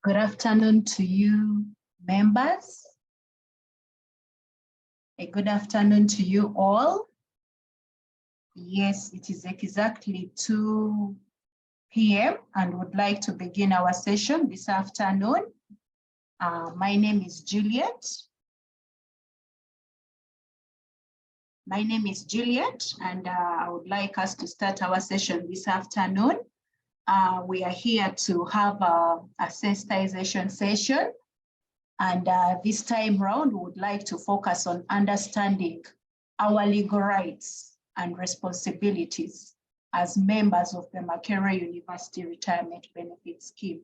Good afternoon to you, members. A good afternoon to you all. Yes, it is exactly 2 p.m. and would like to begin our session this afternoon. My name is Juliet. And I would like us to start our session this afternoon. We are here to have a sensitization session. And this time round, we would like to focus on understanding our legal rights and responsibilities as members of the Makerere University Retirement Benefit Scheme.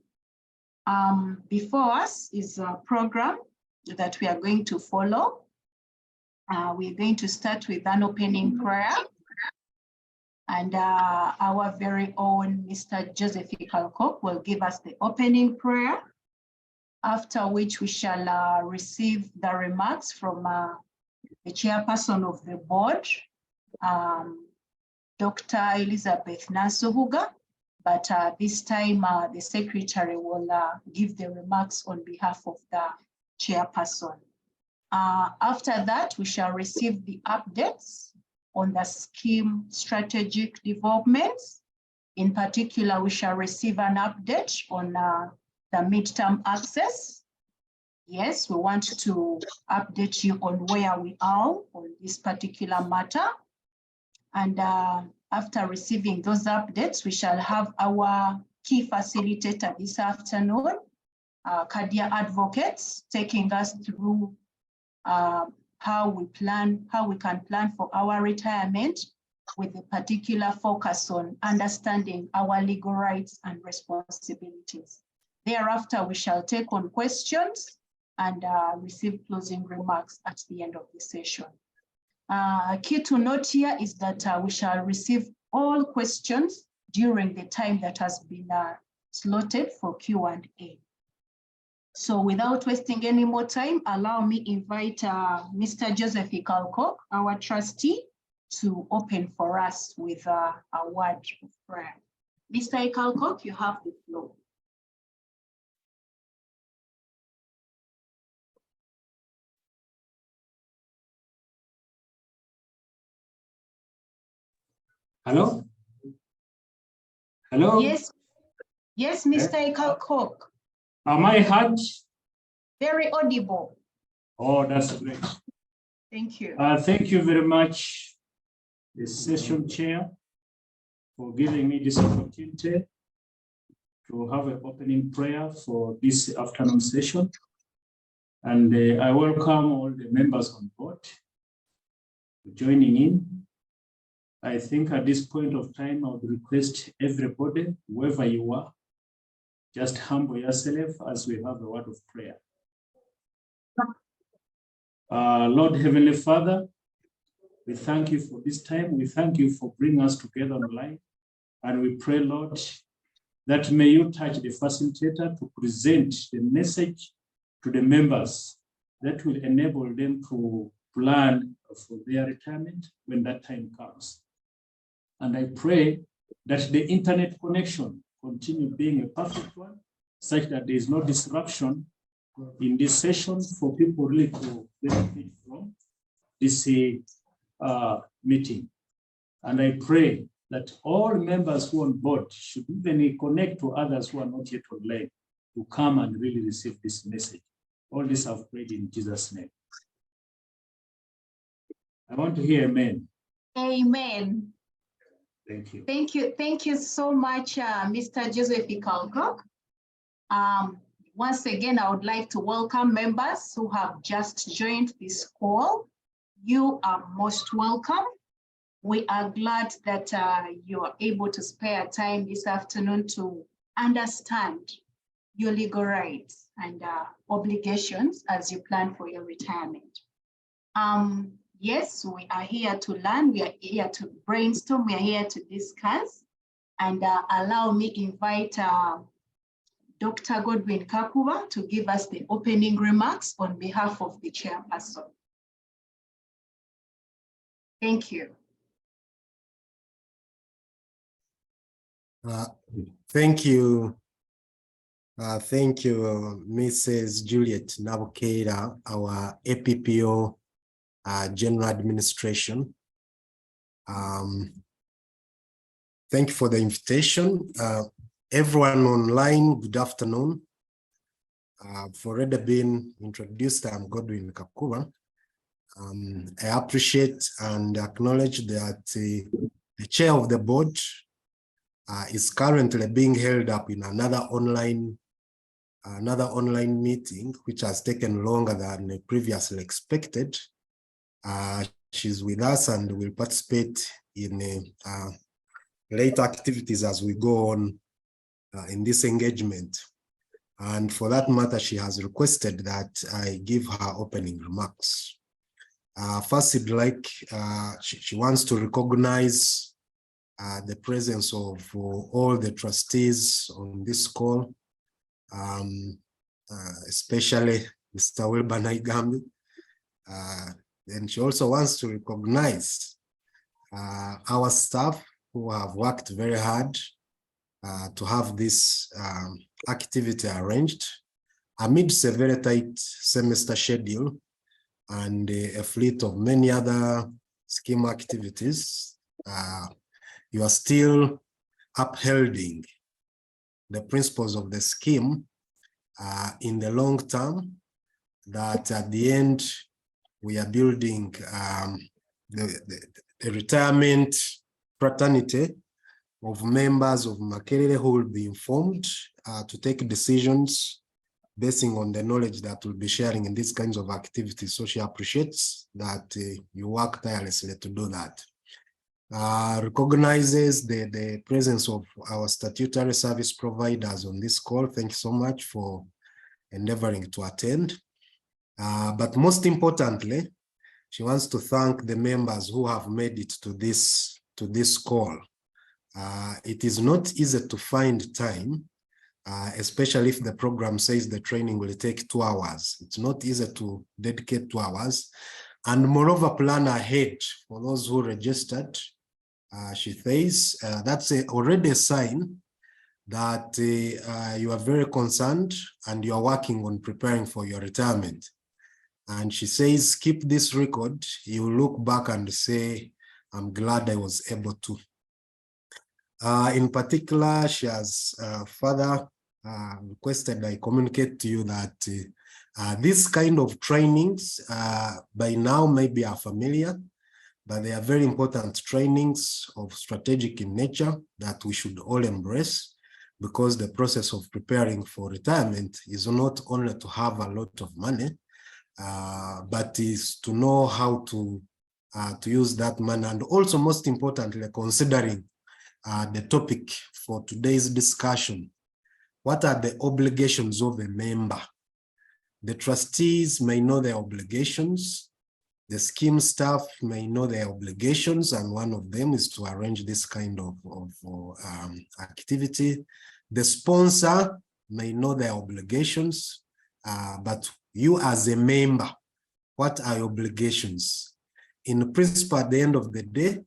Before us is a program that we are going to follow. We're going to start with an opening prayer. And our very own Mr. Joseph Kalkok will give us the opening prayer, after which we shall receive the remarks from the chairperson of the board, Dr. Elizabeth Nansuhuga, but this time the secretary will give the remarks on behalf of the chairperson. After that, we shall receive the updates on the scheme strategic developments. In particular, we shall receive an update on the midterm access. Yes, we want to update you on where we are on this particular matter. And after receiving those updates, we shall have our key facilitator this afternoon, Arcadia Advocates, taking us through how we can plan for our retirement with a particular focus on understanding our legal rights and responsibilities. Thereafter, we shall take on questions and receive closing remarks at the end of the session. Key to note here is that we shall receive all questions during the time that has been slotted for Q&A. So without wasting any more time, allow me invite Mr. Joseph Kalkok, our trustee, to open for us with a word of prayer. Mr. Kalkok, you have the floor. Hello? Hello? Yes, Mr. Kalkok. Am I heard? Very audible. Oh, that's great. Thank you. Thank you very much, the session chair, for giving me this opportunity to have an opening prayer for this afternoon session. And I welcome all the members on board for joining in. I think at this point of time, I would request everybody, whoever you are, just humble yourself as we have a word of prayer. Lord Heavenly Father, we thank you for this time. We thank you for bringing us together online. And we pray, Lord, that may you touch the facilitator to present the message to the members that will enable them to plan for their retirement when that time comes. And I pray that the internet connection continue being a perfect one, such that there is no disruption in this session for people really to benefit from this meeting. And I pray that all members who are on board should even connect to others who are not yet online to come and really receive this message. All this I've prayed in Jesus' name. I want to hear amen. Amen. Thank you. Thank you so much, Mr. Joseph Kalkok. Once again, I would like to welcome members who have just joined this call. You are most welcome. We are glad that you are able to spare time this afternoon to understand your legal rights and obligations as you plan for your retirement. Yes, we are here to learn, we are here to brainstorm, we are here to discuss. And allow me invite Dr. Godwin Kakuba to give us the opening remarks on behalf of the chairperson. Thank you. Thank you, Thank you, Mrs. Juliet Nabukera, our APPO General Administration. Thank you for the invitation. Everyone online, good afternoon. I've already been introduced. I'm Godwin Kakuba. I appreciate and acknowledge that the chair of the board is currently being held up in another online meeting, which has taken longer than previously expected. She's with us and will participate in later activities as we go on in this engagement. And for that matter, she has requested that I give her opening remarks. First, she wants to recognize the presence of all the trustees on this call, especially Mr. Wilbur Naigambi. And she also wants to recognize our staff who have worked very hard to have this activity arranged amidst a very tight semester schedule and a fleet of many other scheme activities. You are still upholding the principles of the scheme in the long term, that at the end we are building the retirement fraternity of members of Makerere who will be informed to take decisions basing on the knowledge that we'll be sharing in these kinds of activities. So she appreciates that you work tirelessly to do that. Recognizes the presence of our statutory service providers on this call. Thank you so much for endeavoring to attend. But most importantly, she wants to thank the members who have made it to this call. It is not easy to find time, especially if the program says the training will take 2 hours. It's not easy to dedicate 2 hours. And moreover, plan ahead for those who registered. She says that's already a sign that you are very concerned and you are working on preparing for your retirement. And she says, keep this record. You look back and say, I'm glad I was able to. In particular, she has further requested I communicate to you that this kind of trainings by now maybe are familiar, but they are very important trainings of strategic in nature that we should all embrace, because the process of preparing for retirement is not only to have a lot of money, but is to know how to use that money. And also, most importantly, considering the topic for today's discussion, what are the obligations of a member? The trustees may know their obligations. The scheme staff may know their obligations, and one of them is to arrange this kind of activity. The sponsor may know their obligations, but you as a member, what are your obligations? In principle, at the end of the day,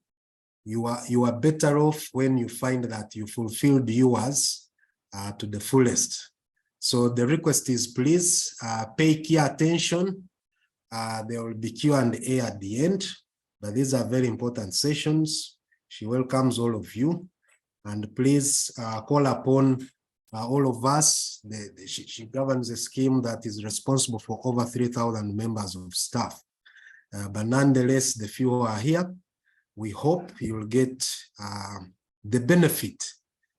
you are better off when you find that you fulfilled yours to the fullest. So the request is, please pay key attention. There will be Q&A at the end, but these are very important sessions. She welcomes all of you, and please call upon all of us. She governs a scheme that is responsible for over 3,000 members of staff. But nonetheless, the few who are here, we hope you will get the benefit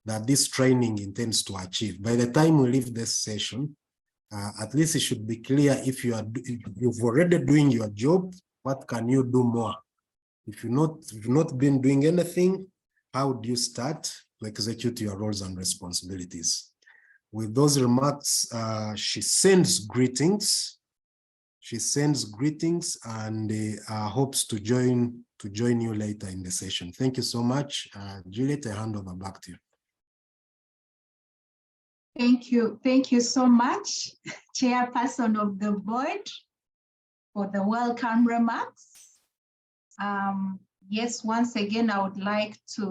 that this training intends to achieve. By the time we leave this session, at least it should be clear if you've already doing your job, what can you do more? If you've not been doing anything, how do you start to execute your roles and responsibilities? With those remarks, she sends greetings. She sends greetings and hopes to join you later in the session. Thank you so much. Juliet, I hand over back to you. Thank you so much, Chairperson of the board, for the welcome remarks. Yes, once again, I would like to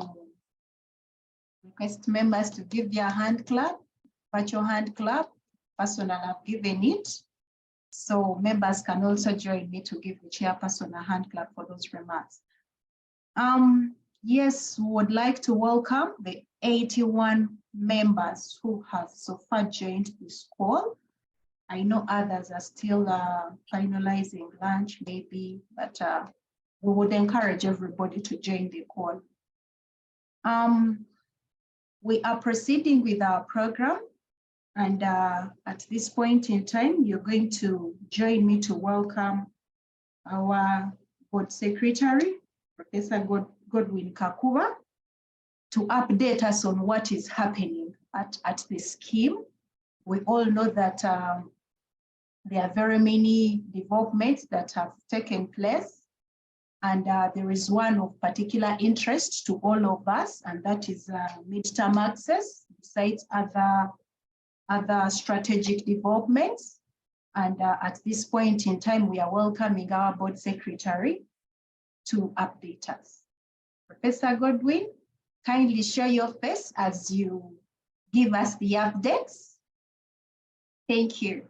request members to give their hand clap virtual hand clap. Personal, I've given it. So members can also join me to give the chairperson a hand clap for those remarks. Yes, would like to welcome the 81 members who have so far joined this call. I know others are still finalizing lunch maybe, but we would encourage everybody to join the call. We are proceeding with our program, and at this point in time, you're going to join me to welcome our board secretary, Professor Godwin Kakuba, to update us on what is happening at the scheme. We all know that there are very many developments that have taken place, and there is one of particular interest to all of us, and that is midterm access, besides other strategic developments. And at this point in time, we are welcoming our board secretary to update us. Professor Godwin, kindly show your face as you give us the updates. Thank you.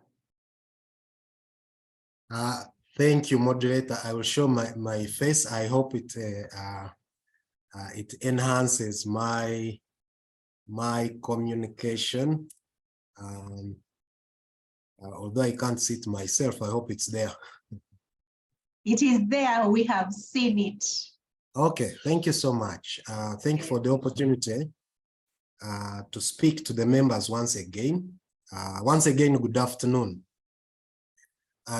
Thank you, moderator. I will show my face. I hope it enhances my communication. Although I can't see it myself, I hope it's there. It is there. We have seen it. Okay, thank you so much. Thank you for the opportunity to speak to the members once again. Once again, good afternoon.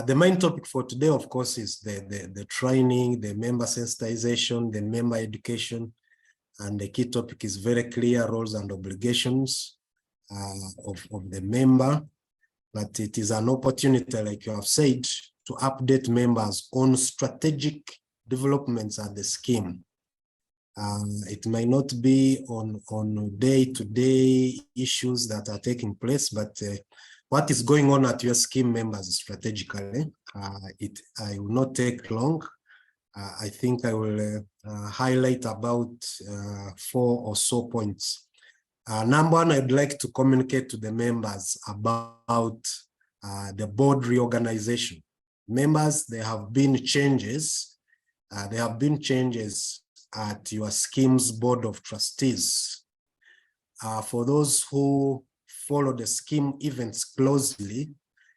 The main topic for today, of course, is the training, the member sensitization, the member education, and the key topic is very clear roles and obligations of the member. But it is an opportunity, like you have said, to update members on strategic developments at the scheme. It may not be on day-to-day issues that are taking place, but what is going on at your scheme members strategically. I will not take long. I think I will highlight about 4 or so points. Number one, I'd like to communicate to the members about the board reorganization. Members, there have been changes. There have been changes at your scheme's board of trustees. For those who follow the scheme events closely,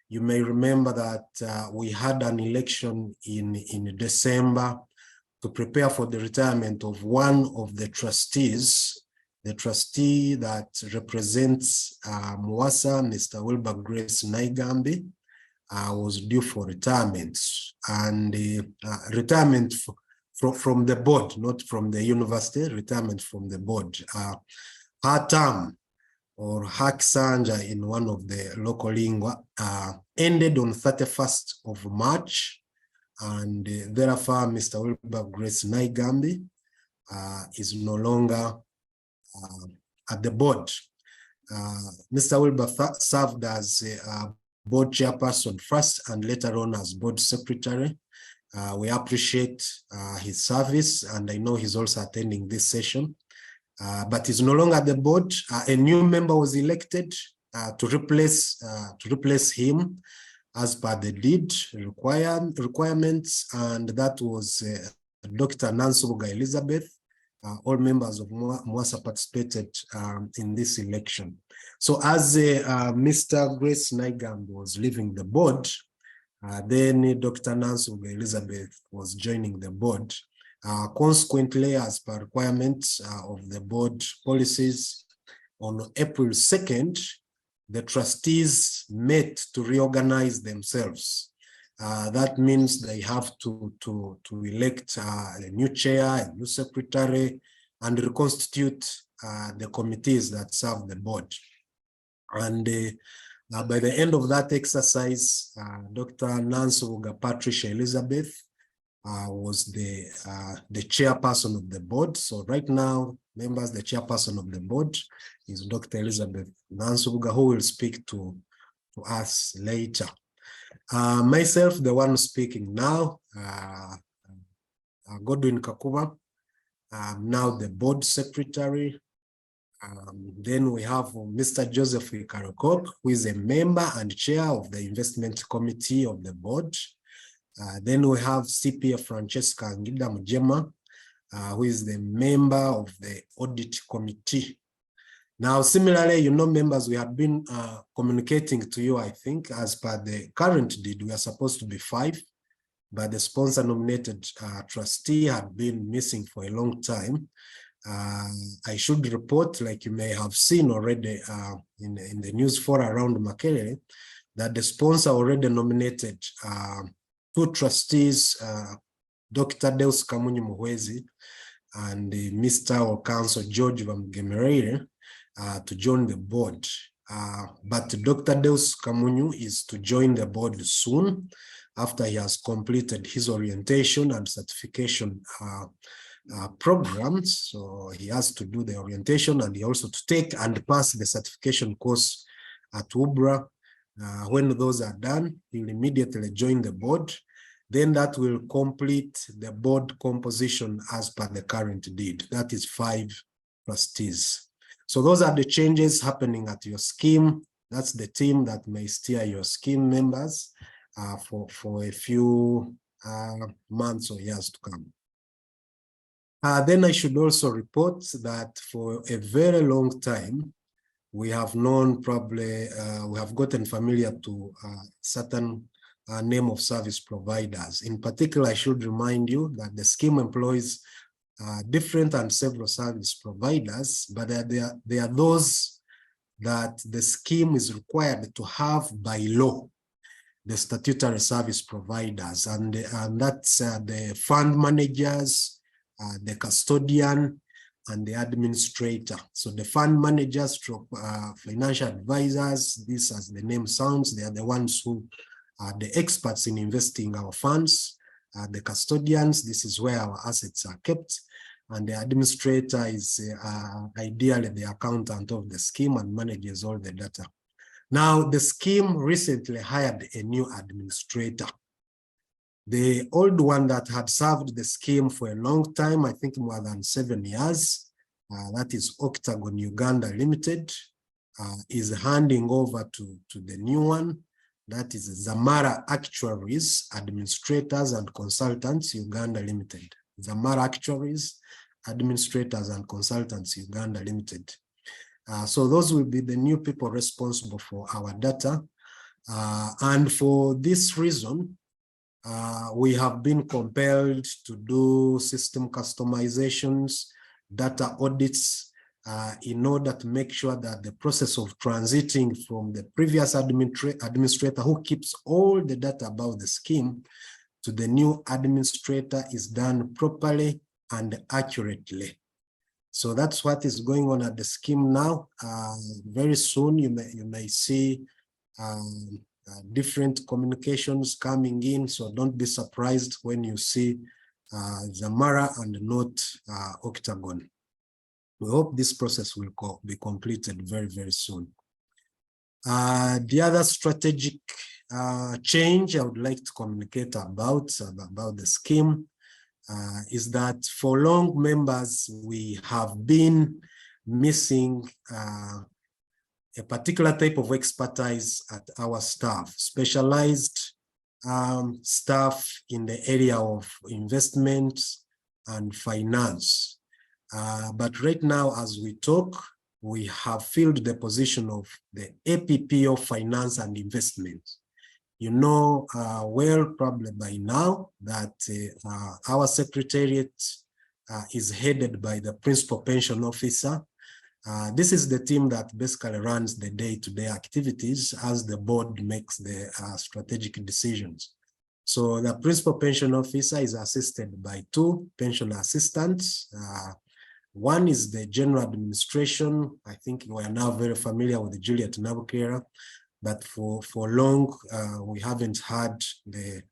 you may remember that we had an election in December to prepare for the retirement of one of the trustees. The trustee that represents Mwasa, Mr. Wilbur Grace Naigambi, was due for retirement, and retirement from the board, not from the university, retirement from the board. Her term, or Haksanja in one of the local lingua, ended on 31st of March, and therefore Mr. Wilbur Grace Naigambi is no longer at the board. Mr. Wilbur served as a board chairperson first and later on as board secretary. We appreciate his service, and I know he's also attending this session, but he's no longer at the board. A new member was elected to replace him as per the deed requirements, and that was Dr. Nansubuga Elizabeth. All members of Mwasa participated in this election. So as Mr. Grace Naigambi was leaving the board, then Dr. Nansubuga Elizabeth was joining the board. Consequently, as per requirements of the board policies, on April 2nd, the trustees met to reorganize themselves. That means they have to elect a new chair, a new secretary, and reconstitute the committees that serve the board. And by the end of that exercise, Dr. Nansubuga Patricia Elizabeth was the chairperson of the board. So right now, members, the chairperson of the board is Dr. Elizabeth Nansubuga, who will speak to us later. Myself, the one speaking now, Godwin Kakuba. I'm now the board secretary. Then we have Mr. Joseph Ikarokok, who is a member and chair of the investment committee of the board. Then we have CPA Francesca Ngida Mujema, who is the member of the audit committee. Now, similarly, members, we have been communicating to you, I think, as per the current deed, we are supposed to be 5, but the sponsor nominated trustee had been missing for a long time. I should report, like you may have seen already in the news for around Makerere, that the sponsor already nominated 2 trustees, Dr. Deus Kamunyi Muhwezi and Mr. or Council George Vamgemerere to join the board. But Dr. Deus Kamunyu is to join the board soon after he has completed his orientation and certification programs. So he has to do the orientation and he also to take and pass the certification course at UBRA. When those are done, he'll immediately join the board. Then that will complete the board composition as per the current deed. That is 5 trustees. So those are the changes happening at your scheme. That's the team that may steer your scheme members for a few months or years to come. Then I should also report that for a very long time, we have known probably, we have gotten familiar to certain name of service providers. In particular, I should remind you that the scheme employs different and several service providers, but they are those that the scheme is required to have by law, the statutory service providers, and that's the fund managers, the custodian, and the administrator. So the fund managers, financial advisors, this as the name sounds, they are the ones who are the experts in investing our funds. The custodians, this is where our assets are kept. And the administrator is ideally the accountant of the scheme and manages all the data. Now, the scheme recently hired a new administrator. The old one that had served the scheme for a long time, I think more than 7 years, that is Octagon Uganda Limited, is handing over to the new one. That is Zamara Actuaries, Administrators and Consultants, Uganda Limited. Zamara Actuaries, Administrators and Consultants, Uganda Limited. So those will be the new people responsible for our data. And for this reason, we have been compelled to do system customizations, data audits, in order to make sure that the process of transiting from the previous administrator who keeps all the data about the scheme to the new administrator is done properly and accurately. So that's what is going on at the scheme now. Very soon you may see different communications coming in, so don't be surprised when you see Zamara and not Octagon. We hope this process will be completed very, very soon. The other strategic change I would like to communicate about the scheme is that for long members, we have been missing a particular type of expertise at our staff, specialized staff in the area of investment and finance. But right now, as we talk, we have filled the position of the APP of finance and investment. You know well, probably by now, that our secretariat is headed by the principal pension officer. This is the team that basically runs the day-to-day activities as the board makes the strategic decisions. So the principal pension officer is assisted by 2 pension assistants. One is the general administration. I think we are now very familiar with Juliet Nabukera, but for long, we haven't had the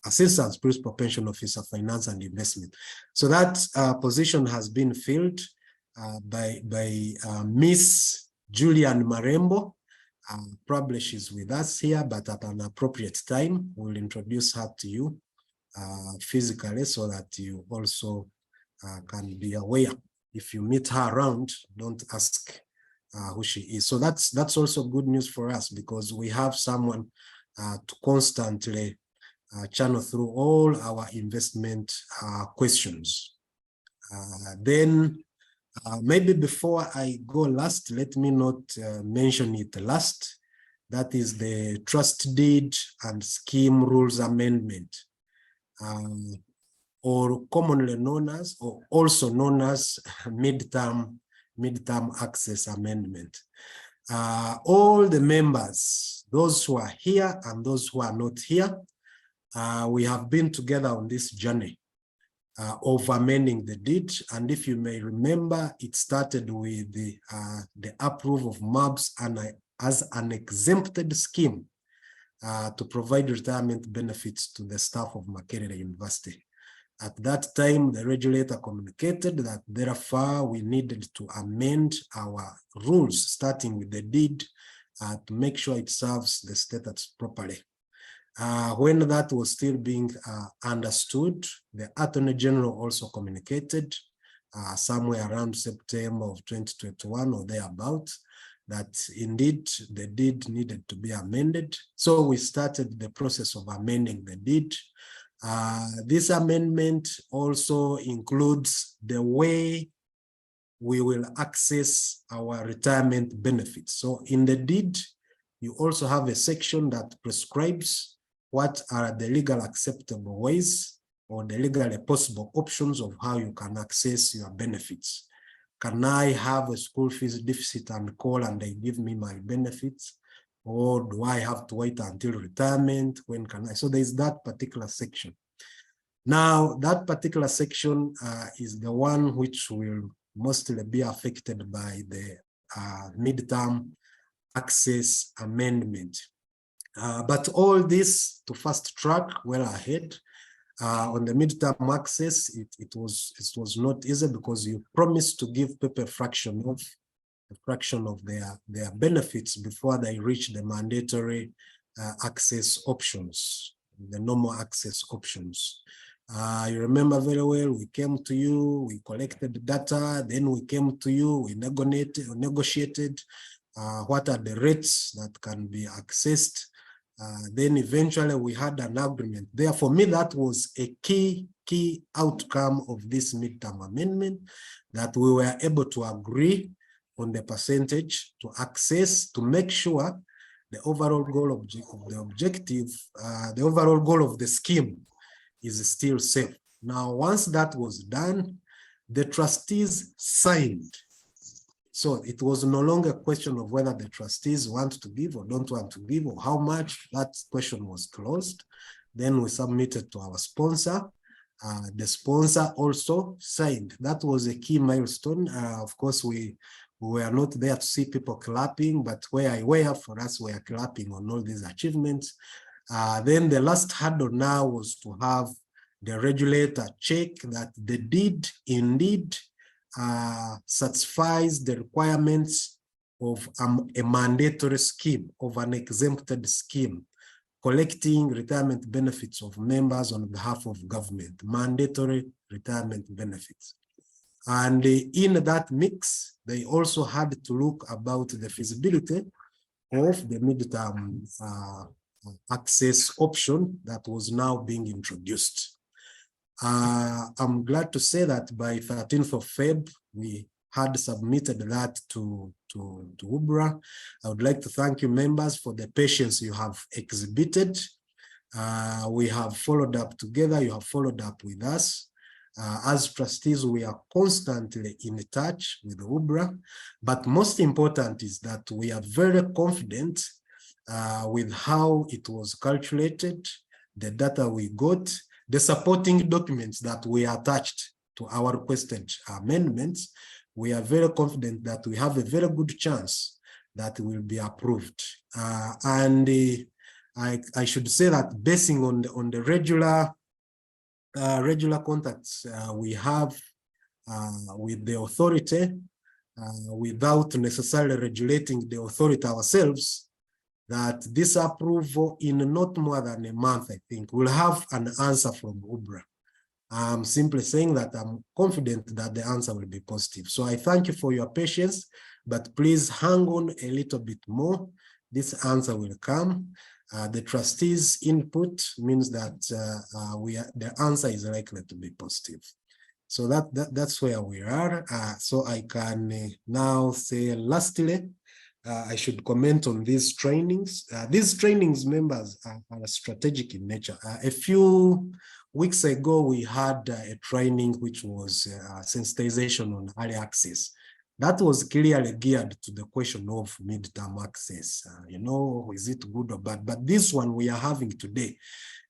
assistant principal pension officer, finance and investment. So that position has been filled by Miss Julian Marembo. Probably she's with us here, but at an appropriate time, we'll introduce her to you physically so that you also can be aware. if you meet her around, don't ask who she is. So that's also good news for us, because we have someone to constantly channel through all our investment questions. Then maybe before I go last, let me not mention it last. That is the trust deed and scheme rules amendment, or commonly known as, or also known as midterm access amendment. All the members, those who are here and those who are not here, we have been together on this journey of amending the deed. And if you may remember, it started with the approval of MURBS as an exempted scheme to provide retirement benefits to the staff of Makerere University. At that time, the regulator communicated that therefore we needed to amend our rules, starting with the deed, to make sure it serves the status properly. When that was still being understood, the Attorney General also communicated somewhere around September of 2021 or thereabout, that indeed the deed needed to be amended. So we started the process of amending the deed. This amendment also includes the way we will access our retirement benefits. So in the deed, you also have a section that prescribes what are the legal acceptable ways or the legally possible options of how you can access your benefits. Can I have a school fees deficit and call and they give me my benefits? Or do I have to wait until retirement? When can I? So there's that particular section. Now, that particular section is the one which will mostly be affected by the midterm access amendment. But all this to fast track well ahead. On the midterm access, it was not easy, because you promised to give people a fraction of their benefits before they reach the mandatory access options, the normal access options. You remember very well, we came to you, we collected data, then we came to you, we negotiated what are the rates that can be accessed. Then eventually we had an agreement. There, for me, that was a key outcome of this midterm amendment, that we were able to agree on the percentage to access, to make sure the overall goal of the objective, the overall goal of the scheme is still safe. Now, once that was done, the trustees signed. So it was no longer a question of whether the trustees want to give or don't want to give, or how much. That question was closed. Then we submitted to our sponsor. The sponsor also signed. That was a key milestone. Of course, we were not there to see people clapping, but where I were, for us, we are clapping on all these achievements. Then the last hurdle now was to have the regulator check that the deed indeed satisfies the requirements of a mandatory scheme, of an exempted scheme, collecting retirement benefits of members on behalf of government, mandatory retirement benefits. And in that mix, they also had to look about the feasibility of the midterm access option that was now being introduced. I'm glad to say that by 13th of Feb, we had submitted that to UBRA. I would like to thank you, members, for the patience you have exhibited. We have followed up together. You have followed up with us. As trustees, we are constantly in touch with UBRA. But most important is that we are very confident with how it was calculated, the data we got, the supporting documents that we attached to our requested amendments. We are very confident that we have a very good chance that will be approved. I should say that basing on the regular contacts we have with the authority, without necessarily regulating the authority ourselves, that this approval in not more than a month, I think, will have an answer from UBRA. I'm simply saying that I'm confident that the answer will be positive. So I thank you for your patience, but please hang on a little bit more. This answer will come. The trustees' input means that the answer is likely to be positive. So that's where we are. So I can now say lastly, I should comment on these trainings. These trainings, members, are strategic in nature. A few weeks ago, we had a training which was sensitization on early access. That was clearly geared to the question of midterm access. You know, is it good or bad? But this one we are having today,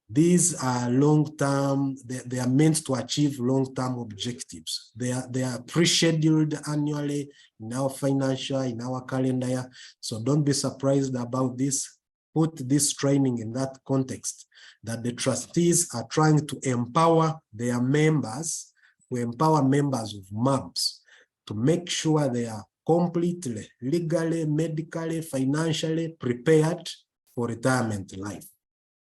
these are long-term, they are meant to achieve long-term objectives. They are pre-scheduled annually in our financial, in our calendar year. So don't be surprised about this. Put this training in that context, that the trustees are trying to empower their members, to empower members of MURBS, to make sure they are completely, legally, medically, financially prepared for retirement life.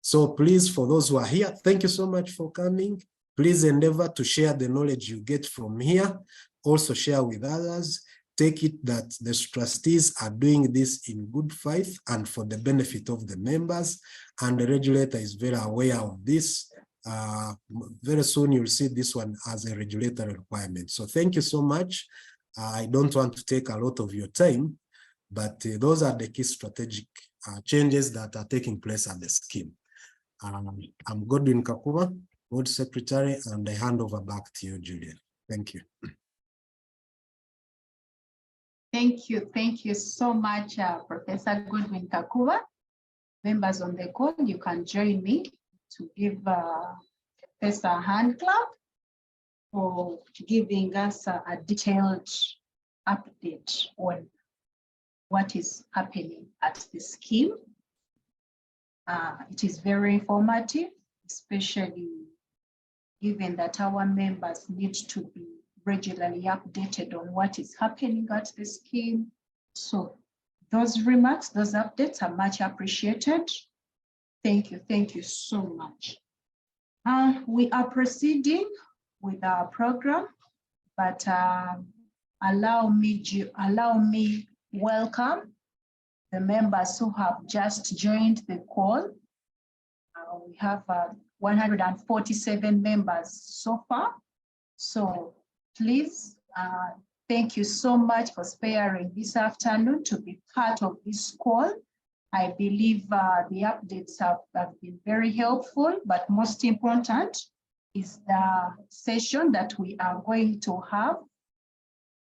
So please, for those who are here, thank you so much for coming. Please endeavor to share the knowledge you get from here. Also share with others. Take it that the trustees are doing this in good faith and for the benefit of the members. And the regulator is very aware of this. Very soon you'll see this one as a regulatory requirement. So thank you so much. I don't want to take a lot of your time, but those are the key strategic changes that are taking place at the scheme. I'm Godwin Kakuba, Board Secretary, and I hand over back to you, Julian. Thank you. Thank you so much, Professor Godwin Kakuba. Members on the call, you can join me to give Professor a hand clap for giving us a detailed update on what is happening at the scheme. It is very informative, especially given that our members need to be regularly updated on what is happening at the scheme. So those remarks, those updates are much appreciated. Thank you so much. We are proceeding with our program, but allow me welcome the members who have just joined the call. We have 147 members so far. So please, thank you so much for sparing this afternoon to be part of this call. I believe the updates have been very helpful, but most important is the session that we are going to have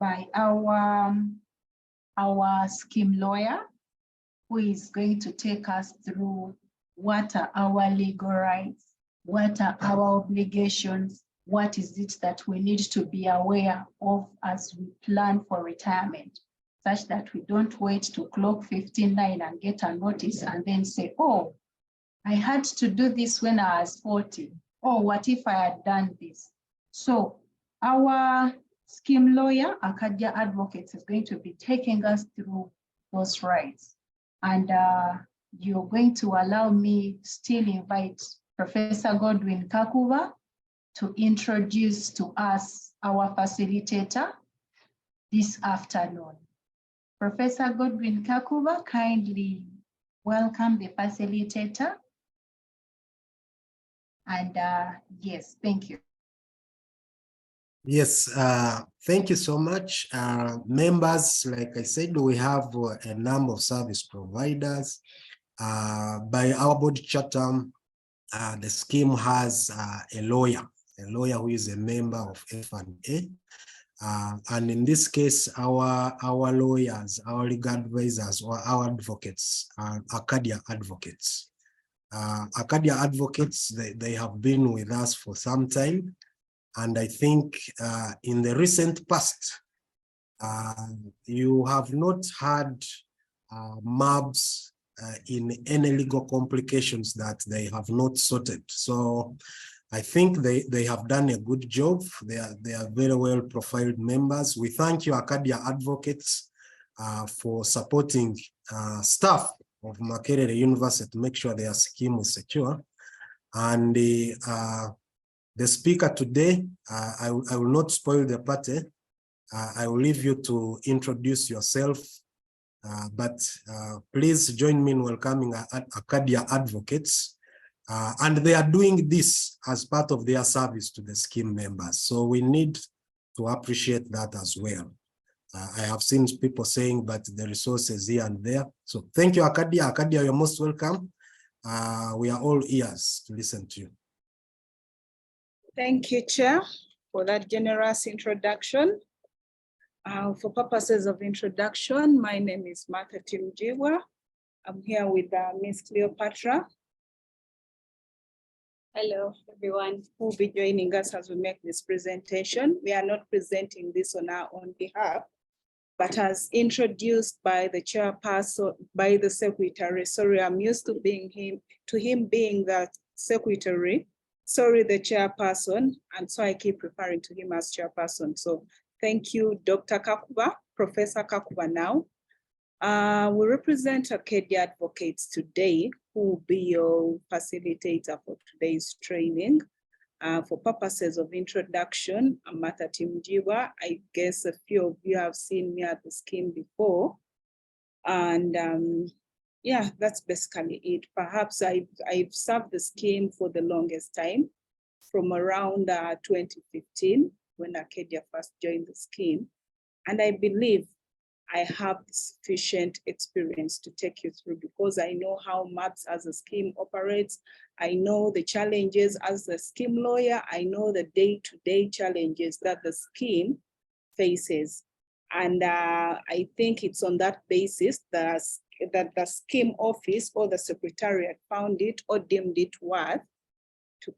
by our scheme lawyer, who is going to take us through what are our legal rights, what are our obligations, what is it that we need to be aware of as we plan for retirement, such that we don't wait to clock 59 and get a notice and then say, oh, I had to do this when I was 40. Oh, what if I had done this? So our scheme lawyer, Arcadia Advocates, is going to be taking us through those rights. And you're going to allow me still invite Professor Godwin Kakuba to introduce to us our facilitator this afternoon. Professor Godwin Kakuba, kindly welcome the facilitator. And yes, thank you. Yes, thank you so much. Members, like I said, we have a number of service providers. By our board charter, the scheme has a lawyer who is a member of F&A. And in this case, our lawyers, our legal advisors, or our advocates are Arcadia Advocates. Arcadia Advocates, they have been with us for some time. And I think in the recent past, you have not had MURBS in any legal complications that they have not sorted. So I think they have done a good job. They are very well profiled members. We thank you, Arcadia Advocates, for supporting staff of Makerere University to make sure their scheme is secure. And The speaker today, I will not spoil the party. I will leave you to introduce yourself, but please join me in welcoming Arcadia Advocates. And they are doing this as part of their service to the scheme members. So we need to appreciate that as well. I have seen people saying, but the resources here and there. So thank you, Arcadia. Arcadia, you're most welcome. We are all ears to listen to you. Thank you, Chair, for that generous introduction. For purposes of introduction, my name is Martha Timjiwa. I'm here with Ms. Cleopatra. Hello, everyone who will be joining us as we make this presentation. We are not presenting this on our own behalf, but as introduced by the chairperson, by the secretary. Sorry, I'm used to him being the secretary. Sorry, the chairperson, and so I keep referring to him as chairperson. So thank you, Dr. Kakuba, Professor Kakuba now. We represent Arcadia Advocates today, who will be your facilitator for today's training. For purposes of introduction, I'm Martha Timjiwa. I guess a few of you have seen me at the scheme before. And yeah, that's basically it. Perhaps I've served the scheme for the longest time, from around 2015, when Arcadia first joined the scheme. And I believe I have sufficient experience to take you through, because I know how MURBS as a scheme operates. I know the challenges as a scheme lawyer. I know the day-to-day challenges that the scheme faces. And I think it's on that basis that the scheme office or the secretariat found it or deemed it worth to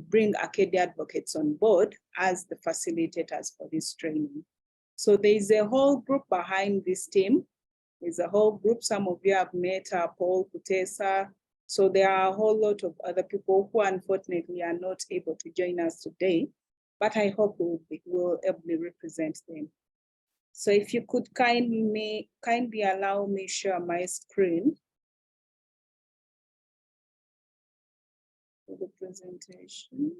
bring Arcadia Advocates on board as the facilitators for this training. So there's a whole group behind this team. There's a whole group. Some of you have met Paul Kutesa. So there are a whole lot of other people who unfortunately are not able to join us today, but I hope we'll ably represent them. So if you could kindly allow me share my screen for the presentation.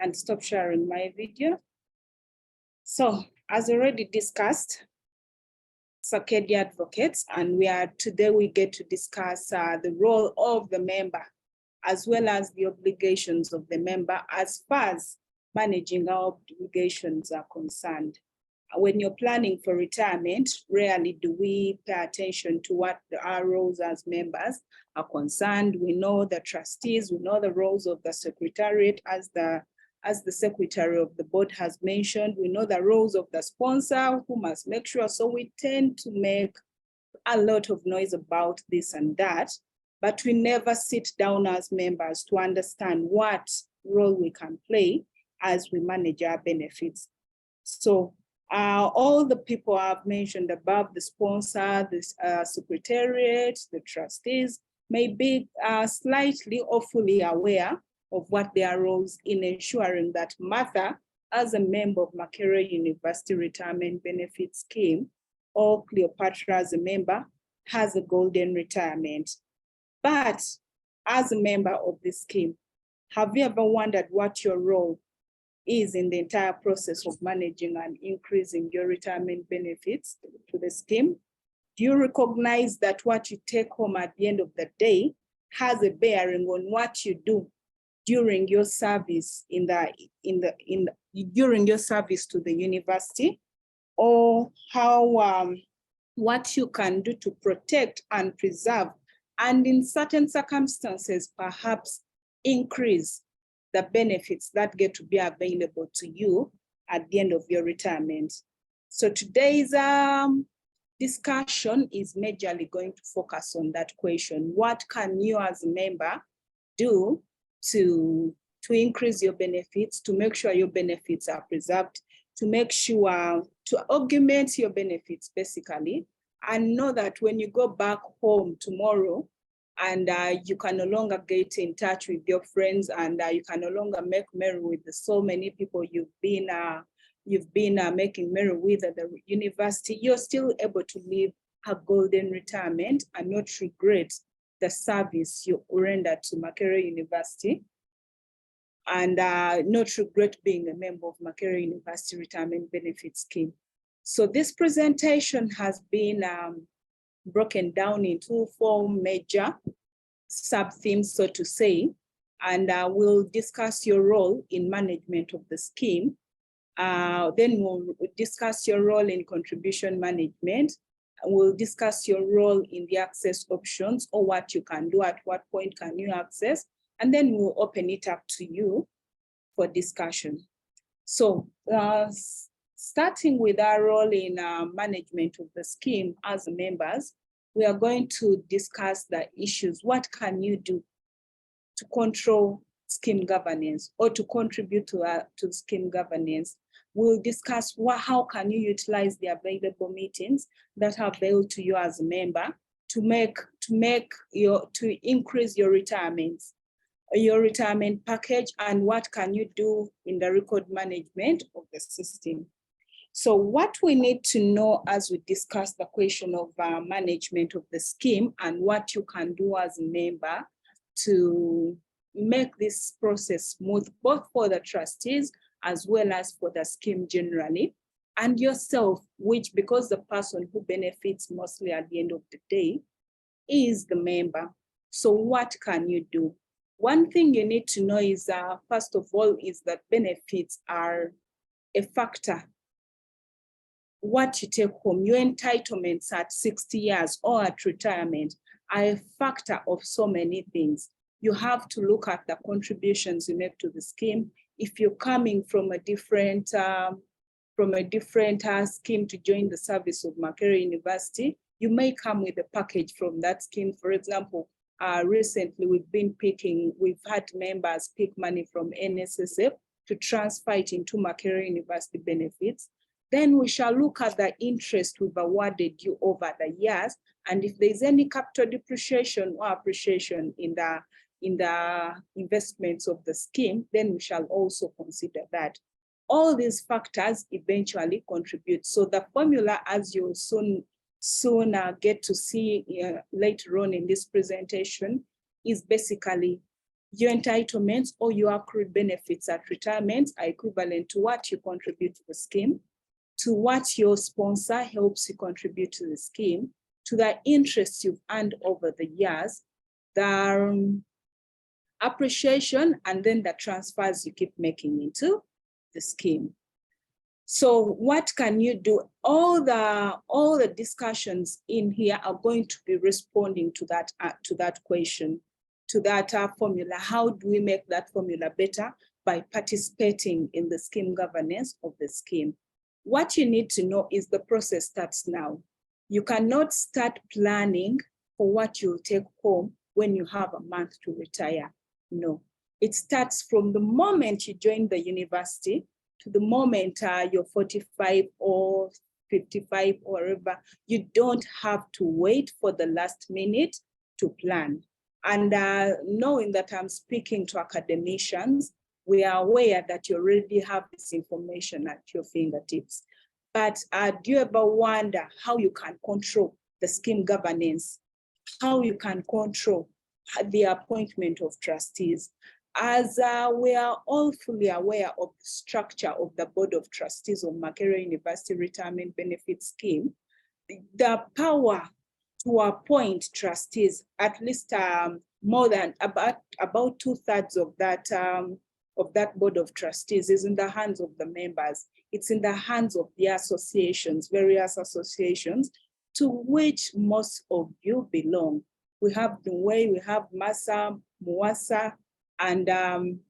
And stop sharing my video. So as already discussed, Arcadia Advocates, and today we get to discuss the role of the member, as well as the obligations of the member as far as managing our obligations are concerned. When you're planning for retirement, rarely do we pay attention to what our roles as members are concerned. We know the trustees, we know the roles of the secretariat as the secretary of the board has mentioned. We know the roles of the sponsor who must make sure. So we tend to make a lot of noise about this and that, but we never sit down as members to understand what role we can play as we manage our benefits. So all the people I've mentioned above, the sponsor, the secretariat, the trustees, may be slightly or fully aware of what their roles in ensuring that Martha, as a member of Makerere University Retirement Benefit Scheme, or Cleopatra as a member, has a golden retirement. But as a member of this scheme, have you ever wondered what your role is in the entire process of managing and increasing your retirement benefits to the scheme? Do you recognize that what you take home at the end of the day has a bearing on what you do during your service during your service to the university, or how what you can do to protect and preserve, and in certain circumstances, perhaps increase the benefits that get to be available to you at the end of your retirement. So today's discussion is majorly going to focus on that question. What can you as a member do to increase your benefits, to make sure your benefits are preserved, to make sure, to augment your benefits basically, and know that when you go back home tomorrow and you can no longer get in touch with your friends, and you can no longer make merry with so many people you've you've been making merry with at the university, you're still able to live a golden retirement and not regret the service you rendered to Makerere University, and not regret being a member of Makerere University Retirement Benefit Scheme. So this presentation has been broken down into 4 major sub-themes, so to say, and we'll discuss your role in management of the scheme. Then we'll discuss your role in contribution management. We'll discuss your role in the access options, or what you can do, at what point can you access, and then we'll open it up to you for discussion. So starting with our role in management of the scheme as members, we are going to discuss the issues. What can you do to control scheme governance or to contribute to scheme governance? We'll discuss how can you utilize the available meetings that are available to you as a member to increase your retirement package, and what can you do in the record management of the system. So what we need to know as we discuss the question of management of the scheme and what you can do as a member to make this process smooth, both for the trustees as well as for the scheme generally, and yourself, which, because the person who benefits mostly at the end of the day is the member. So what can you do? One thing you need to know is, first of all, is that benefits are a factor. What you take home, your entitlements at 60 years or at retirement are a factor of so many things. You have to look at the contributions you make to the scheme. If you're coming from a different scheme to join the service of Makerere University, you may come with a package from that scheme. For example, recently we've had members pick money from NSSF to transfer it into Makerere University benefits. Then we shall look at the interest we've awarded you over the years, and if there's any capital depreciation or appreciation in the investments of the scheme, then we shall also consider that. All these factors eventually contribute. So the formula, as you'll soon get to see later on in this presentation, is basically your entitlements or your accrued benefits at retirement are equivalent to what you contribute to the scheme, to what your sponsor helps you contribute to the scheme, to the interest you've earned over the years, the appreciation, and then the transfers you keep making into the scheme. So what can you do? All the discussions in here are going to be responding to that question, to that formula. How do we make that formula better? By participating in the scheme governance of the scheme. What you need to know is the process starts now. You cannot start planning for what you'll take home when you have a month to retire. No, it starts from the moment you join the university to the moment you're 45 or 55 or whatever. You don't have to wait for the last minute to plan. And knowing that I'm speaking to academicians, we are aware that you already have this information at your fingertips. But do you ever wonder how you can control the scheme governance, how you can control the appointment of trustees? As we are all fully aware of the structure of the Board of Trustees of Makerere University Retirement Benefit Scheme, the power to appoint trustees, at least more than about 2/3 of that Board of Trustees, is in the hands of the members. It's in the hands of the associations, various associations, to which most of you belong. We have the way, we have MASA, MUASA, and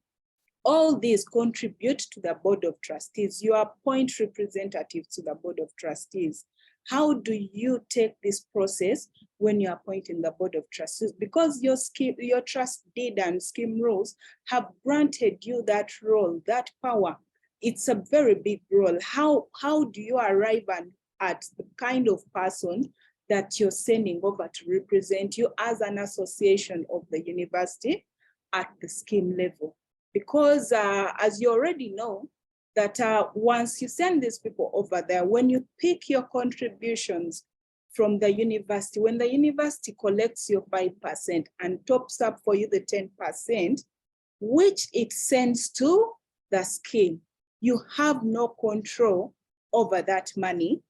all these contribute to the Board of Trustees. You appoint representatives to the Board of Trustees. How do you take this process when you're appointing the Board of Trustees? Because your trust deed and scheme rules have granted you that role, that power. It's a very big role. How do you arrive at the kind of person that you're sending over to represent you as an association of the university at the scheme level? Because as you already know, that once you send these people over there, when you pick your contributions from the university, when the university collects your 5% and tops up for you the 10%, which it sends to the scheme, you have no control over that money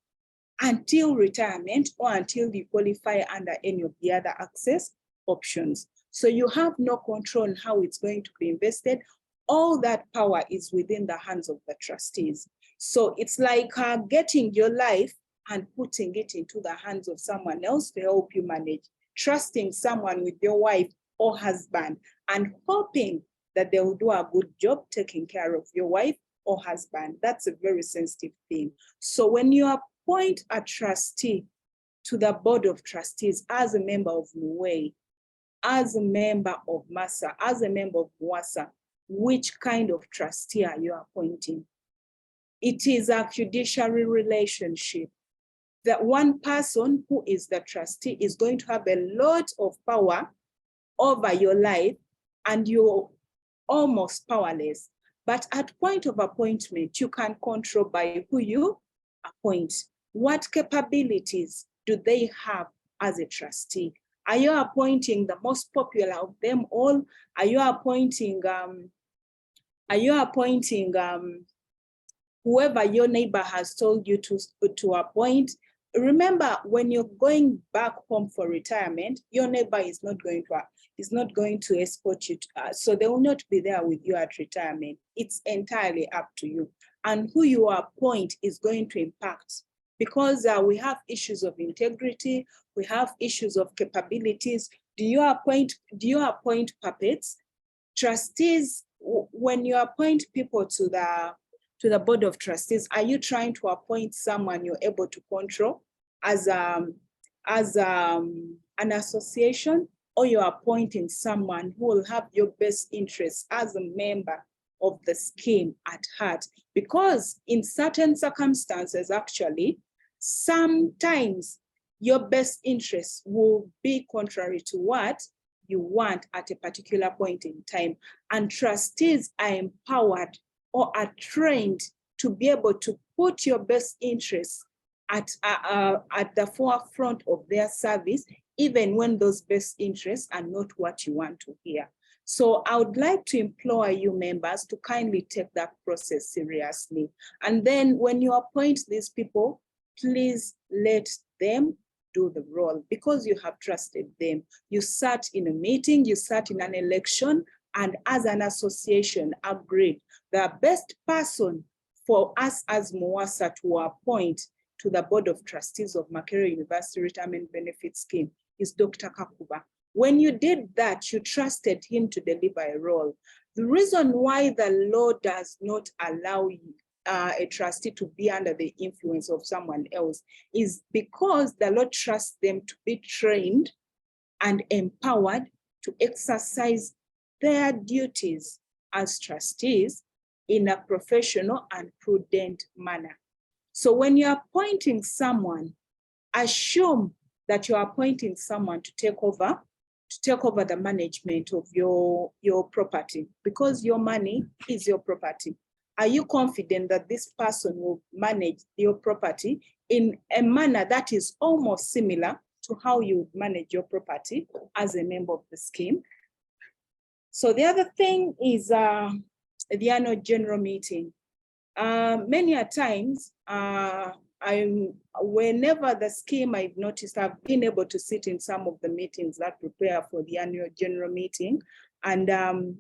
until retirement or until you qualify under any of the other access options. So you have no control on how it's going to be invested. All that power is within the hands of the trustees. So it's like getting your life and putting it into the hands of someone else to help you manage, trusting someone with your wife or husband and hoping that they will do a good job taking care of your wife or husband. That's a very sensitive thing. So when you appoint a trustee to the board of trustees as a member of MUWEI, as a member of MASA, as a member of MWASA, which kind of trustee are you appointing? It is a fiduciary relationship. That one person who is the trustee is going to have a lot of power over your life and you're almost powerless. But at point of appointment, you can control by who you appoint. What capabilities do they have as a trustee? Are you appointing the most popular of them all? Are you appointing whoever your neighbor has told you to appoint? Remember, when you're going back home for retirement, your neighbor is not going to escort you, so they will not be there with you at retirement. It's entirely up to you. And who you appoint is going to impact, because we have issues of integrity, we have issues of capabilities. Do you appoint puppets? Trustees, when you appoint people to the board of trustees, are you trying to appoint someone you're able to control as an association, or you're appointing someone who will have your best interests as a member of the scheme at heart? Because in certain circumstances, actually, sometimes your best interests will be contrary to what you want at a particular point in time. And trustees are empowered or are trained to be able to put your best interests at the forefront of their service, even when those best interests are not what you want to hear. So I would like to implore you members to kindly take that process seriously. And then when you appoint these people, please let them do the role, because you have trusted them. You sat in a meeting, you sat in an election, and as an association agreed the best person for us as MWASA to appoint to the board of trustees of Makerere University Retirement Benefit Scheme is Dr. Kakuba. When you did that, you trusted him to deliver a role. The reason why the law does not allow a trustee to be under the influence of someone else is because the law trusts them to be trained and empowered to exercise their duties as trustees in a professional and prudent manner. So when you're appointing someone, assume that you're appointing someone to take over the management of your property, because your money is your property. Are you confident that this person will manage your property in a manner that is almost similar to how you manage your property as a member of the scheme? So the other thing is the annual general meeting. Many a times, whenever the scheme I've noticed, I've been able to sit in some of the meetings that prepare for the annual general meeting. And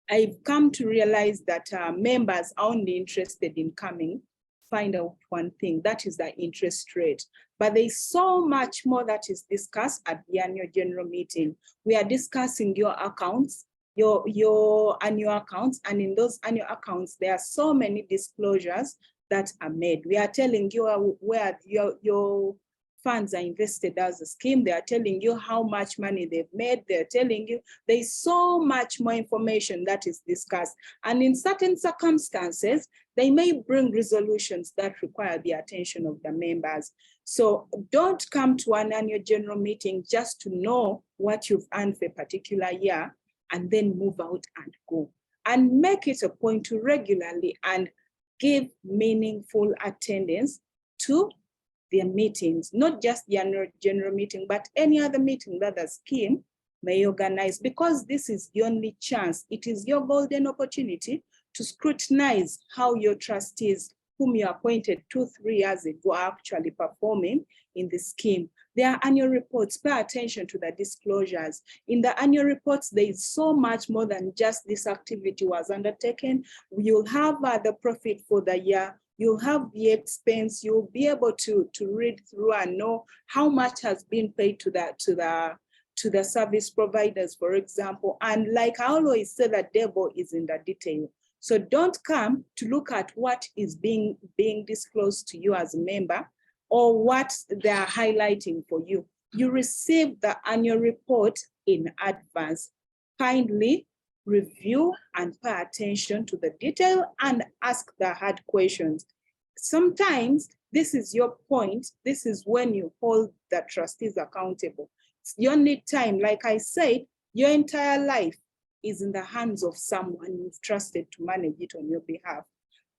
I've come to realize that members are only interested in coming, find out one thing, that is the interest rate. But there's so much more that is discussed at the annual general meeting. We are discussing your accounts, your annual accounts, and in those annual accounts, there are so many disclosures that are made. We are telling you where your funds are invested as a scheme. They are telling you how much money they've made. They're telling you there's so much more information that is discussed. And in certain circumstances, they may bring resolutions that require the attention of the members. So don't come to an annual general meeting just to know what you've earned for a particular year and then move out and go. And make it a point to regularly and give meaningful attendance to their meetings, not just the general meeting, but any other meeting that the scheme may organize, because this is the only chance. It is your golden opportunity to scrutinize how your trustees, whom you appointed 2-3 years ago, are actually performing in the scheme. There are annual reports. Pay attention to the disclosures. In the annual reports, there is so much more than just this activity was undertaken. You'll have the profit for the year. You'll have the expense. You'll be able to read through and know how much has been paid to the service providers, for example. And like I always say, the devil is in the detail. So don't come to look at what is being disclosed to you as a member or what they're highlighting for you. You receive the annual report in advance. Kindly review and pay attention to the detail and ask the hard questions. Sometimes this is your point. This is when you hold the trustees accountable. It's the only time, like I said, your entire life is in the hands of someone you've trusted to manage it on your behalf.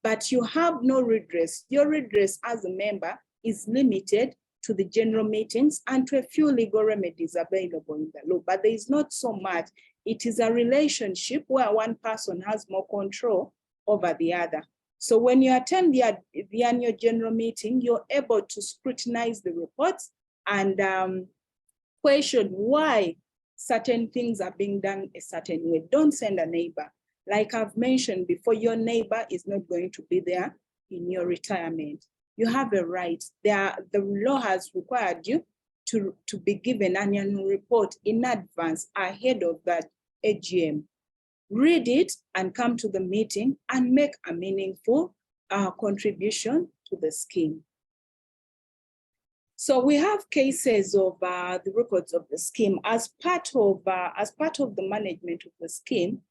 But you have no redress. Your redress as a member is limited to the general meetings and to a few legal remedies available in the law, but there is not so much. It is a relationship where one person has more control over the other. So when you attend the annual general meeting, you're able to scrutinize the reports and question why certain things are being done a certain way. Don't send a neighbor. Like I've mentioned before, your neighbor is not going to be there in your retirement. You have a right. The law has required you to be given an annual report in advance ahead of that AGM. Read it and come to the meeting and make a meaningful contribution to the scheme. So we have cases of the records of the scheme as part of the management of the scheme.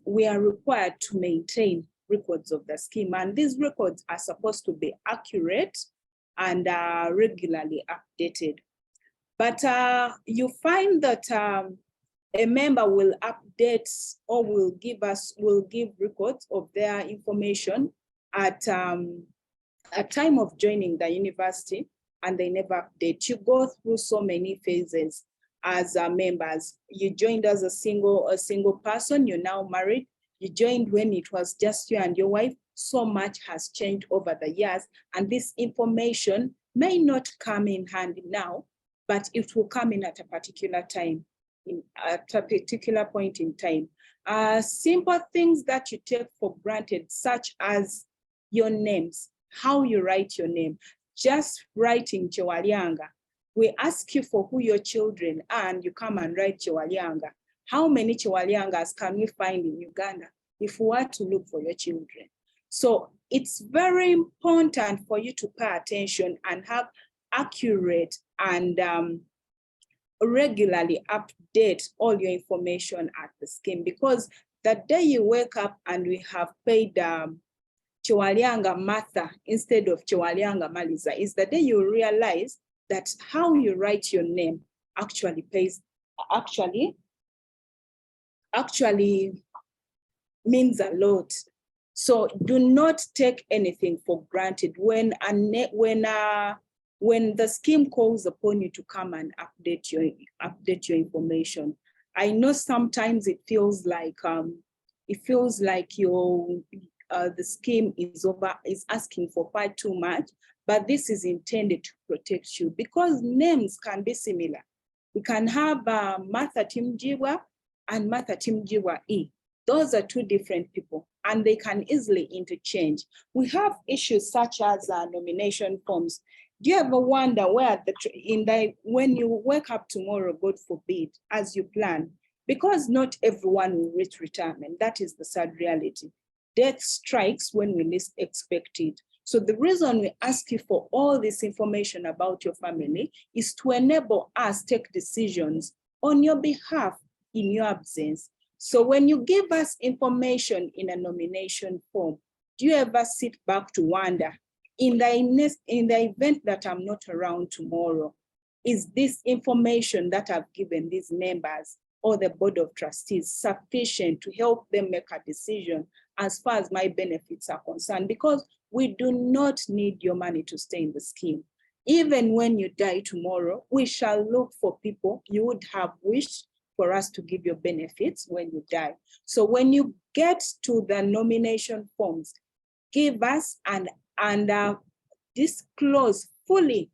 We are required to maintain records of the scheme, and these records are supposed to be accurate and regularly updated. But you find that a member will update or will give records of their information at time of joining the university, and they never update. You go through so many phases as members. You joined as a single person, you're now married. You joined when it was just you and your wife. So much has changed over the years, and this information may not come in handy now, but it will come in at a particular time, at a particular point in time. Simple things that you take for granted, such as your names, how you write your name. Just writing Chewalianga. We ask you for who your children are, and you come and write Chewalianga. How many Chewaliangas can we find in Uganda if we were to look for your children? So it's very important for you to pay attention and have accurate and regularly update all your information at the scheme, because the day you wake up and we have paid Chewalianga Martha instead of Chewalianga Maliza is the day you realize that how you write your name actually means a lot. So do not take anything for granted when the scheme calls upon you to come and update your information. I know sometimes it feels like the scheme is asking for far too much, but this is intended to protect you because names can be similar. We can have Martha Timjiwa and Martha Timjiwa E. Those are two different people, and they can easily interchange. We have issues such as nomination forms. Do you ever wonder where when you wake up tomorrow, God forbid, as you plan, because not everyone will reach retirement. That is the sad reality. Death strikes when we least expect it. So the reason we ask you for all this information about your family is to enable us take decisions on your behalf in your absence. So when you give us information in a nomination form, do you ever sit back to wonder, in the event that I'm not around tomorrow, is this information that I've given these members or the board of trustees sufficient to help them make a decision as far as my benefits are concerned, because we do not need your money to stay in the scheme. Even when you die tomorrow, we shall look for people you would have wished for us to give your benefits when you die. So when you get to the nomination forms, give us and disclose fully.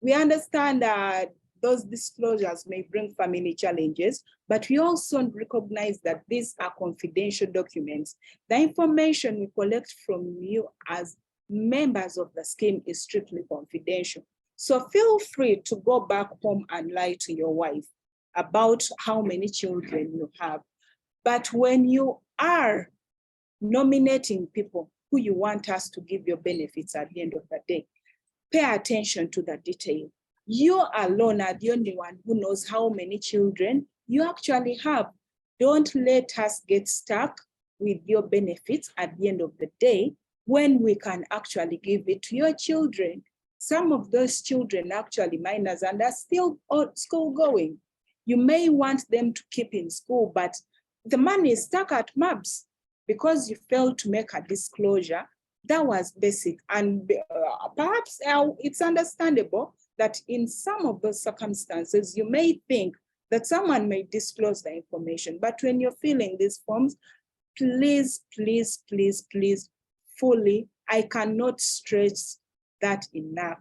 We understand that those disclosures may bring family challenges, but we also recognize that these are confidential documents. The information we collect from you as members of the scheme is strictly confidential. So feel free to go back home and lie to your wife about how many children you have. But when you are nominating people who you want us to give your benefits at the end of the day, pay attention to the detail. You alone are the only one who knows how many children you actually have. Don't let us get stuck with your benefits at the end of the day when we can actually give it to your children. Some of those children are actually minors and are still school going. You may want them to keep in school, but the money is stuck at MURBS because you failed to make a disclosure. That was basic. And perhaps it's understandable that in some of those circumstances, you may think that someone may disclose the information, but when you're filling these forms, please, please, please, please, fully, I cannot stress that enough.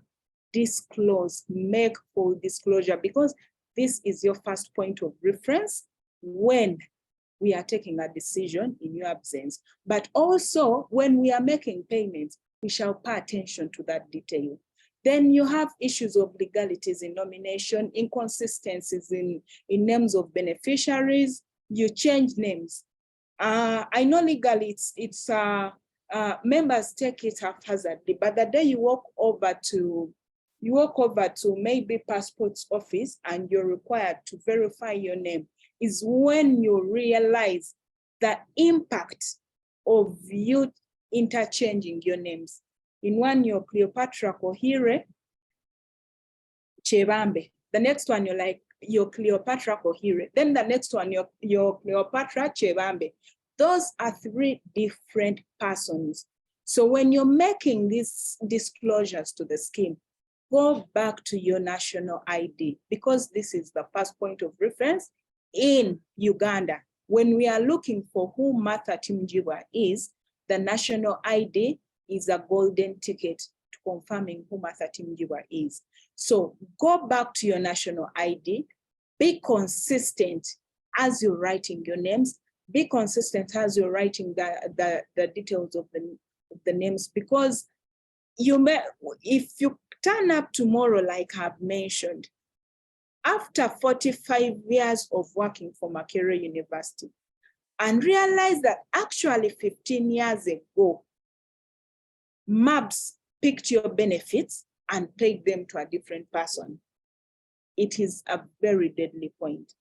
Disclose, make full disclosure, because this is your first point of reference when we are taking a decision in your absence. But also when we are making payments, we shall pay attention to that detail. Then you have issues of legalities in nomination, inconsistencies in names of beneficiaries. You change names. I know legally it's members take it haphazardly, but the day you walk over to maybe passport's office and you're required to verify your name is when you realize the impact of you interchanging your names. In one, you're Cleopatra Kohire Chebambe. The next one, you're Cleopatra Kohire. Then the next one, you're Cleopatra Chebambe. Those are three different persons. So when you're making these disclosures to the scheme, go back to your national ID, because this is the first point of reference in Uganda. When we are looking for who Martha Timjiwa is, the national ID is a golden ticket to confirming who Martha Timjiwa is. So go back to your national ID, be consistent as you're writing your names, be consistent as you're writing the details of the names, because you may, if you turn up tomorrow, like I've mentioned, after 45 years of working for Makerere University, and realize that actually 15 years ago, MURBS picked your benefits and paid them to a different person. It is a very deadly point.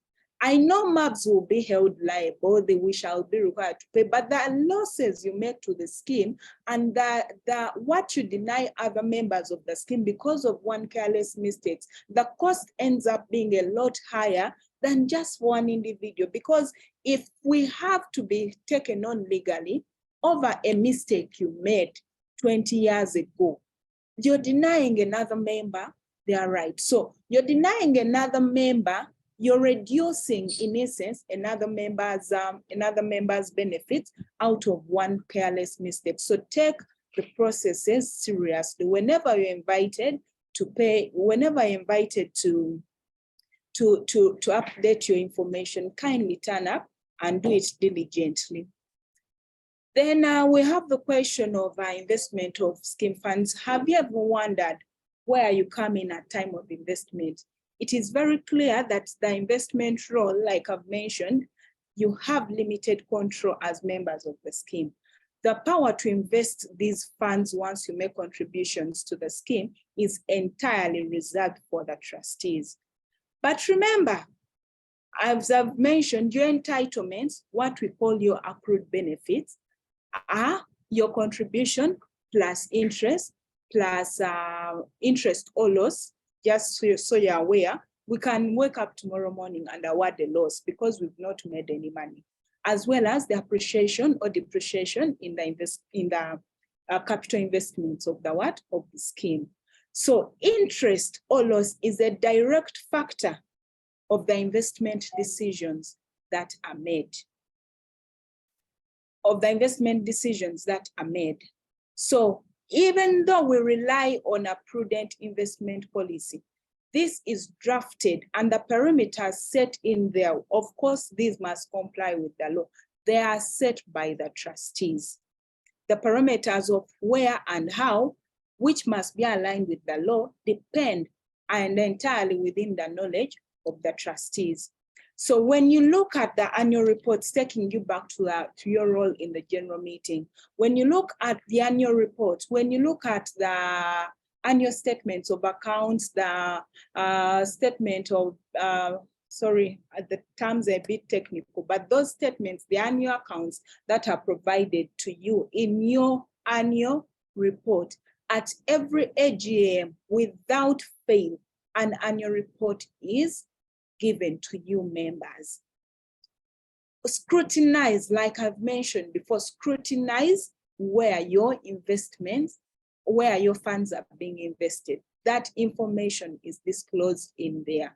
I know MURBS will be held liable, we shall be required to pay, but the losses you make to the scheme and what you deny other members of the scheme because of one careless mistake, the cost ends up being a lot higher than just one individual. Because if we have to be taken on legally over a mistake you made 20 years ago, you're denying another member their right. So you're denying another member, you're reducing, in essence, another member's benefits out of one careless mistake. So take the processes seriously. Whenever you're invited to pay, whenever you're invited to update your information, kindly turn up and do it diligently. Then we have the question of investment of scheme funds. Have you ever wondered where you come in at time of investment? It is very clear that the investment role, like I've mentioned, you have limited control as members of the scheme. The power to invest these funds once you make contributions to the scheme is entirely reserved for the trustees. But remember, as I've mentioned, your entitlements, what we call your accrued benefits, are your contribution plus interest or loss, just so you're aware, we can wake up tomorrow morning and award a loss because we've not made any money, as well as the appreciation or depreciation in the capital investments of the scheme. So interest or loss is a direct factor of the investment decisions that are made. So even though we rely on a prudent investment policy, this is drafted and the parameters set in there. Of course, these must comply with the law. They are set by the trustees. The parameters of where and how, which must be aligned with the law, depend and entirely within the knowledge of the trustees. So when you look at the annual reports, taking you back to your role in the general meeting, when you look at the annual reports, when you look at the annual statements of accounts, the statement of, sorry, the terms are a bit technical, but those statements, the annual accounts that are provided to you in your annual report, at every AGM, without fail, an annual report is given to you members. Scrutinize, like I've mentioned before, scrutinize where your investments, where your funds are being invested. That information is disclosed in there.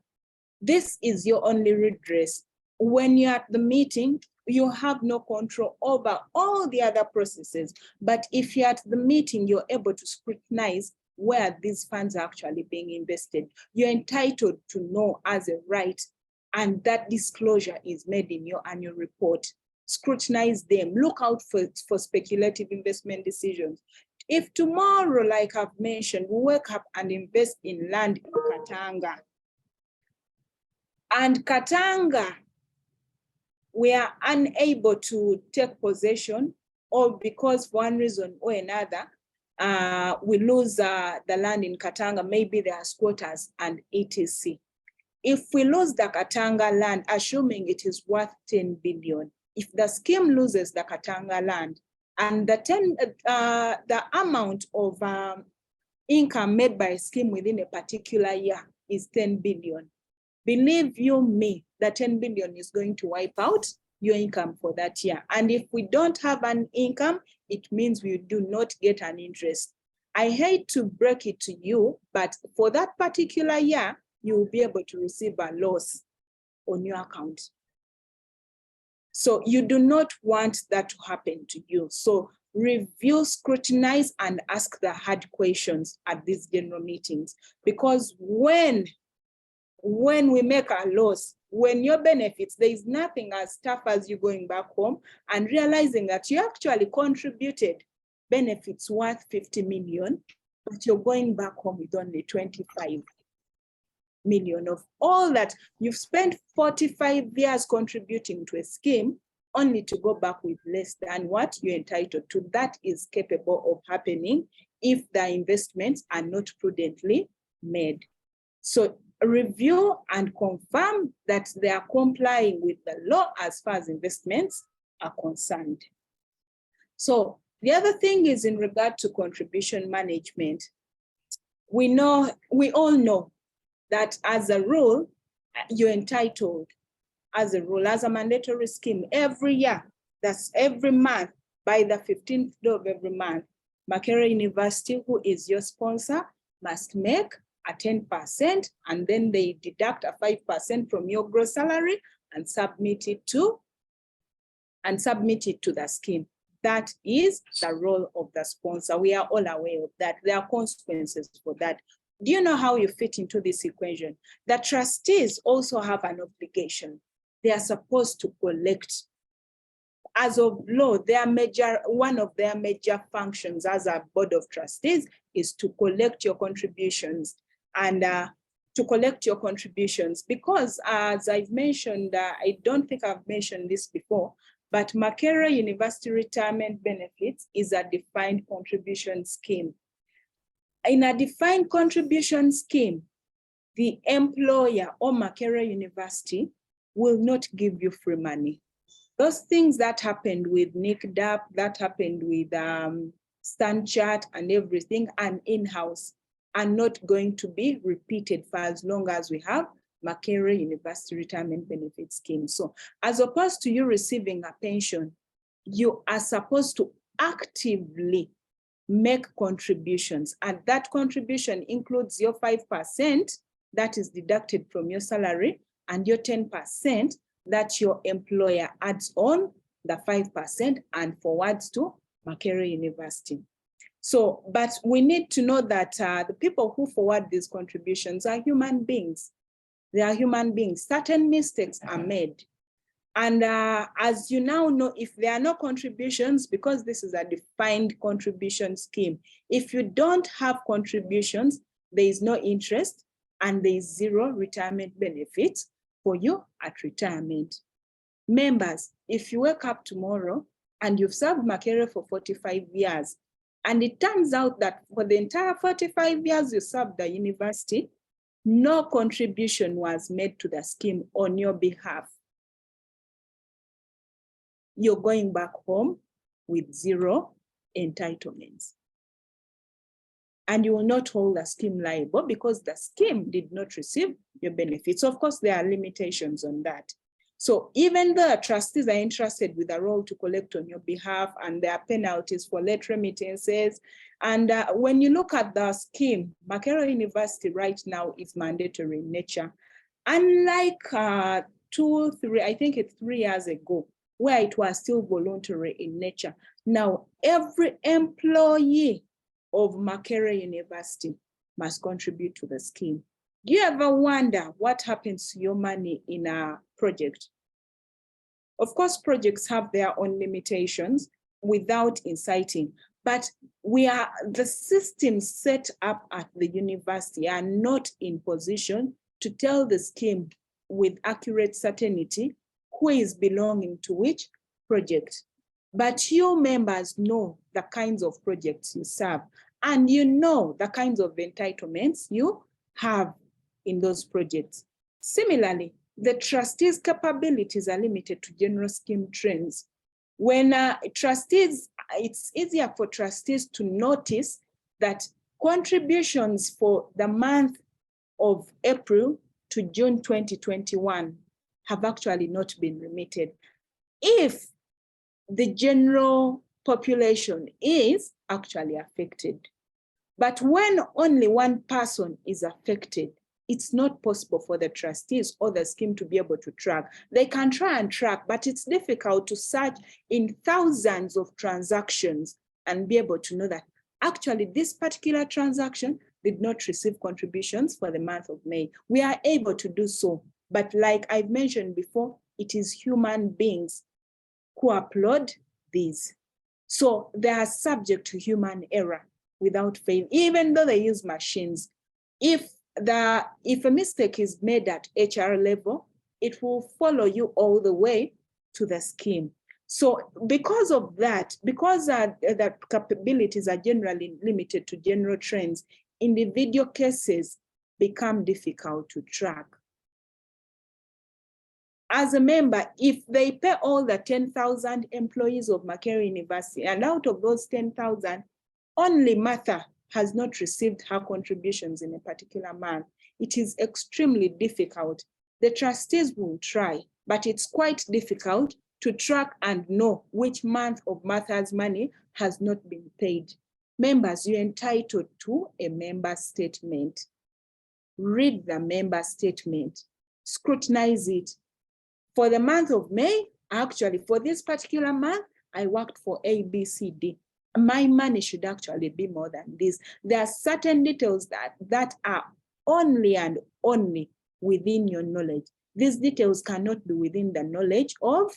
This is your only redress. When you're at the meeting, you have no control over all the other processes. But if you're at the meeting, you're able to scrutinize where these funds are actually being invested. You're entitled to know as a right, and that disclosure is made in your annual report. Scrutinize them, look out for speculative investment decisions. If tomorrow, like I've mentioned, we wake up and invest in land in Katanga, and Katanga, we are unable to take possession, or because for one reason or another, we lose the land in Katanga, maybe there are squatters and etc. If we lose the Katanga land, assuming it is worth 10 billion, if the scheme loses the Katanga land and the amount of income made by a scheme within a particular year is 10 billion, believe you me, the 10 billion is going to wipe out your income for that year. And if we don't have an income, it means we do not get an interest. I hate to break it to you, but for that particular year, you will be able to receive a loss on your account. So you do not want that to happen to you. So review, scrutinize, and ask the hard questions at these general meetings. Because when we make a loss, when your benefits, there is nothing as tough as you going back home and realizing that you actually contributed benefits worth 50 million, but you're going back home with only 25 million of all that. You've spent 45 years contributing to a scheme only to go back with less than what you're entitled to. That is capable of happening if the investments are not prudently made. So review and confirm that they are complying with the law as far as investments are concerned. So the other thing is in regard to contribution management. We all know that as a rule, you're entitled as a rule, as a mandatory scheme every year, that's every month, by the 15th day of every month, Makerere University, who is your sponsor, must make a 10%, and then they deduct a 5% from your gross salary and submit it to the scheme. That is the role of the sponsor. We are all aware of that. There are consequences for that. Do you know how you fit into this equation? The trustees also have an obligation. They are supposed to collect. As of law, one of their major functions as a board of trustees is to collect your contributions. And because as I've mentioned, I don't think I've mentioned this before, but Makerere University Retirement Benefits is a defined contribution scheme. In a defined contribution scheme, the employer or Makerere University will not give you free money. Those things that happened with NICDAP, that happened with StanChart and everything, and in-house, are not going to be repeated for as long as we have Makerere University Retirement Benefit Scheme. So as opposed to you receiving a pension, you are supposed to actively make contributions, and that contribution includes your 5% that is deducted from your salary and your 10% that your employer adds on the 5% and forwards to Makerere University. So, but we need to know that the people who forward these contributions are human beings. They are human beings. Certain mistakes are made. And as you now know, if there are no contributions, because this is a defined contribution scheme, if you don't have contributions, there is no interest and there is zero retirement benefits for you at retirement. Members, if you wake up tomorrow and you've served Makerere for 45 years, and it turns out that for the entire 45 years you served the university, no contribution was made to the scheme on your behalf, you're going back home with zero entitlements. And you will not hold the scheme liable because the scheme did not receive your benefits. Of course, there are limitations on that. So even the trustees are interested with a role to collect on your behalf, and there are penalties for late remittances. And when you look at the scheme, Makerere University right now is mandatory in nature. Unlike 3 years ago, where it was still voluntary in nature. Now, every employee of Makerere University must contribute to the scheme. Do you ever wonder what happens to your money in a project? Of course, projects have their own limitations without inciting, but the systems set up at the university are not in position to tell the scheme with accurate certainty who is belonging to which project. But you members know the kinds of projects you serve, and you know the kinds of entitlements you have in those projects. Similarly, the trustees' capabilities are limited to general scheme trends. When trustees, it's easier for trustees to notice that contributions for the month of April to June 2021 have actually not been remitted if the general population is actually affected. But when only one person is affected, it's not possible for the trustees or the scheme to be able to track. They can try and track, but it's difficult to search in thousands of transactions and be able to know that actually this particular transaction did not receive contributions for the month of May. We are able to do so, but like I've mentioned before, it is human beings who upload these. So they are subject to human error without fail, even though they use machines. If a mistake is made at HR level, it will follow you all the way to the scheme. So because of that, because the capabilities are generally limited to general trends, individual cases become difficult to track. As a member, if they pay all the 10,000 employees of Makerere University, and out of those 10,000, only Martha has not received her contributions in a particular month, it is extremely difficult. The trustees will try, but it's quite difficult to track and know which month of Martha's money has not been paid. Members, you're entitled to a member statement. Read the member statement, scrutinize it. For the month of May, actually for this particular month, I worked for A, B, C, D. My money should actually be more than this. There are certain details that are only and only within your knowledge. These details cannot be within the knowledge of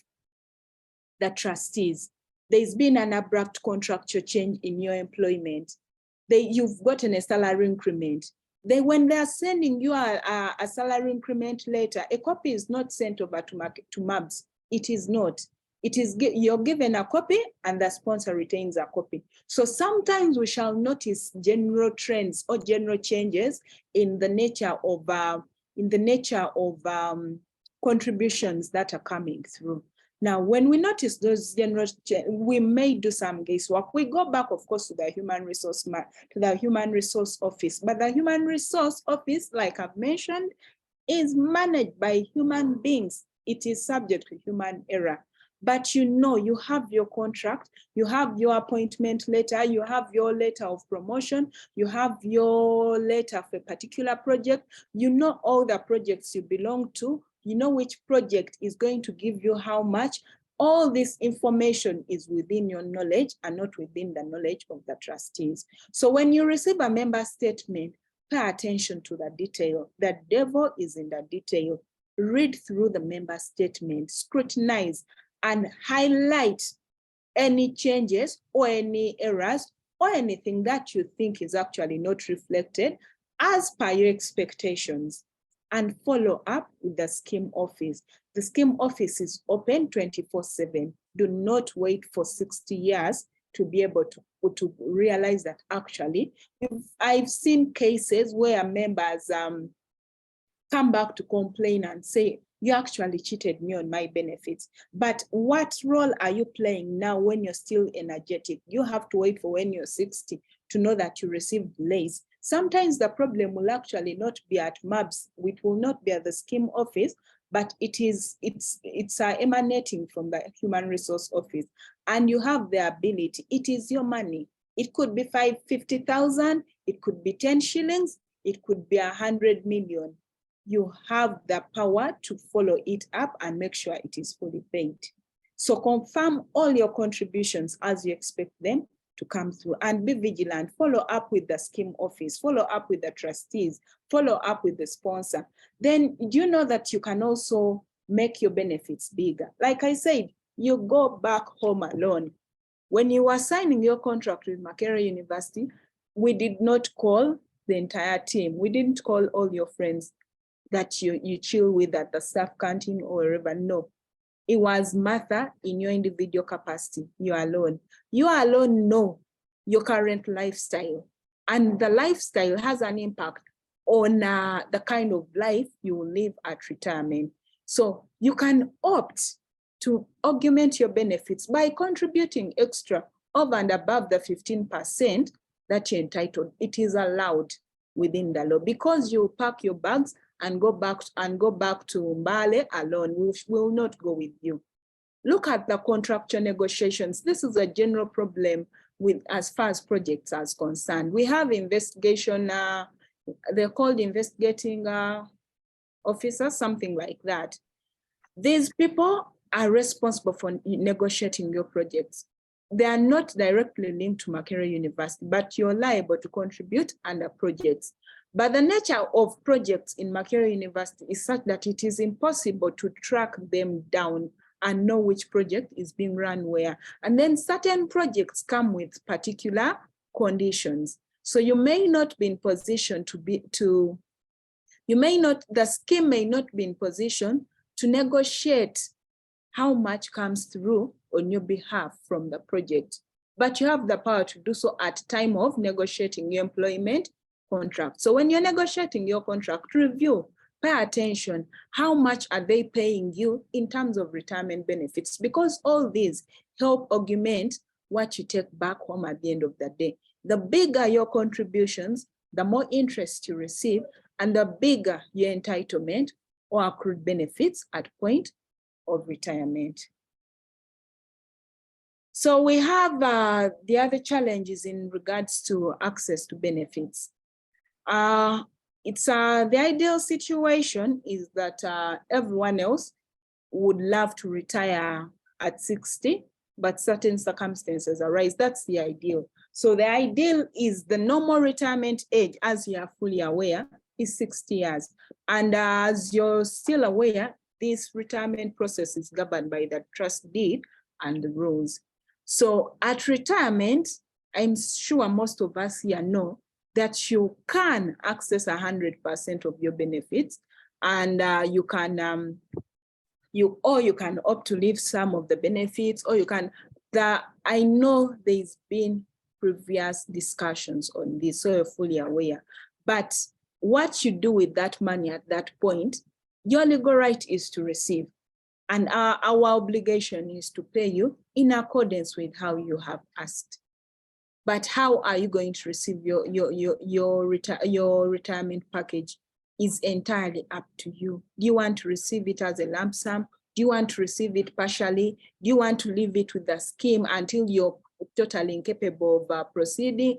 the trustees. There's been an abrupt contractual change in your employment. You've gotten a salary increment. When they're sending you a salary increment letter, a copy is not sent over to MURBS. It is not. It is, you're given a copy and the sponsor retains a copy. So sometimes we shall notice general trends or general changes in the nature of contributions that are coming through. Now, when we notice those general changes, we may do some guesswork. We go back, of course, to the human resource office. But the human resource office, like I've mentioned, is managed by human beings. It is subject to human error. But you know, you have your contract, you have your appointment letter, you have your letter of promotion, you have your letter for a particular project, you know all the projects you belong to, you know which project is going to give you how much. All this information is within your knowledge and not within the knowledge of the trustees. So when you receive a member statement, pay attention to the detail. The devil is in the detail. Read through the member statement, scrutinize, and highlight any changes or any errors or anything that you think is actually not reflected as per your expectations, and follow up with the scheme office. The scheme office is open 24/7. Do not wait for 60 years to be able to realize that actually, I've seen cases where members come back to complain and say, you actually cheated me on my benefits. But what role are you playing now when you're still energetic? You have to wait for when you're 60 to know that you received delays. Sometimes the problem will actually not be at MURBS. It will not be at the scheme office, but it's emanating from the human resource office. And you have the ability, it is your money. It could be 50,000, it could be 10 shillings, it could be 100 million. You have the power to follow it up and make sure it is fully paid. So confirm all your contributions as you expect them to come through, and be vigilant. Follow up with the scheme office, follow up with the trustees, follow up with the sponsor. Then do you know that you can also make your benefits bigger? Like I said, you go back home alone. When you were signing your contract with Makerere University, we did not call the entire team. We didn't call all your friends that you chill with at the staff canteen or wherever. No, it was Martha in your individual capacity. You alone. You alone know your current lifestyle, and the lifestyle has an impact on the kind of life you will live at retirement. So you can opt to augment your benefits by contributing extra over and above the 15% that you're entitled. It is allowed within the law, because you pack your bags and go back to Mbale alone. We will not go with you. Look at the contractual negotiations. This is a general problem with as far as projects are concerned. We have investigation, they're called investigating officers, something like that. These people are responsible for negotiating your projects. They are not directly linked to Makerere University, but you're liable to contribute under projects. But the nature of projects in Makerere University is such that it is impossible to track them down and know which project is being run where. And then certain projects come with particular conditions. So you may not be in position the scheme may not be in position to negotiate how much comes through on your behalf from the project. But you have the power to do so at time of negotiating your employment contract. So when you're negotiating your contract, review, pay attention, how much are they paying you in terms of retirement benefits? Because all these help augment what you take back home at the end of the day. The bigger your contributions, the more interest you receive, and the bigger your entitlement or accrued benefits at point of retirement. So we have the other challenges in regards to access to benefits. The ideal situation is that everyone else would love to retire at 60, but certain circumstances arise. That's the ideal. So the ideal is the normal retirement age, as you are fully aware, is 60 years. And as you're still aware, this retirement process is governed by the trust deed and the rules. So at retirement, I'm sure most of us here know that you can access 100% of your benefits, and you can opt to leave some of the benefits, or you can. I know there's been previous discussions on this, so you're fully aware. But what you do with that money at that point, your legal right is to receive, and our obligation is to pay you in accordance with how you have asked. But how are you going to receive your retirement package? is entirely up to you. Do you want to receive it as a lump sum? Do you want to receive it partially? Do you want to leave it with the scheme until you're totally incapable of proceeding,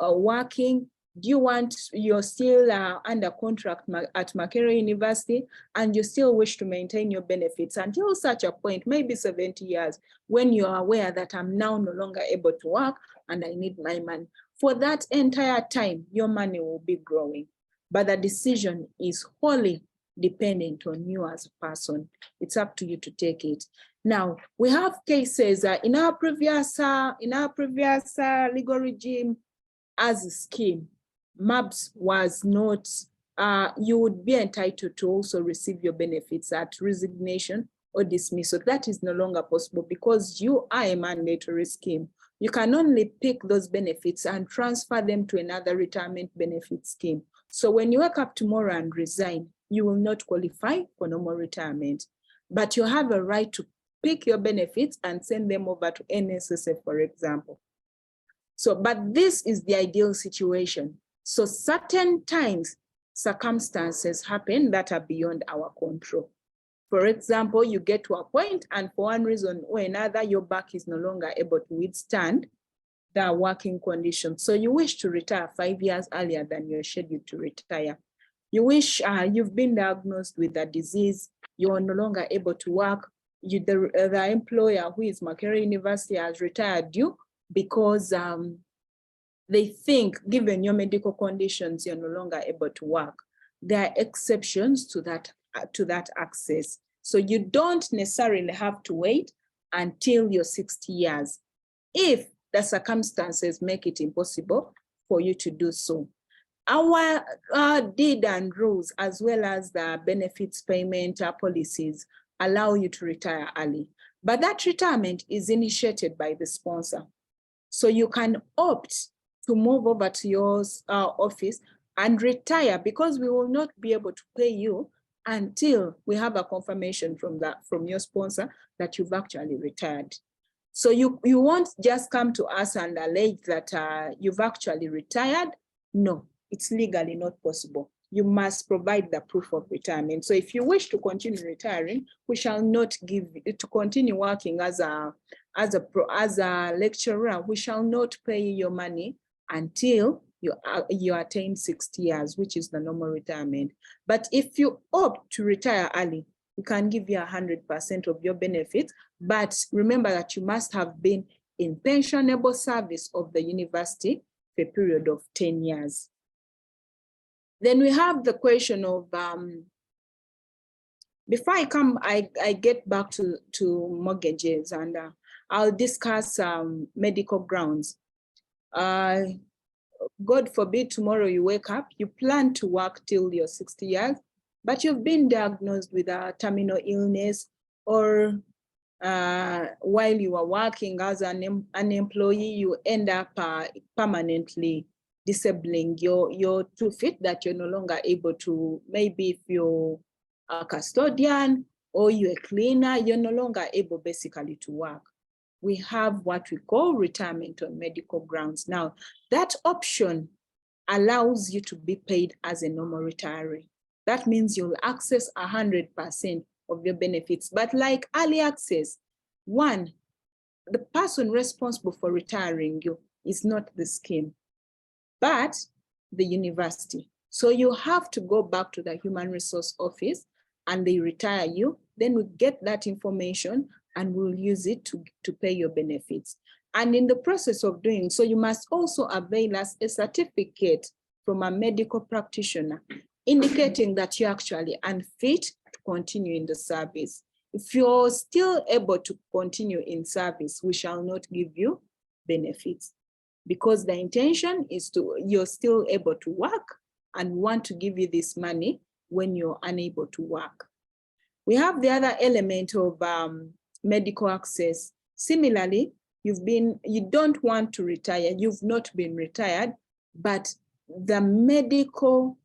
working? Do you want, you're still under contract at Makerere University and you still wish to maintain your benefits until such a point, maybe 70 years, when you are aware that I'm now no longer able to work and I need my money. For that entire time, your money will be growing, but the decision is wholly dependent on you as a person. It's up to you to take it. Now, we have cases in our previous legal regime as a scheme. MURBS was not, you would be entitled to also receive your benefits at resignation or dismissal. That is no longer possible because you are a mandatory scheme. You can only pick those benefits and transfer them to another retirement benefit scheme. So when you wake up tomorrow and resign, you will not qualify for normal retirement, but you have a right to pick your benefits and send them over to NSSF, for example. So, but this is the ideal situation. So certain times, circumstances happen that are beyond our control. For example, you get to a point and for one reason or another, your back is no longer able to withstand the working conditions. So you wish to retire 5 years earlier than you're scheduled to retire. You wish you've been diagnosed with a disease, you're no longer able to work. The employer, who is Makerere University, has retired you because they think, given your medical conditions, you're no longer able to work. There are exceptions to that access. So you don't necessarily have to wait until you're 60 years if the circumstances make it impossible for you to do so. Our deed and rules, as well as the benefits payment policies, allow you to retire early. But that retirement is initiated by the sponsor. So you can opt to move over to your office and retire, because we will not be able to pay you until we have a confirmation from your sponsor that you've actually retired. So you won't just come to us and allege that you've actually retired. No, it's legally not possible. You must provide the proof of retirement. So if you wish to continue retiring, we shall not give to continue working as a lecturer. We shall not pay you your money until you attain 60 years, which is the normal retirement. But if you opt to retire early, we can give you 100% of your benefits. But remember that you must have been in pensionable service of the university for a period of 10 years. Then we have the question of, before I get back to mortgages, and I'll discuss medical grounds. God forbid tomorrow you wake up, you plan to work till you're 60 years, but you've been diagnosed with a terminal illness, or while you are working as an employee, you end up permanently disabling your 2 feet, that you're no longer able to, maybe if you're a custodian or you're a cleaner, you're no longer able basically to work. We have what we call retirement on medical grounds. Now, that option allows you to be paid as a normal retiree. That means you'll access 100% of your benefits. But like early access, one, the person responsible for retiring you is not the scheme, but the university. So you have to go back to the Human Resource Office and they retire you. Then we get that information and we'll use it to pay your benefits. And in the process of doing so, you must also avail us a certificate from a medical practitioner indicating that you're actually unfit to continue in the service. If you're still able to continue in service, we shall not give you benefits, because the intention is you're still able to work and want to give you this money when you're unable to work. We have the other element of medical access. Similarly, you don't want to retire, you've not been retired, but the medical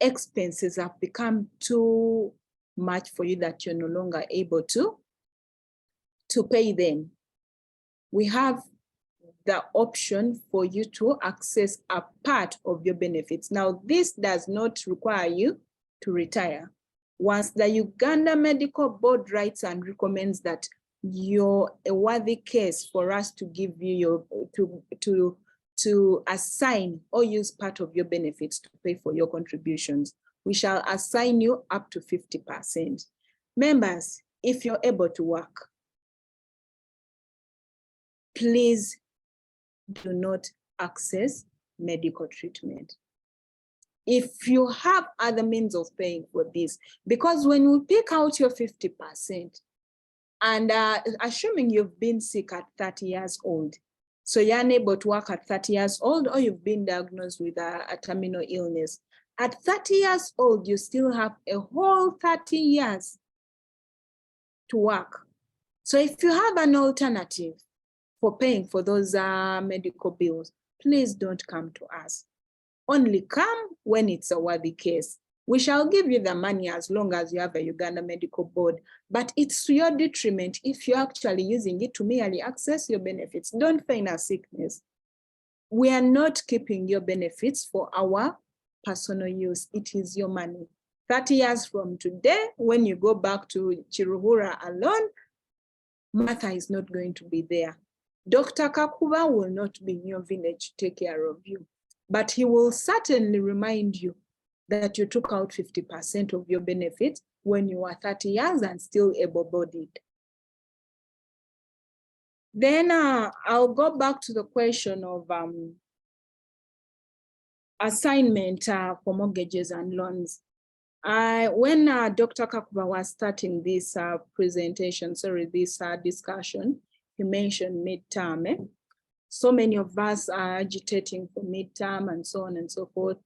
expenses have become too much for you that you're no longer able to pay them. We have the option for you to access a part of your benefits. Now, this does not require you to retire. Once the Uganda Medical Board writes and recommends that you're a worthy case for us to give you your, to assign or use part of your benefits to pay for your contributions, we shall assign you up to 50%. Members, if you're able to work, please do not access medical treatment. If you have other means of paying for this, because when we pick out your 50%, and assuming you've been sick at 30 years old, so you're unable to work at 30 years old, or you've been diagnosed with a terminal illness, at 30 years old, you still have a whole 30 years to work. So if you have an alternative for paying for those medical bills, please don't come to us. Only come when it's a worthy case. We shall give you the money as long as you have a Uganda Medical Board, but it's to your detriment if you're actually using it to merely access your benefits. Don't feign a sickness. We are not keeping your benefits for our personal use. It is your money. 30 years from today, when you go back to Chiruhura alone, Martha is not going to be there. Dr. Kakuba will not be in your village to take care of you, but he will certainly remind you that you took out 50% of your benefits when you were 30 years and still able-bodied. Then I'll go back to the question of assignment for mortgages and loans. When Dr. Kakuba was starting this presentation, this discussion, he mentioned midterm. So many of us are agitating for midterm and so on and so forth.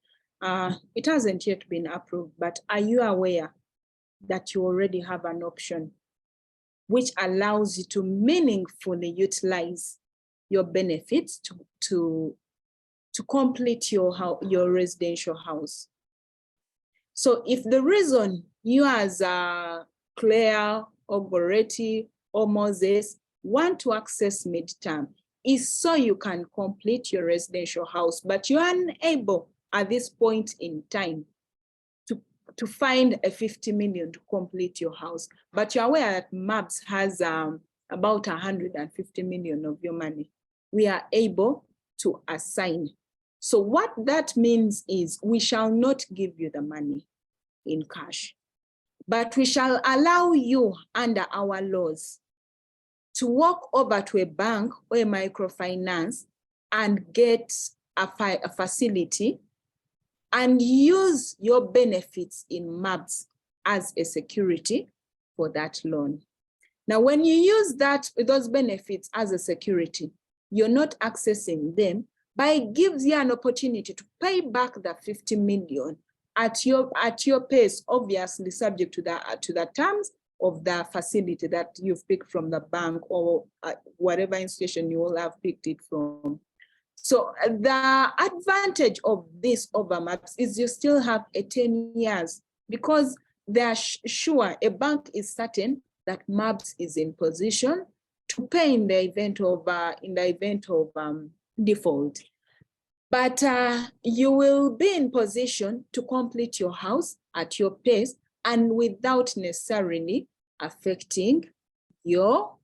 It hasn't yet been approved, but are you aware that you already have an option which allows you to meaningfully utilize your benefits to complete your residential house? So if the reason you as Claire or Goretti or Moses want to access midterm is so you can complete your residential house, but you're unable at this point in time to find a 50 million to complete your house, but you're aware that MURBS has about 150 million of your money, we are able to assign. So what that means is we shall not give you the money in cash, but we shall allow you under our laws to walk over to a bank or a microfinance and get a facility and use your benefits in MURBS as a security for that loan. Now, when you use those benefits as a security, you're not accessing them, but it gives you an opportunity to pay back the 50 million at your pace, obviously subject to the terms of the facility that you've picked from the bank or whatever institution you will have picked it from. So the advantage of this over MURBS is you still have a 10 years because they're sure, a bank is certain that MURBS is in position to pay in the event of default. But you will be in position to complete your house at your pace and without necessarily affecting your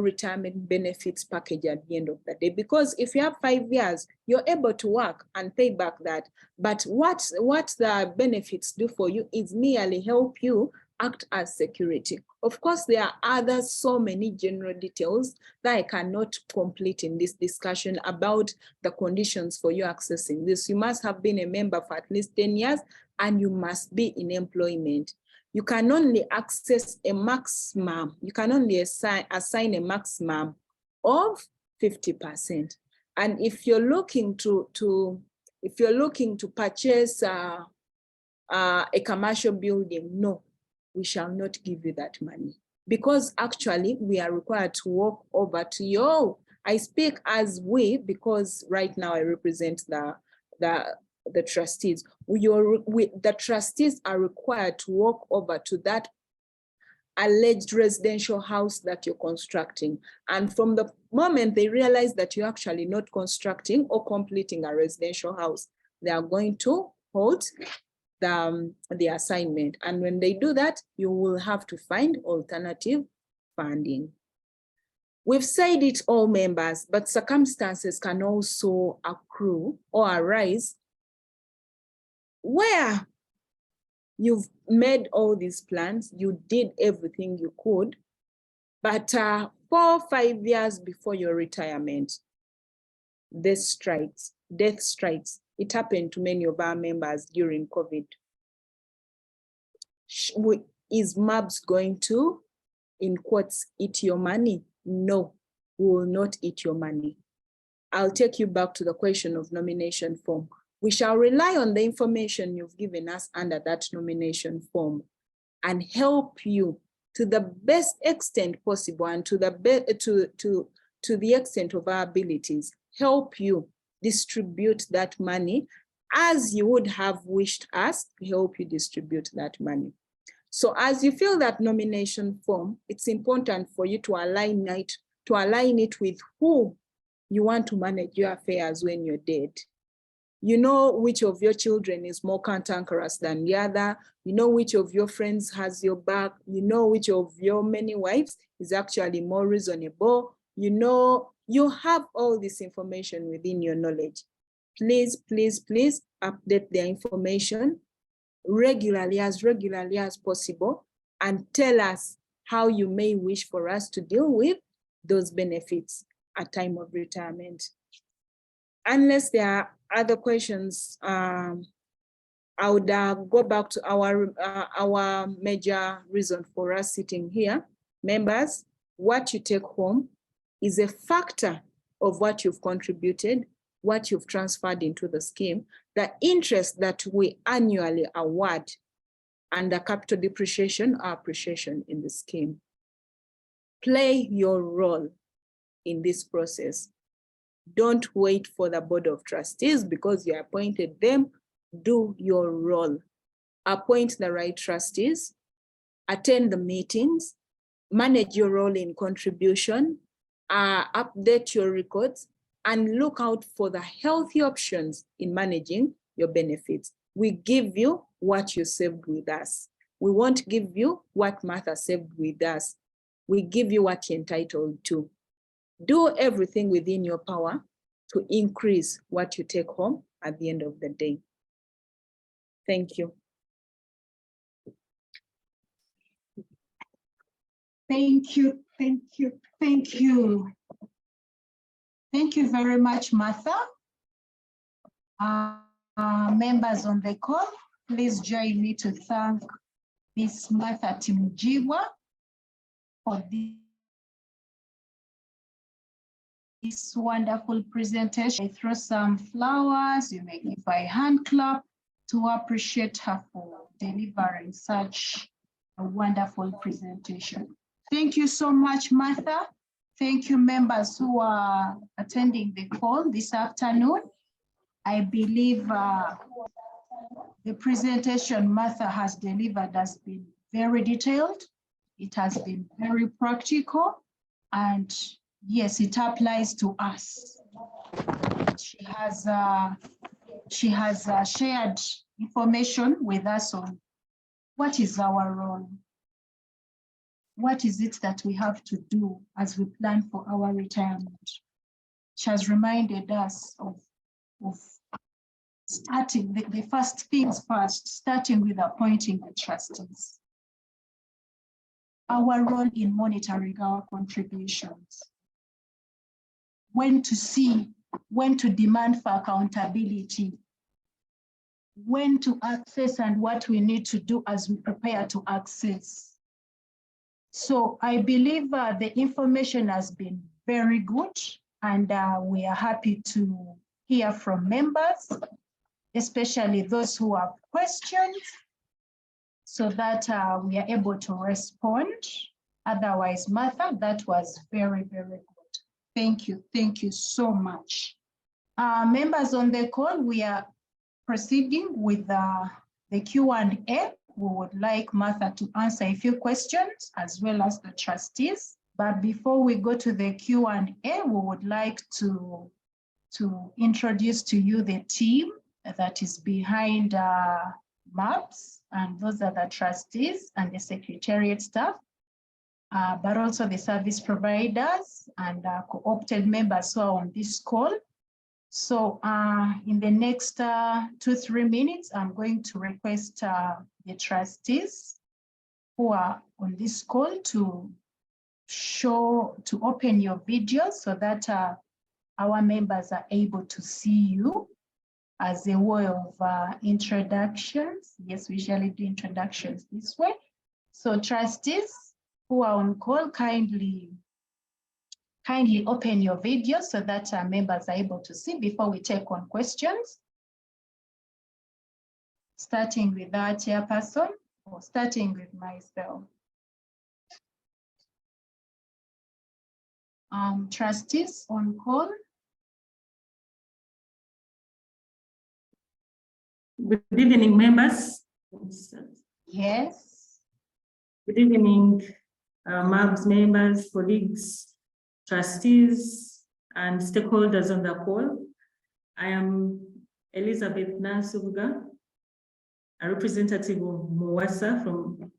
retirement benefits package at the end of the day. Because if you have 5 years, you're able to work and pay back that. But what the benefits do for you is merely help you act as security. Of course, there are so many general details that I cannot complete in this discussion about the conditions for you accessing this. You must have been a member for at least 10 years and you must be in employment. You can only access a maximum, you can only assign a maximum of 50%. And if you're looking to purchase a commercial building, no, we shall not give you that money. Because actually we are required to walk over to you. I speak as we, because right now I represent the trustees. The trustees are required to walk over to that alleged residential house that you're constructing. And from the moment they realize that you're actually not constructing or completing a residential house, they are going to hold the assignment. And when they do that, you will have to find alternative funding. We've said it, all members, but circumstances can also accrue or arise where you've made all these plans, you did everything you could, but 4 or 5 years before your retirement, death strikes. It happened to many of our members during COVID. Is MURBS going to, in quotes, eat your money? No, we will not eat your money. I'll take you back to the question of nomination form. We shall rely on the information you've given us under that nomination form and help you to the best extent possible and to the extent of our abilities, help you distribute that money as you would have wished us to help you distribute that money. So as you fill that nomination form, it's important for you to align it with who you want to manage your affairs when you're dead. You know which of your children is more cantankerous than the other. You know which of your friends has your back. You know which of your many wives is actually more reasonable. You know, you have all this information within your knowledge. Please, please, please update the information regularly as possible, and tell us how you may wish for us to deal with those benefits at time of retirement. Unless there are other questions, I would go back to our major reason for us sitting here. Members, what you take home is a factor of what you've contributed, what you've transferred into the scheme, the interest that we annually award, and the capital depreciation or appreciation in the scheme. Play your role in this process. Don't wait for the Board of Trustees because you appointed them. Do your role. Appoint the right trustees, attend the meetings, manage your role in contribution, update your records, and look out for the healthy options in managing your benefits. We give you what you saved with us. We won't give you what Martha saved with us. We give you what you're entitled to. Do everything within your power to increase what you take home at the end of the day. Thank you. Thank you, thank you, thank you. Thank you very much, Martha. Members on the call, please join me to thank Ms. Martha Timujibwa for this wonderful presentation. I throw some flowers, you may give a hand clap to appreciate her for delivering such a wonderful presentation. Thank you so much, Martha. Thank you, members who are attending the call this afternoon. I believe the presentation Martha has delivered has been very detailed. It has been very practical, and yes, it applies to us. She has shared information with us on what is our role. What is it that we have to do as we plan for our retirement? She has reminded us of starting the first things first, starting with appointing the trustees. Our role in monitoring our contributions. When to see, when to demand for accountability, when to access and what we need to do as we prepare to access. So I believe the information has been very good, and we are happy to hear from members, especially those who have questions, so that we are able to respond. Otherwise, Martha, that was very, very good. Thank you so much. Members on the call, we are proceeding with the Q&A. we would like Martha to answer a few questions as well as the trustees. But before we go to the Q&A, we would like to introduce to you the team that is behind MURBS, and those are the trustees and the secretariat staff, but also the service providers and co-opted members who are on this call. So in the next 2-3 minutes, I'm going to request the trustees who are on this call to open your videos so that our members are able to see you as a way of introductions. Yes, we usually do introductions this way. So trustees who are on call, kindly open your video so that our members are able to see before we take on questions. Starting with our chairperson or starting with myself. Trustees on call. Good evening, members. Yes. Good evening, MURBS members, colleagues, trustees, and stakeholders on the call. I am Elizabeth Nansubuga, a representative of MUWASA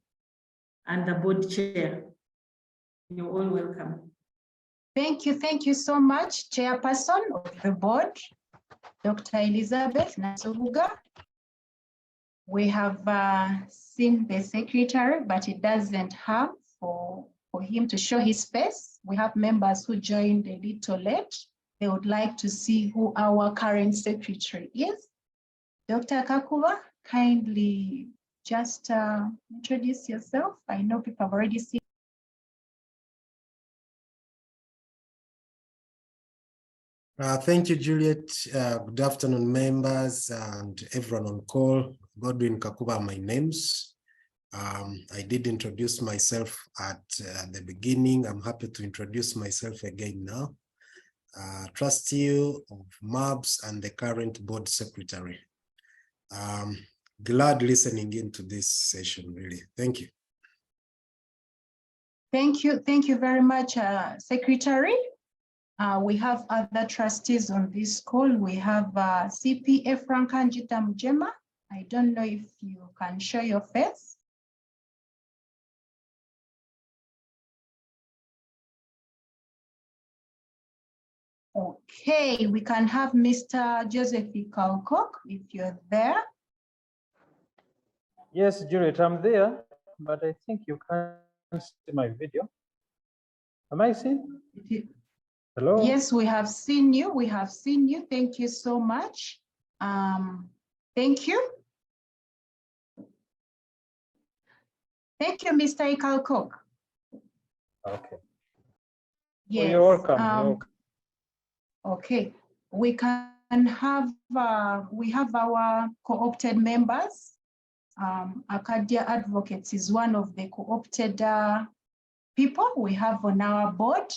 and the board chair. You're all welcome. Thank you so much, Chairperson of the board, Dr. Elizabeth Nansubuga. We have seen the secretary, but it doesn't have for him to show his face. We have members who joined a little late. They would like to see who our current secretary is. Dr. Kakuba, kindly just introduce yourself. I know people have already seen. Thank you, Juliet. Good afternoon, members and everyone on call. Godwin Kakuba, my names. I did introduce myself at the beginning. I'm happy to introduce myself again now. Trustee of MURBS and the current board secretary. Glad listening into this session, really. Thank you. Thank you very much, Secretary. We have other trustees on this call. We have CPA Frankanjita Mujema. I don't know if you can show your face. Okay, we can have Mr. Joseph Kalkok if you're there. Yes, Juliet, I'm there, but I think you can't see my video. Am I seen? Hello? Yes, we have seen you. We have seen you. Thank you so much. Thank you. Thank you, Mr. Ikalkok. Okay. Yes. Well, you're welcome. Okay. We can have we have our co-opted members. Arcadia Advocates is one of the co-opted people we have on our board.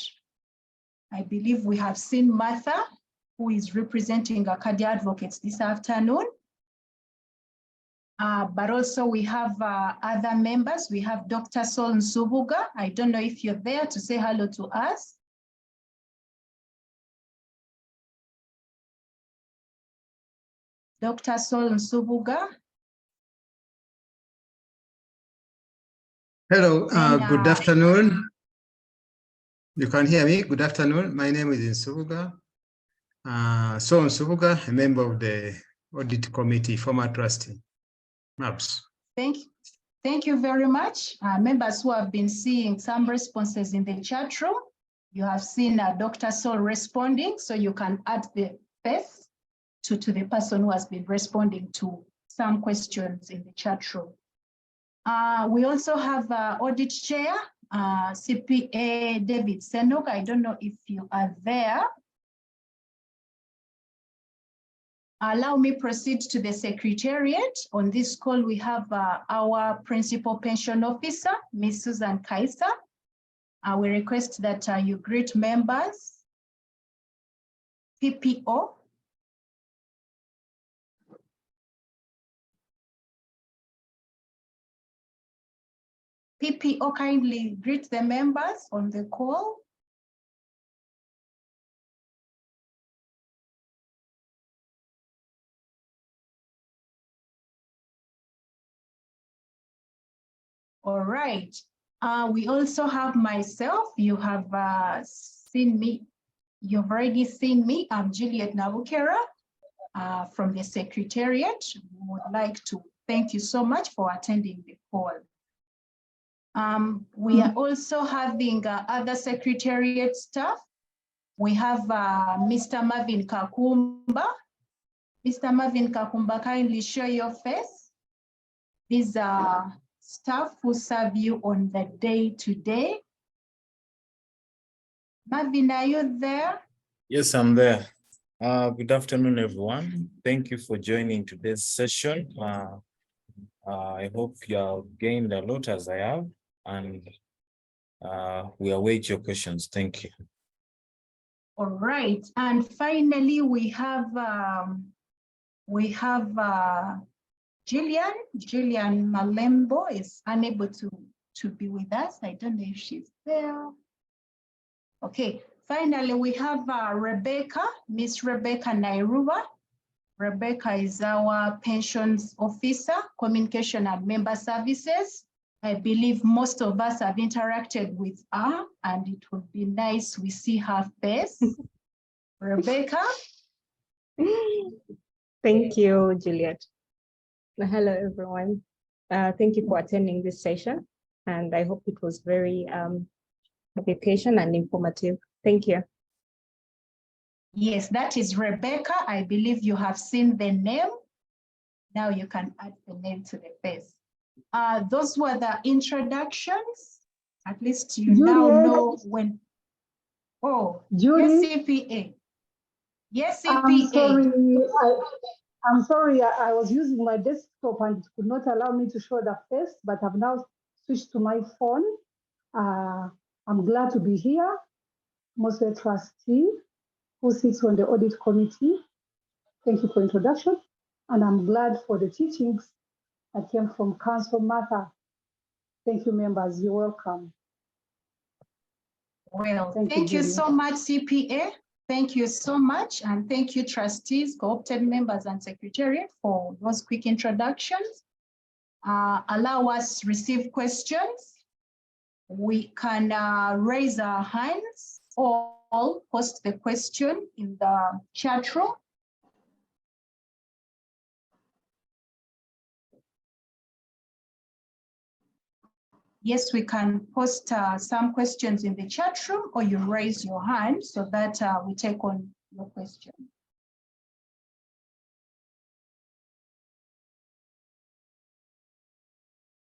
I believe we have seen Martha, who is representing Arcadia Advocates this afternoon. But also we have other members. We have Dr. Sol Nsubuga. I don't know if you're there to say hello to us. Dr. Sol Nsubuga. Hello, good afternoon. You can hear me? Good afternoon. My name is Nsubuga. Sol Nsubuga, a member of the Audit Committee, former trustee, MURBS. Thank you very much. Members who have been seeing some responses in the chat room, you have seen Dr. Sol responding, so you can add the face to the person who has been responding to some questions in the chat room. We also have Audit Chair, CPA David Senok. I don't know if you are there. Allow me proceed to the Secretariat. On this call, we have our Principal Pension Officer, Ms. Susan Kaiser. We request that you greet members. PPO. PPO kindly greet the members on the call. All right. We also have myself. You have seen me. You've already seen me. I'm Juliet Nabukera from the Secretariat. We would like to thank you so much for attending the call. We are also having other Secretariat staff. We have Mr. Marvin Kakumba. Mr. Marvin Kakumba, kindly show your face. These are staff who serve you on the day-to-day. Marvin, are you there? Yes, I'm there. Good afternoon, everyone. Thank you for joining today's session. I hope you have gained a lot as I have, and we await your questions. Thank you. All right, and finally we have Jillian Malembo is unable to be with us. I don't know if she's there. Okay, finally we have Rebecca, Miss Rebecca Nairuba. Rebecca is our pensions officer, communication and member services. I believe most of us have interacted with her, and it would be nice we see her face. Rebecca? Thank you, Juliet. Hello, everyone. Thank you for attending this session, and I hope it was very educational and informative. Thank you. Yes, that is Rebecca. I believe you have seen the name. Now you can add the name to the face. Those were the introductions. At least you now know when. Oh, yes, CPA. Yes, CPA. I'm sorry, I was using my desktop and it could not allow me to show the face, but I've now switched to my phone. I'm glad to be here. I'm also a trustee who sits on the audit committee. Thank you for introduction. And I'm glad for the teachings that came from Council Martha. Thank you, members. You're welcome. Well, thank you so much, CPA. Thank you so much. And thank you, trustees, co-opted members, and secretariat for those quick introductions. Allow us to receive questions. We can raise our hands or post the question in the chat room. Yes, we can post some questions in the chat room, or you raise your hand so that we take on your question.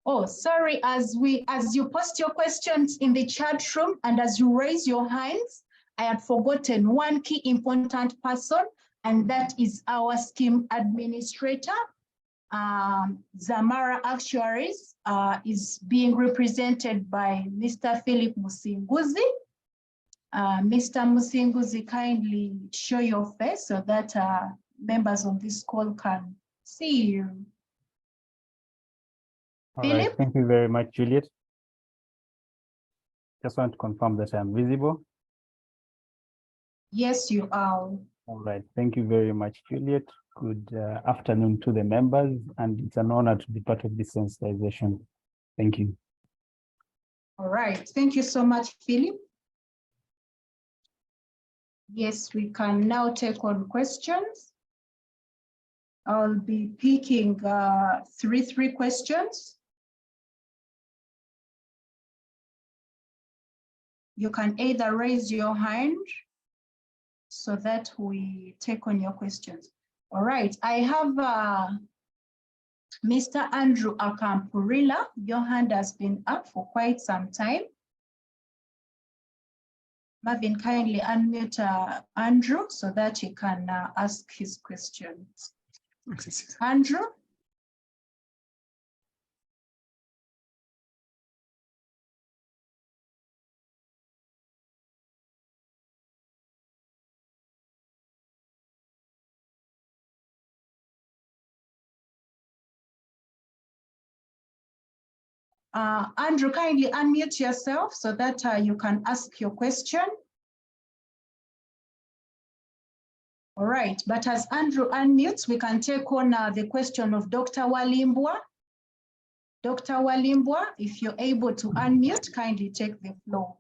Oh, sorry, as you post your questions in the chat room and as you raise your hands, I had forgotten one key important person, and that is our scheme administrator. Zamara Actuaries is being represented by Mr. Philip Musinguzi. Mr. Musinguzi, kindly show your face so that members on this call can see you. All Philip? right, thank you very much, Juliet. Just want to confirm that I'm visible. Yes, you are. All right, thank you very much, Juliet. Good afternoon to the members, and it's an honor to be part of this sensitization. Thank you. All right, thank you so much, Philip. Yes, we can now take on questions. I'll be picking three questions. You can either raise your hand so that we take on your questions. All right, I have Mr. Andrew Akampurila. Your hand has been up for quite some time. Marvin, kindly unmute Andrew so that he can ask his questions. Andrew? Andrew, kindly unmute yourself so that you can ask your question. All right, but as Andrew unmutes, we can take on the question of Dr. Walimbwa. Dr. Walimbwa, if you're able to unmute, kindly take the floor.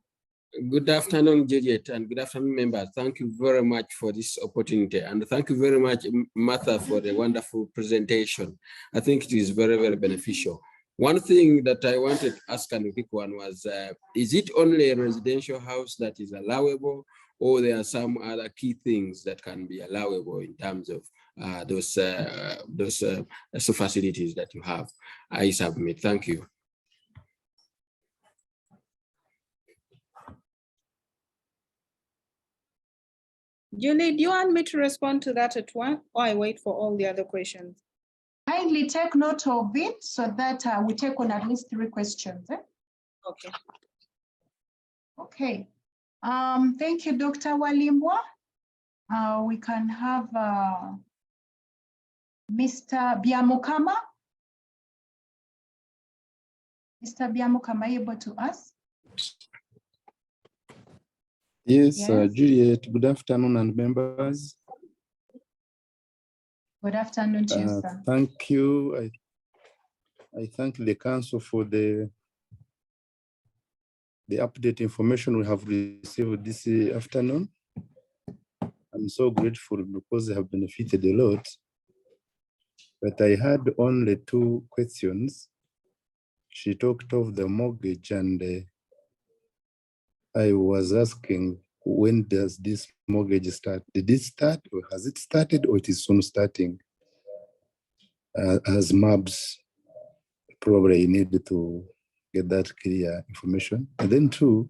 Good afternoon, Juliet, and good afternoon, members. Thank you very much for this opportunity. And thank you very much, Martha, for the wonderful presentation. I think it is very, very beneficial. One thing that I wanted to ask a quick one was, is it only a residential house that is allowable, or there are some other key things that can be allowable in terms of those facilities that you have? I submit. Thank you. Julie, do you want me to respond to that at once, or I wait for all the other questions? Kindly take note of it so that we take on at least 3 questions. Okay. Okay. Thank you, Dr. Walimbwa. We can have Mr. Biamukama. Mr. Biamukama, able to ask? Yes, Yes. Juliet, good afternoon, and members. Good afternoon to you, sir. Thank you. I thank the council for the update information we have received this afternoon. I'm so grateful because they have benefited a lot. But I had only 2 questions. She talked of the mortgage, and I was asking, when does this mortgage start? Did it start, or has it started, or it is soon starting? As MURBS, probably needed to get that clear information. And then 2,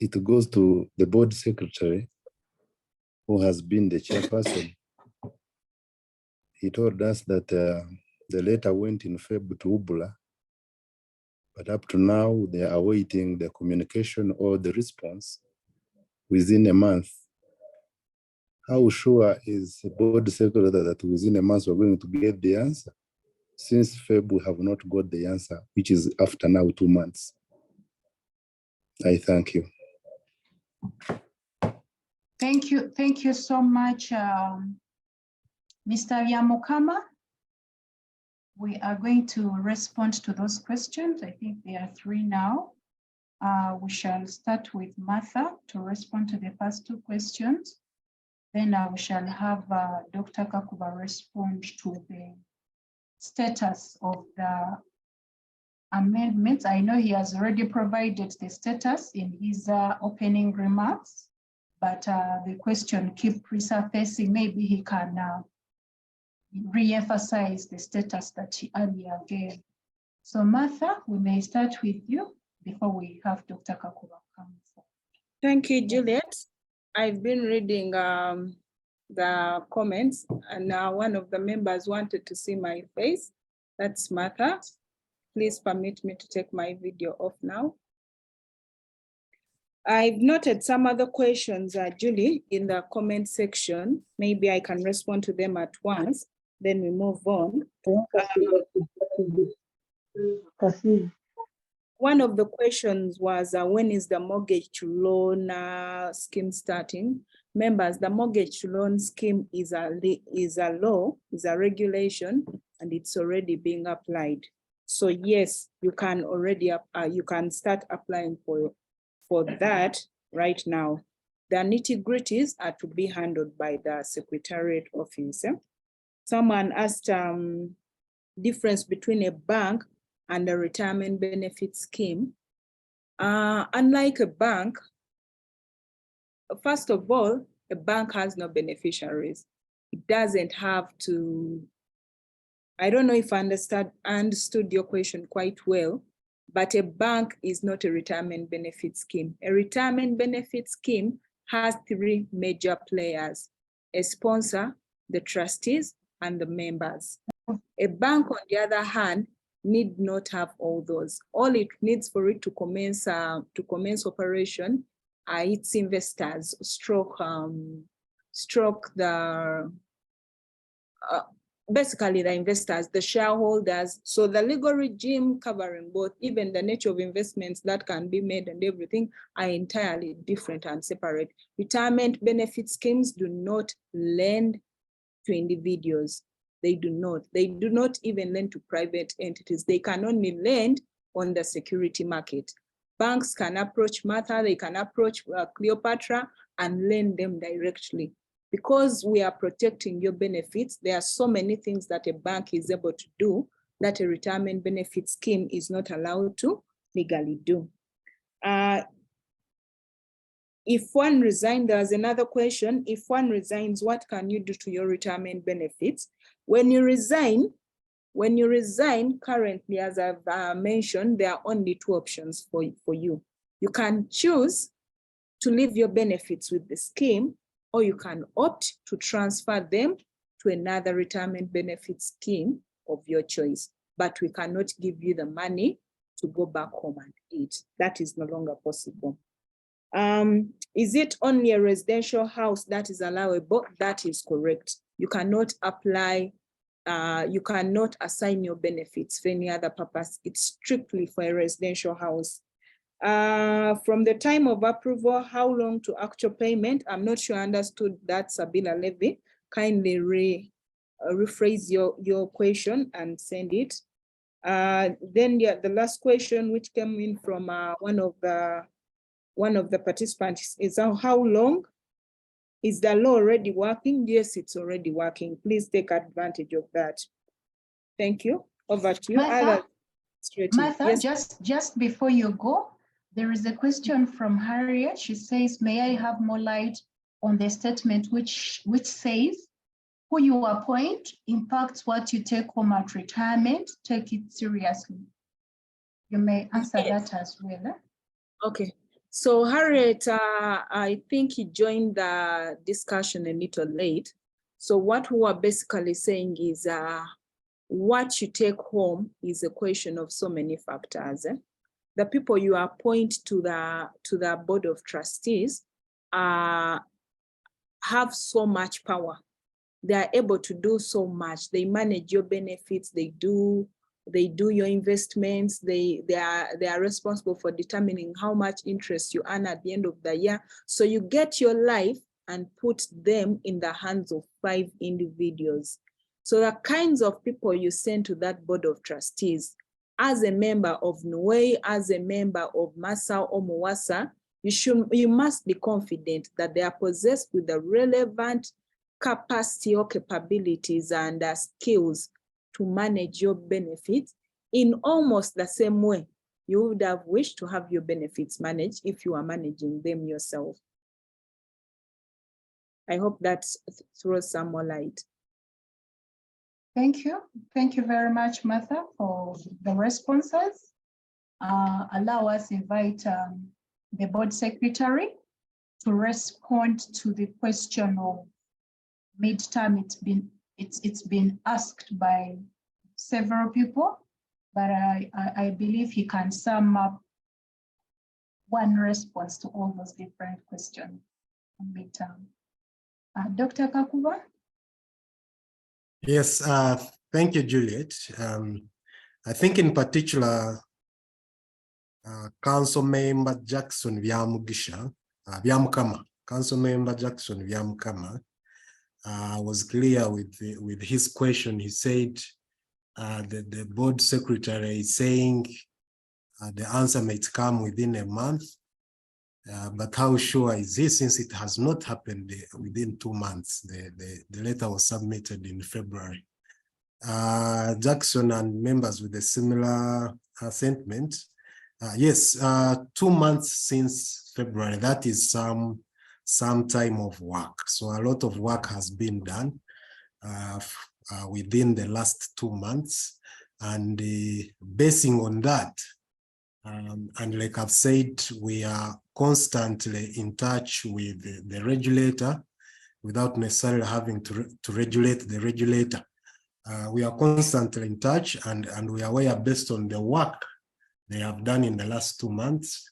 it goes to the board secretary, who has been the chairperson. He told us that the letter went in February to Ubula, but up to now, they are awaiting the communication or the response within a month. How sure is the board secretary that within a month we're going to get the answer? Since February, we have not got the answer, which is after now 2 months. I thank you. Thank you so much, Mr. Biamukama. We are going to respond to those questions. I think there are 3 now. We shall start with Martha to respond to the first 2 questions. Then we shall have Dr. Kakuba respond to the status of the amendments. I know he has already provided the status in his opening remarks, but the question keeps resurfacing. Maybe he can re-emphasize the status that he earlier gave. So Martha, we may start with you before we have Dr. Kakuba come forward. Thank you, Juliet. I've been reading the comments, and now one of the members wanted to see my face. That's Martha. Please permit me to take my video off now. I've noted some other questions, Julie, in the comment section. Maybe I can respond to them at once, then we move on. One of the questions was, when is the mortgage to loan scheme starting? Members, the mortgage to loan scheme is a law, is a regulation, and it's already being applied. So yes, you can already you can start applying for that right now. The nitty-gritties are to be handled by the Secretariat Office. Someone asked difference between a bank and a retirement benefit scheme. Unlike a bank, first of all, a bank has no beneficiaries. It doesn't have to, I don't know if I understood your question quite well, but a bank is not a retirement benefit scheme. A retirement benefit scheme has 3 major players: a sponsor, the trustees, and the members. A bank, on the other hand, need not have all those. All it needs for it to commence operation are its investors, stroke the basically the investors, the shareholders. So the legal regime covering both, even the nature of investments that can be made and everything are entirely different and separate. Retirement benefit schemes do not lend to individuals. They do not. They do not even lend to private entities. They can only lend on the security market. Banks can approach Martha, they can approach Cleopatra and lend them directly. Because we are protecting your benefits, there are so many things that a bank is able to do that a retirement benefit scheme is not allowed to legally do. If one resigns, there's another question. If one resigns, what can you do to your retirement benefits? When you resign, currently, as I've mentioned, there are only two options for you. You can choose to leave your benefits with the scheme, or you can opt to transfer them to another retirement benefit scheme of your choice. But we cannot give you the money to go back home and eat. That is no longer possible. Is it only a residential house that is allowable? That is correct. You cannot apply, you cannot assign your benefits for any other purpose. It's strictly for a residential house. From the time of approval, how long to actual payment? I'm not sure I understood that, Sabina Levy. Kindly rephrase your question and send it. Then the last question, which came in from one of the participants, is how long? Is the law already working? Yes, it's already working. Please take advantage of that. Thank you. Over to you. Martha, yes. just before you go, there is a question from Harriet. She says, may I have more light on the statement which says, who you appoint impacts what you take home at retirement. Take it seriously. You may answer that as well. Okay. So Harriet, I think he joined the discussion a little late. So what we are basically saying is what you take home is a question of so many factors. The people you appoint to the board of trustees have so much power. They are able to do so much. They manage your benefits. They do your investments. They are responsible for determining how much interest you earn at the end of the year. So you get your life and put them in the hands of 5 individuals. So the kinds of people you send to that board of trustees, as a member of NUE, as a member of MASA or MUWASA, you must be confident that they are possessed with the relevant capacity or capabilities and skills to manage your benefits in almost the same way you would have wished to have your benefits managed if you are managing them yourself. I hope that throws some more light. Thank you. Thank you very much, Martha, for the responses. Allow us to invite the board secretary to respond to the question of midterm. It's been asked by several people, but I believe he can sum up one response to all those different questions on midterm. Dr. Kakuba? Yes, thank you, Juliet. I think in particular, Council Member Jackson Vyamukama, Council Member Jackson Vyamukama was clear with his question. He said the board secretary is saying the answer might come within a month, but how sure is he, since it has not happened within 2 months? The letter was submitted in February. Jackson and members with a similar sentiment. Yes, 2 months since February, that is some time of work. So a lot of work has been done within the last 2 months. And basing on that, and like I've said, we are constantly in touch with the regulator without necessarily having to regulate the regulator. We are constantly in touch, and we are aware, based on the work they have done in the last 2 months,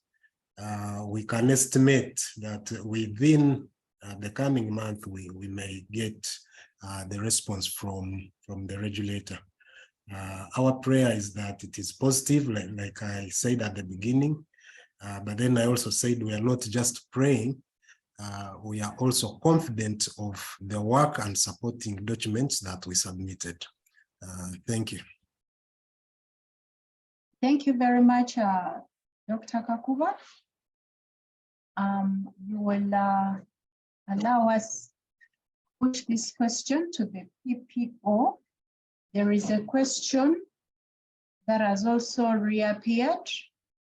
we can estimate that within the coming month, we may get the response from the regulator. Our prayer is that it is positive, like I said at the beginning, but then I also said we are not just praying, we are also confident of the work and supporting documents that we submitted. Thank you. Thank you very much, Dr. Kakuba. You will allow us to push this question to the PPO. There is a question that has also reappeared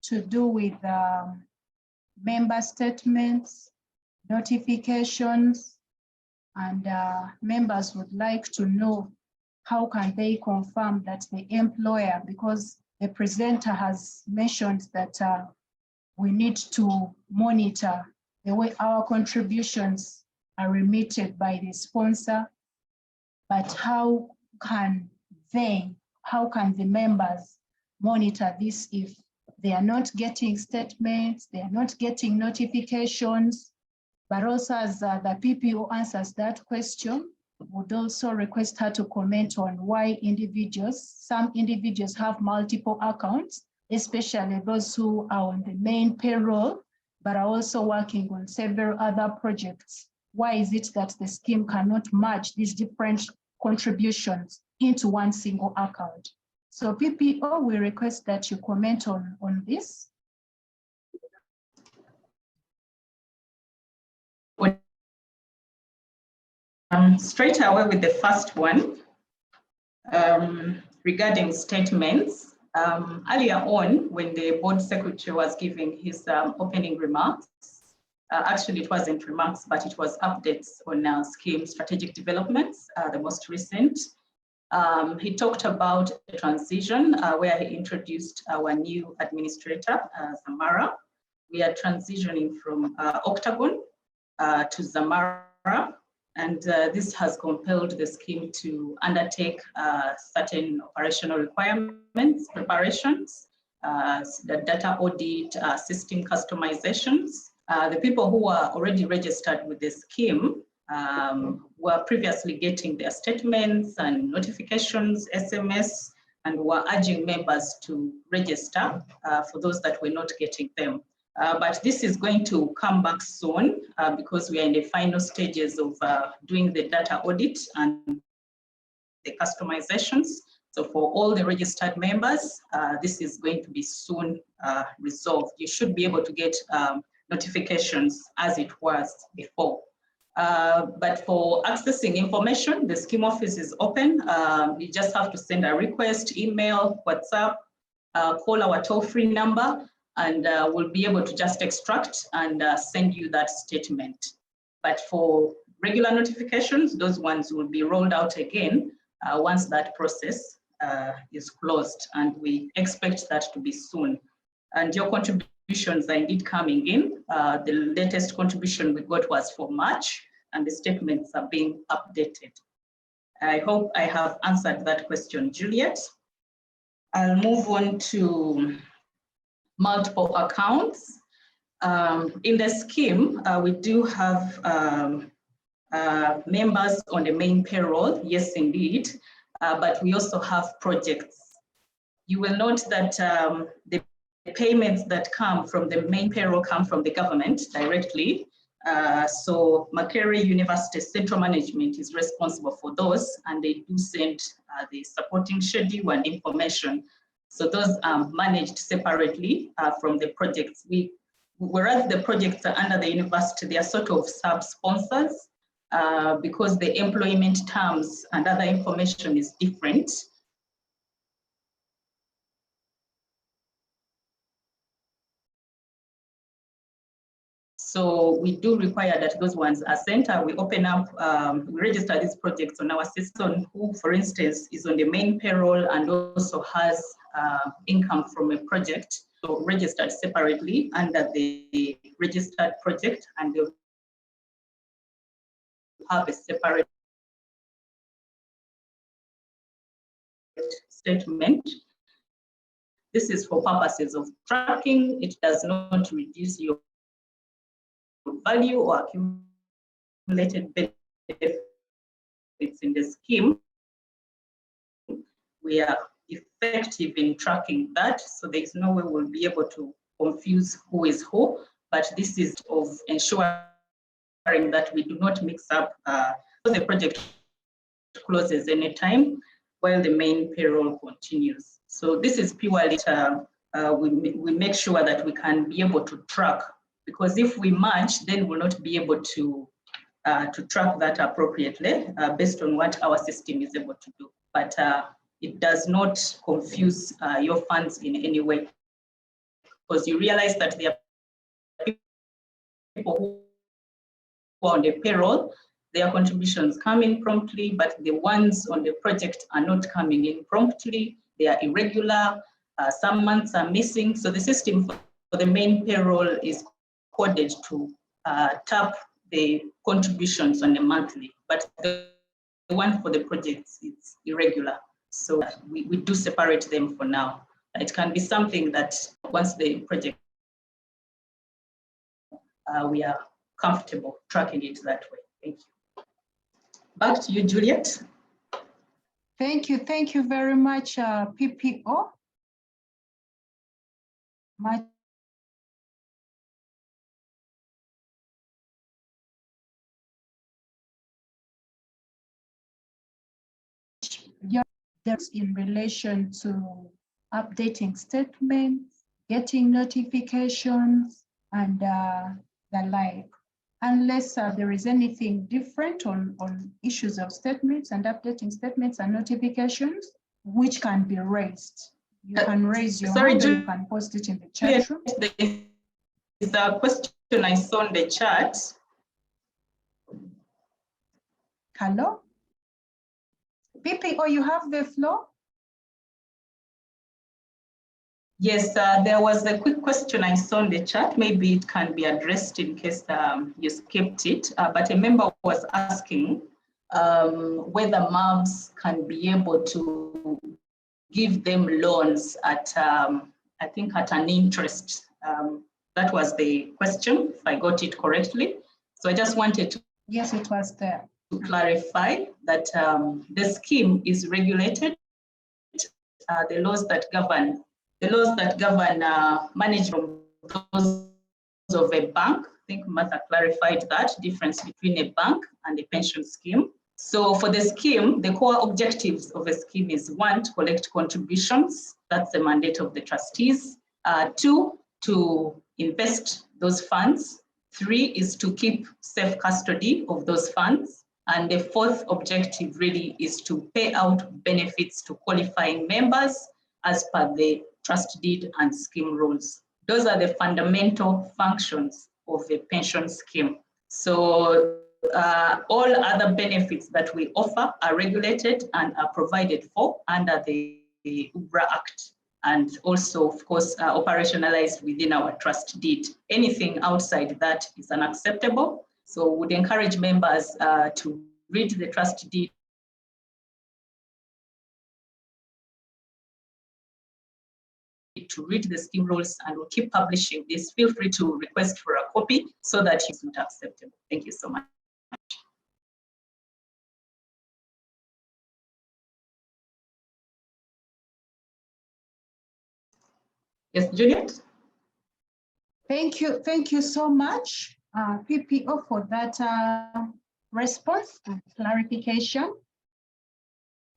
to do with member statements, notifications, and members would like to know how can they confirm that the employer, because the presenter has mentioned that we need to monitor the way our contributions are remitted by the sponsor, but how can the members monitor this if they are not getting statements, they are not getting notifications? But also, as the PPO answers that question, would also request her to comment on why some individuals have multiple accounts, especially those who are on the main payroll, but are also working on several other projects. Why is it that the scheme cannot merge these different contributions into one single account? So PPO, we request that you comment on this. Straight away with the first one, regarding statements. Earlier on, when the board secretary was giving his opening remarks, actually it wasn't remarks, but it was updates on scheme strategic developments, the most recent. He talked about a transition where he introduced our new administrator, Zamara. We are transitioning from Octagon to Zamara. And this has compelled the scheme to undertake certain operational requirements, preparations, the data audit, system customizations. The people who are already registered with the scheme were previously getting their statements and notifications, SMS, and were urging members to register for those that were not getting them. But this is going to come back soon because we are in the final stages of doing the data audit and the customizations. So for all the registered members, this is going to be soon resolved. You should be able to get notifications as it was before. But for accessing information, the scheme office is open. You just have to send a request, email, WhatsApp, call our toll-free number, and we'll be able to just extract and send you that statement. But for regular notifications, those ones will be rolled out again once that process is closed, and we expect that to be soon. And your contributions are indeed coming in. The latest contribution we got was for March, and the statements are being updated. I hope I have answered that question, Juliet. I'll move on to multiple accounts. In the scheme, we do have members on the main payroll, yes, indeed, but we also have projects. You will note that the payments that come from the main payroll come from the government directly. So Makerere University Central Management is responsible for those, and they do send the supporting schedule and information. So those are managed separately from the projects. Whereas the projects are under the university, they are sort of sub-sponsors because the employment terms and other information is different. So we do require that those ones are sent. We open up, we register these projects on our system, who, for instance, is on the main payroll and also has income from a project, so registered separately under the registered project, and they'll have a separate statement. This is for purposes of tracking. It does not reduce your value or accumulated benefit in the scheme, we are effective in tracking that. So there is no way we'll be able to confuse who is who, but this is of ensuring that we do not mix up the project closes anytime while the main payroll continues. So this is purely we make sure that we can be able to track, because if we merge, then we'll not be able to track that appropriately based on what our system is able to do. But it does not confuse your funds in any way, because you realize that there are people who are on the payroll, their contributions come in promptly, but the ones on the project are not coming in promptly. They are irregular. Some months are missing. So the system for the main payroll is coded to tap the contributions on a monthly, but the one for the projects is irregular. So we do separate them for now. It can be something that once the project, we are comfortable tracking it that way. Thank you. Back to you, Juliet. Thank you very much, PPO. There's in relation to updating statements, getting notifications, and the like. Unless there is anything different on issues of statements and updating statements and notifications, which can be raised. You can raise your hand, or you can post it in the chat room. There is a question I saw in the chat. Hello? PPO, you have the floor? Yes, there was a quick question I saw in the chat. Maybe it can be addressed in case you skipped it. But a member was asking whether MURBS can be able to give them loans at, I think, at an interest. That was the question, if I got it correctly. So I just wanted to. Yes, it was there. To clarify that the scheme is regulated. The laws that govern management those of a bank. I think Martha clarified that difference between a bank and a pension scheme. So for the scheme, the core objectives of a scheme is 1, to collect contributions. That's the mandate of the trustees. 2, to invest those funds. 3 is to keep safe custody of those funds. And the 4th objective really is to pay out benefits to qualifying members as per the trust deed and scheme rules. Those are the fundamental functions of a pension scheme. So all other benefits that we offer are regulated and are provided for under the UBRA Act, and also, of course, operationalized within our trust deed. Anything outside that is unacceptable. So would encourage members to read the trust deed, to read the scheme rules, and we'll keep publishing this. Feel free to request for a copy so that it's not acceptable. Thank you so much. Yes, Juliet? Thank you so much, PPO, for that response and clarification.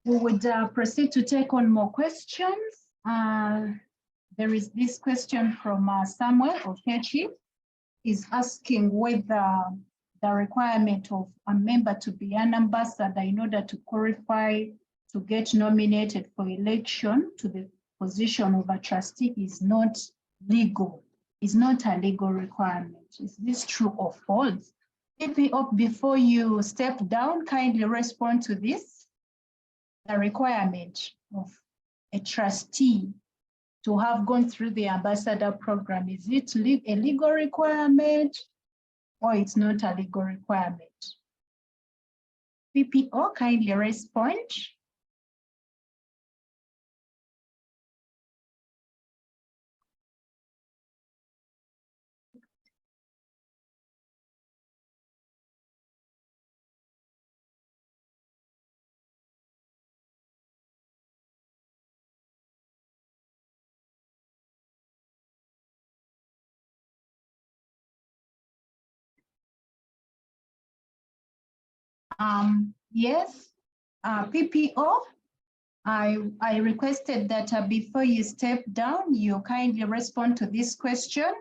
We would proceed to take on more questions. There is this question from Samuel Okechi. Is asking whether the requirement of a member to be an ambassador in order to qualify to get nominated for election to the position of a trustee is not legal, is not a legal requirement. Is this true or false? Before you step down, kindly respond to this. The requirement of a trustee to have gone through the ambassador program, is it a legal requirement or it's not a legal requirement? PPO, kindly respond. Yes, PPO, I requested that before you step down, you kindly respond to this question.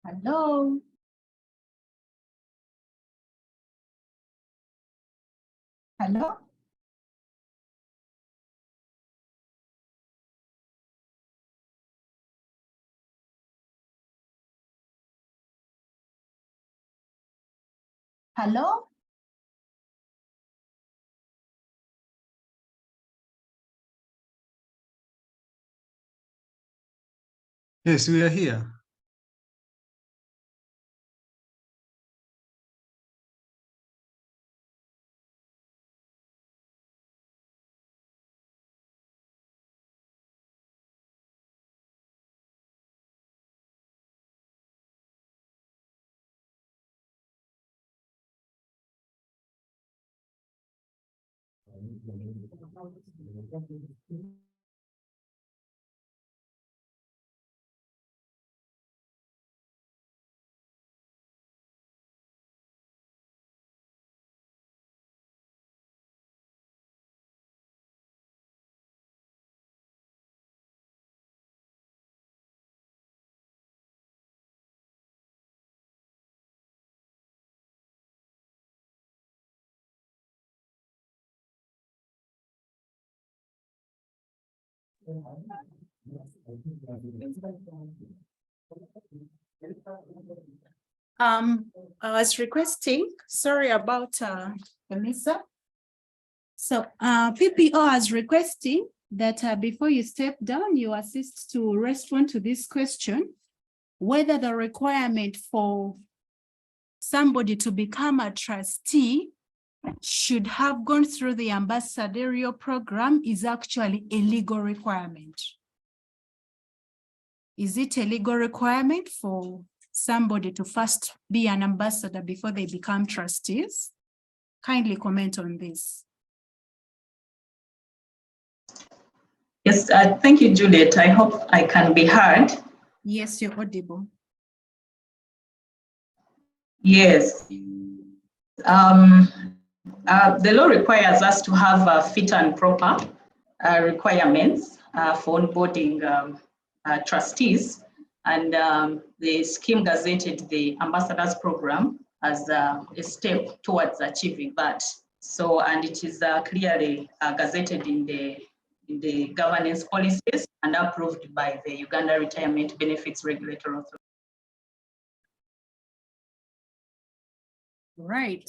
Hello. Hello. Hello. Yes, we are here. I was requesting, sorry about Elisa. So PPO is requesting that before you step down, you assist to respond to this question, whether the requirement for somebody to become a trustee should have gone through the ambassadorial program is actually a legal requirement. Is it a legal requirement for somebody to first be an ambassador before they become trustees? Kindly comment on this. Yes, thank you, Juliet. I hope I can be heard. Yes, you're audible. Yes. The law requires us to have fit and proper requirements for onboarding trustees, and the scheme gazetted the ambassadors program as a step towards achieving that. So, and it is clearly gazetted in the governance policies and approved by the Uganda Retirement Benefits Regulatory Authority. Right.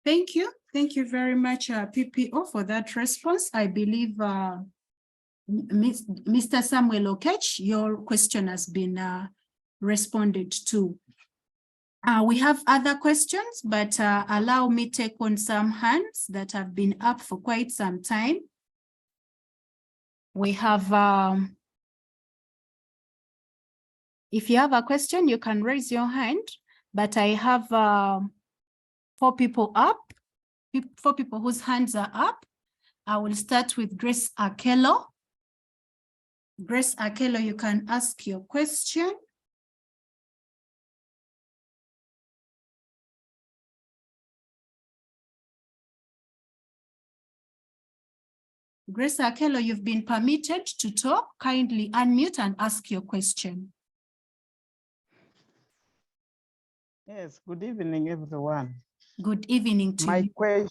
Thank you. Thank you very much, PPO, for that response. I believe Mr. Samuel Okech, your question has been responded to. We have other questions, but allow me take on some hands that have been up for quite some time. We have, if you have a question, you can raise your hand, but I have 4 people up, 4 people whose hands are up. I will start with Grace Akello. Grace Akello, you can ask your question. Grace Akello, you've been permitted to talk. Kindly unmute and ask your question. Yes, good evening, everyone. Good evening to you.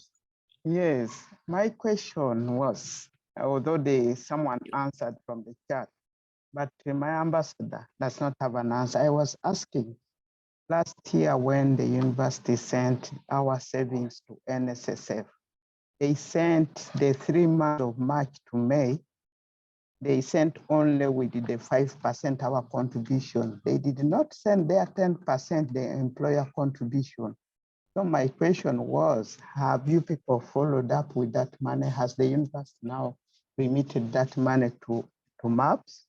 Yes, my question was, although someone answered from the chat, but my ambassador does not have an answer. I was asking last year when the university sent our savings to NSSF, they sent the 3 months of March to May they sent only with the 5% our contribution. They did not send their 10%, the employer contribution. So my question was, have you people followed up with that money? Has the university now remitted that money to MURBS?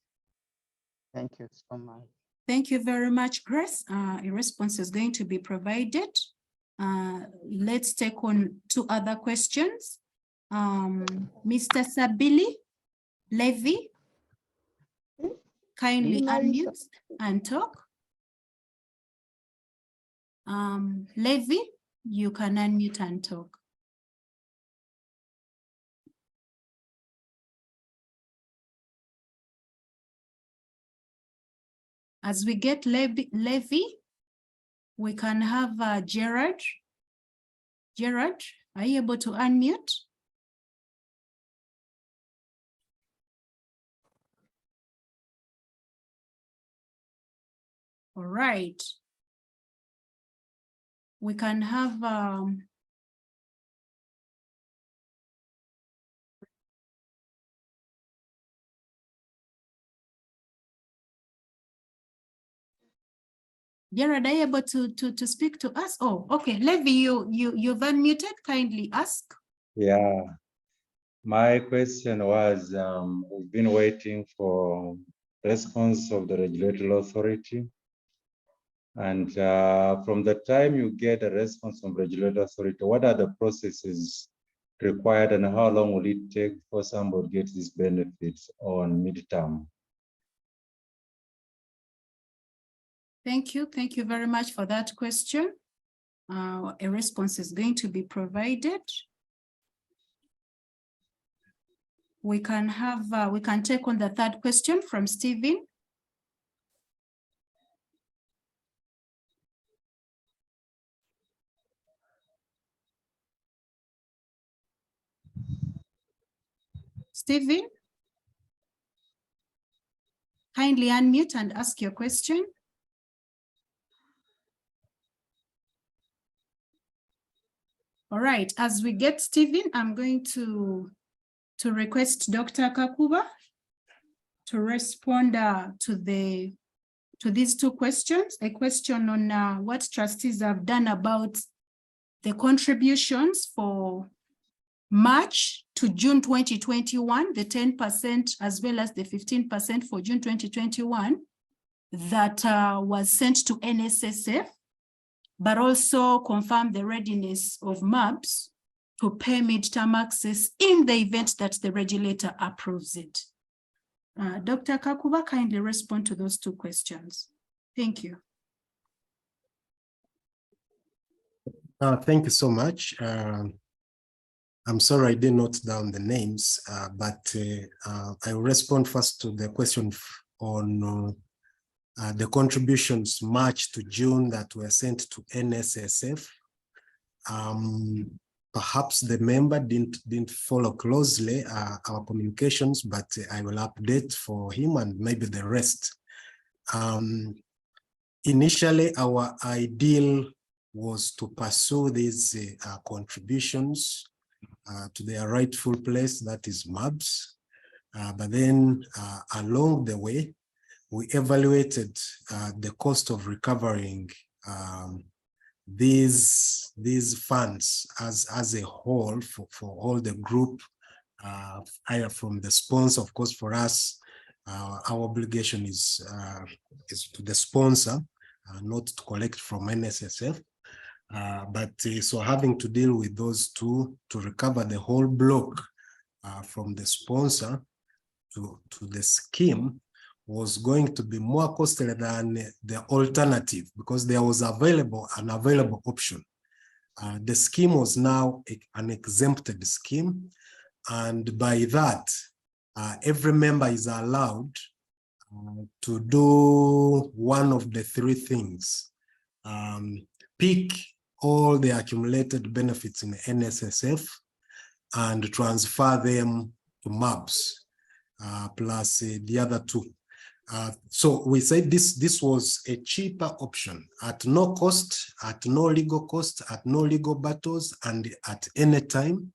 Thank you so much. Thank you very much, Grace. A response is going to be provided. Let's take on 2 other questions. Mr. Sabili Levy, kindly unmute and talk. Levy, you can unmute and talk. As we get Levy, we can have Gerard. Gerard, are you able to unmute? All right. We can have Gerard, are you able to speak to us? Oh, okay. Levy, you've unmuted. Kindly ask. Yeah, my question was, we've been waiting for response of the regulatory authority. And from the time you get a response from regulatory authority, what are the processes required and how long will it take for somebody to get these benefits on midterm? Thank you. Thank you very much for that question. A response is going to be provided. We can take on the 3rd question from Stephen. Stephen, kindly unmute and ask your question. All right, as we get Stephen, I'm going to request Dr. Kakuba to respond to these 2 questions. A question on what trustees have done about the contributions for March to June 2021, the 10% as well as the 15% for June 2021 that was sent to NSSF, but also confirm the readiness of MURBS to pay midterm access in the event that the regulator approves it. Dr. Kakuba, kindly respond to those 2 questions. Thank you. Thank you so much. I'm sorry I did note down the names, but I will respond first to the question on the contributions March to June that were sent to NSSF. Perhaps the member didn't follow closely our communications, but I will update for him and maybe the rest. Initially, our ideal was to pursue these contributions to their rightful place, that is MURBS. But then along the way, we evaluated the cost of recovering these funds as a whole for all the group, from the sponsor. Of course, for us, our obligation is to the sponsor, not to collect from NSSF. So having to deal with those 2 to recover the whole block from the sponsor to the scheme was going to be more costly than the alternative, because there was an available option. The scheme was now an exempted scheme, and by that, every member is allowed to do one of the 3 things. Pick all the accumulated benefits in NSSF and transfer them to MURBS, plus the other 2. So we said this was a cheaper option at no cost, at no legal cost, at no legal battles, and at any time.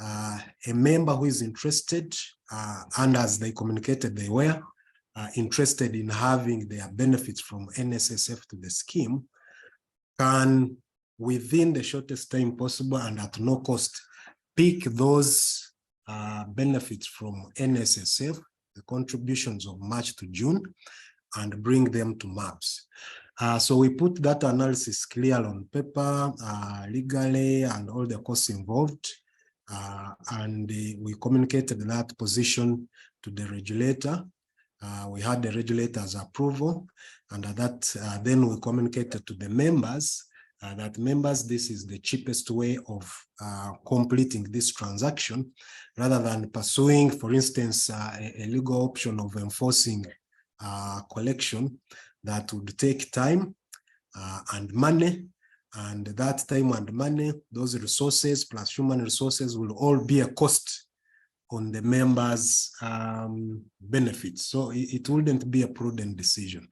a member who is interested, and as they communicated, they were interested in having their benefits from NSSF to the scheme, can, within the shortest time possible and at no cost, pick those benefits from NSSF, the contributions of March to June, and bring them to MURBS. So we put that analysis clear on paper, legally, and all the costs involved. And we communicated that position to the regulator. We had the regulator's approval, and then we communicated to the members that members, this is the cheapest way of completing this transaction, rather than pursuing, for instance, a legal option of enforcing collection that would take time and money. And that time and money, those resources plus human resources will all be a cost on the members' benefits. So it wouldn't be a prudent decision.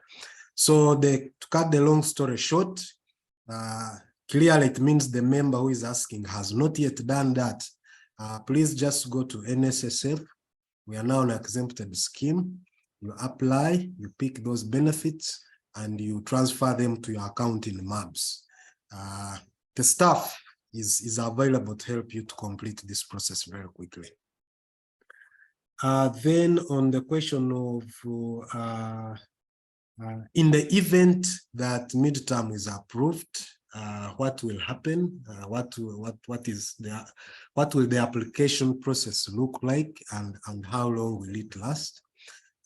So to cut the long story short, clearly it means the member who is asking has not yet done that. Please just go to NSSF. We are now an exempted scheme. You apply, you pick those benefits, and you transfer them to your account in MURBS. The staff is available to help you to complete this process very quickly. Then on the question of in the event that midterm is approved, what will happen? What will the application process look like, and how long will it last?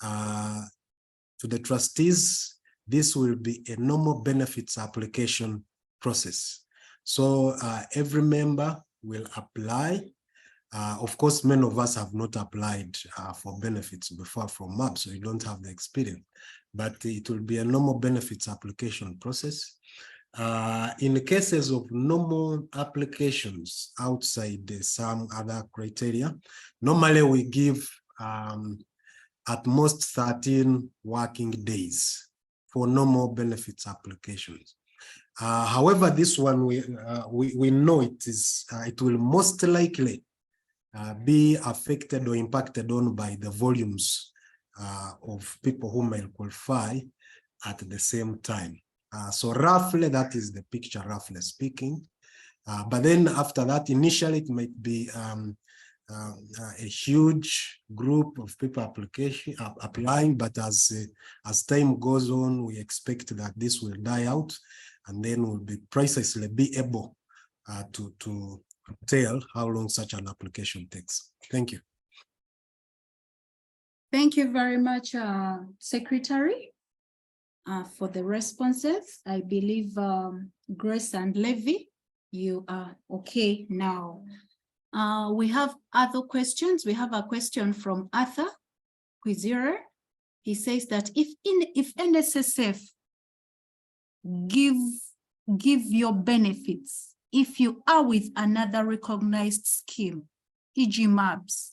To the trustees, this will be a normal benefits application process. So every member will apply. Of course, many of us have not applied for benefits before from MURBS, so you don't have the experience, but it will be a normal benefits application process. In cases of normal applications outside some other criteria, normally we give at most 13 working days for normal benefits applications. However, this one we know it will most likely be affected or impacted on by the volumes of people who may qualify at the same time. So roughly, that is the picture, roughly speaking. But then after that, initially it might be a huge group of people applying, but as time goes on, we expect that this will die out, and then we'll be precisely be able to tell how long such an application takes. Thank you. Thank you very much, Secretary, for the responses. I believe Grace and Levy, you are okay now. We have other questions. We have a question from Arthur Quizira. He says that if NSSF give your benefits, if you are with another recognized scheme, e.g. MURBS,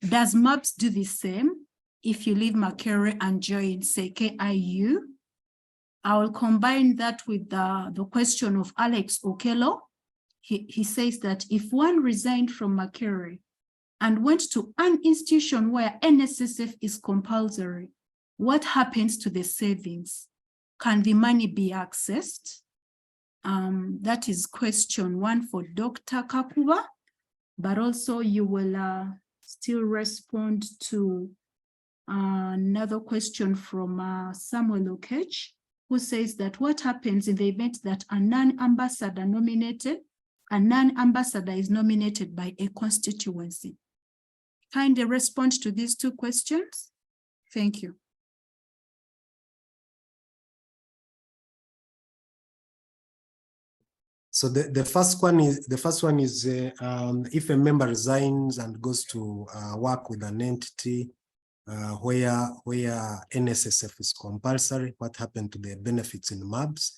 does MURBS do the same if you leave Macquarie and join, say, KIU? I will combine that with the question of Alex Okello. He says that if one resigned from Macquarie and went to an institution where NSSF is compulsory, what happens to the savings? Can the money be accessed? That is question one for Dr. Kakuba, but also you will still respond to another question from Samuel Okech, who says that what happens in the event that a non-ambassador is nominated by a constituency? Kindly respond to these two questions. Thank you. So the first one is if a member resigns and goes to work with an entity where NSSF is compulsory, what happened to the benefits in MURBS?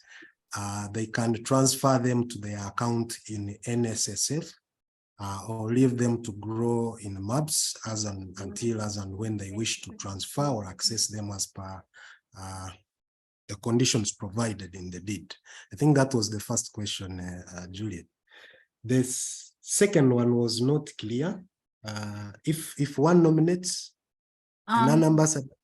They can transfer them to their account in NSSF or leave them to grow in MURBS until and when they wish to transfer or access them as per the conditions provided in the deed. I think that was the first question, Juliet. The second one was not clear. If one nominates a non-ambassador.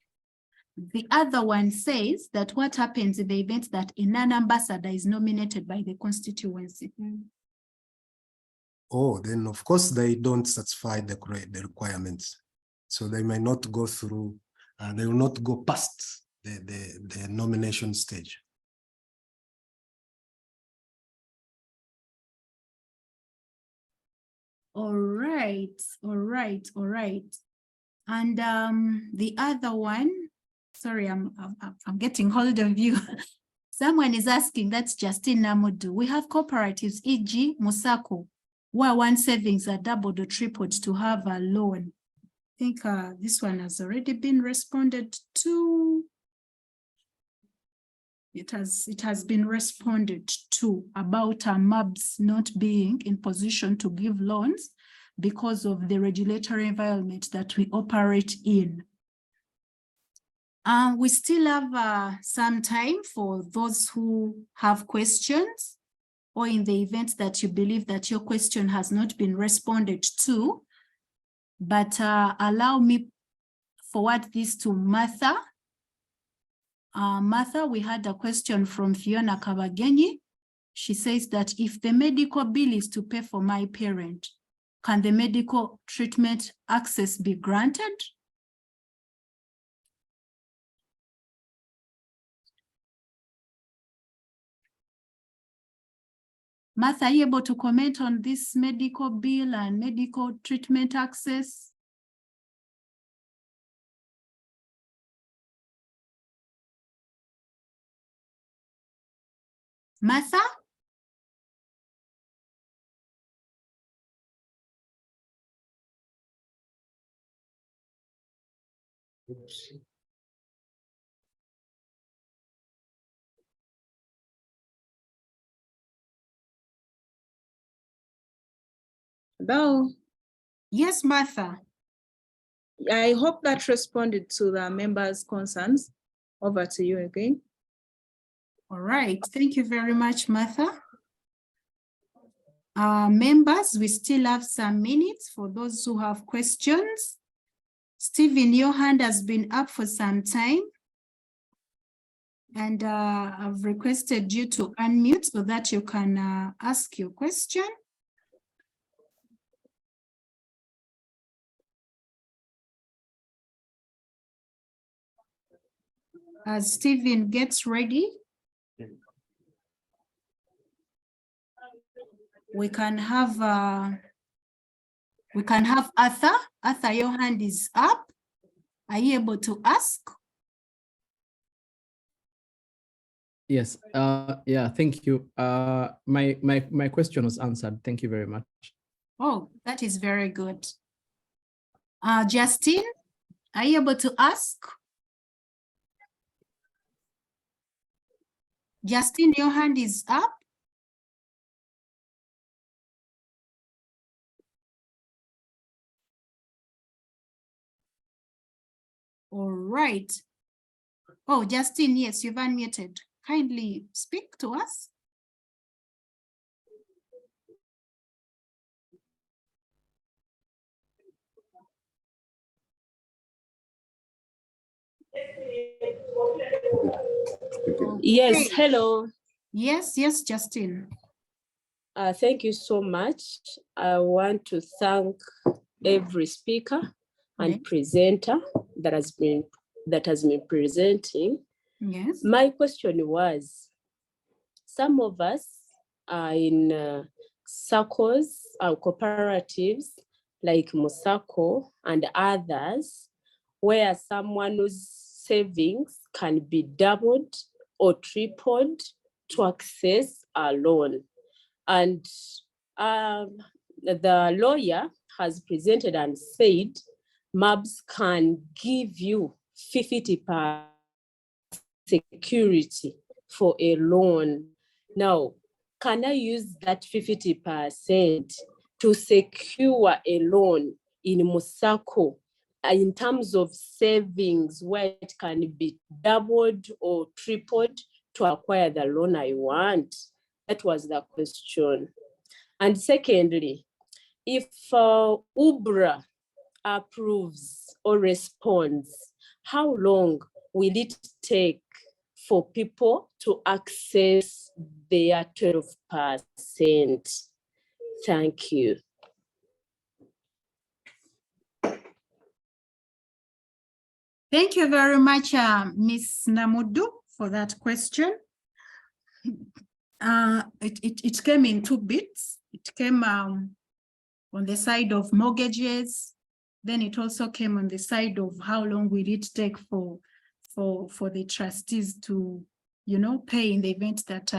The other one says that what happens in the event that a non-ambassador is nominated by the constituency. Oh, then of course they don't satisfy the requirements. So they may not go through, they will not go past the nomination stage. All right. And the other one, sorry, I'm getting hold of you. Someone is asking, that's Justin Namudu. We have cooperatives, e.g. Musako, where one savings are doubled or tripled to have a loan. I think this one has already been responded to. It has been responded to about MURBS not being in position to give loans because of the regulatory environment that we operate in. We still have some time for those who have questions, or in the event that you believe that your question has not been responded to, but allow me forward this to Martha. Martha, we had a question from Fiona Kabagenyi. She says that if the medical bill is to pay for my parent, can the medical treatment access be granted? Martha, are you able to comment on this medical bill and medical treatment access? Martha? Oops. Hello. Yes, Martha. I hope that responded to the members' concerns. Over to you again. All right, thank you very much, Martha. Members, we still have some minutes for those who have questions. Stephen, your hand has been up for some time. And I've requested you to unmute so that you can ask your question. As Stephen gets ready, we can have Arthur. Arthur, your hand is up. Are you able to ask? Yes. Yeah. Thank you. My question was answered. Thank you very much. Oh, that is very good. Justin, are you able to ask? Justin, your hand is up. All right. Oh, Justin, yes, you've unmuted. Kindly speak to us. Yes, hello. Yes, Justin. Thank you so much. I want to thank every speaker and presenter that has been presenting. Yes. My question was, some of us are in circles and cooperatives like Musako and others, where someone's savings can be doubled or tripled to access a loan. And the lawyer has presented and said MURBS can give you 50% security for a loan. Now, can I use that 50% to secure a loan in Musako in terms of savings, where it can be doubled or tripled to acquire the loan I want? That was the question. And secondly, if UBRA approves or responds, how long will it take for people to access their 12%? Thank you. Thank you very much, Ms. Namudu, for that question. It came in 2 bits. It came on the side of mortgages. Then it also came on the side of how long will it take for the trustees to, you know, pay in the event that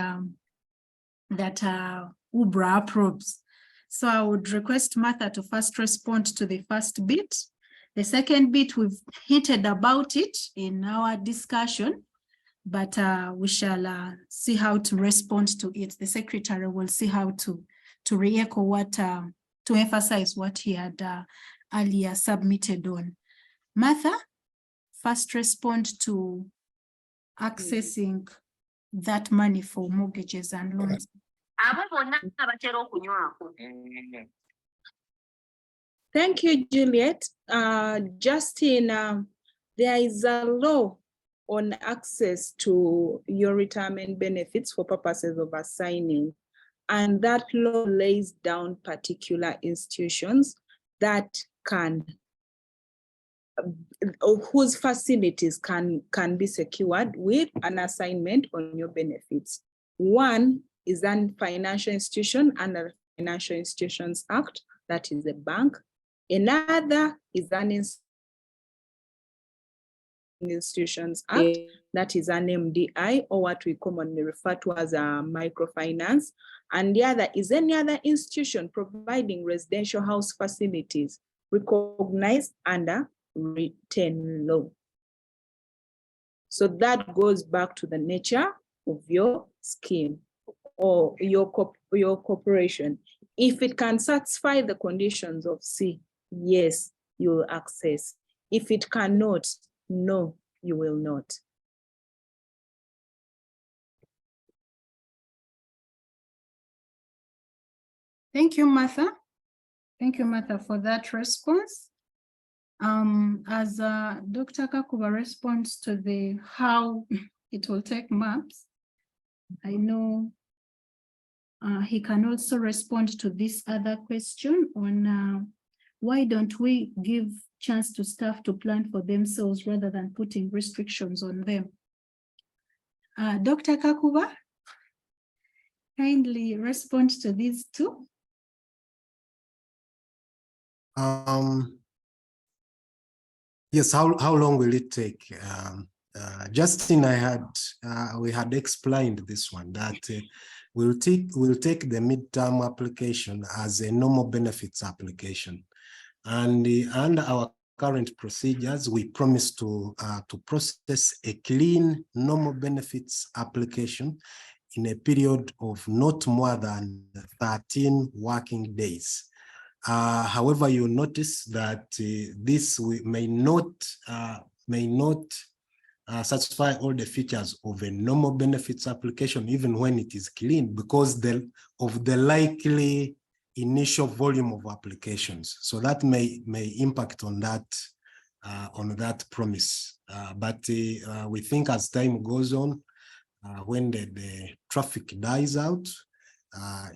UBRA approves. So I would request Martha to first respond to the first bit. The second bit, we've hinted about it in our discussion, but we shall see how to respond to it. The secretary will see how to re-echo what, to emphasize what he had earlier submitted on. Martha, first respond to accessing that money for mortgages and loans. Thank you, Juliet. Justin, there is a law on access to your retirement benefits for purposes of assigning, and that law lays down particular institutions that can, whose facilities can be secured with an assignment on your benefits. One is a financial institution under the Financial Institutions Act, that is a bank. Another is an Institutions Act, that is an MDI, or what we commonly refer to as a microfinance. And the other is any other institution providing residential house facilities recognized under written law. So that goes back to the nature of your scheme or your corporation. If it can satisfy the conditions of C, yes, you will access. If it cannot, no, you will not. Thank you, Martha. Thank you, Martha, for that response. As Dr. Kakuba responds to the how it will take MURBS, I know he can also respond to this other question on why don't we give chance to staff to plan for themselves rather than putting restrictions on them. Dr. Kakuba, kindly respond to these two. Yes, how long will it take? Justin, we had explained this one, that we'll take the midterm application as a normal benefits application. And under our current procedures, we promise to process a clean normal benefits application in a period of not more than 13 working days. However, you notice that this may not satisfy all the features of a normal benefits application, even when it is clean, because of the likely initial volume of applications. So that may impact on that promise. But we think as time goes on, when the traffic dies out,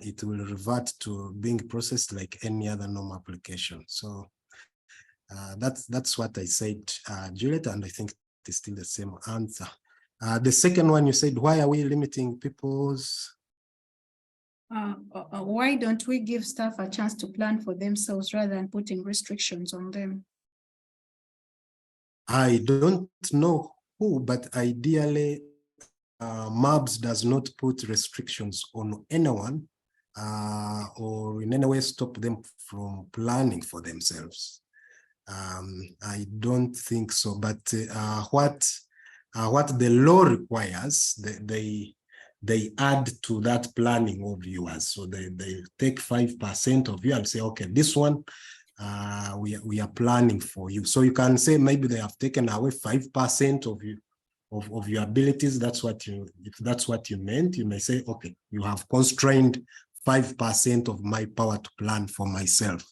it will revert to being processed like any other normal application. So that's what I said, Juliet, and I think it's still the same answer. The second one, you said, why are we limiting people's? Why don't we give staff a chance to plan for themselves rather than putting restrictions on them? I don't know who, but ideally, MURBS does not put restrictions on anyone or in any way stop them from planning for themselves. I don't think so, but what the law requires, they add to that planning of yours. So they take 5% of you and say, okay, this one, we are planning for you. So you can say maybe they have taken away 5% of you, of your abilities. If that's what you meant, you may say, okay, you have constrained 5% of my power to plan for myself.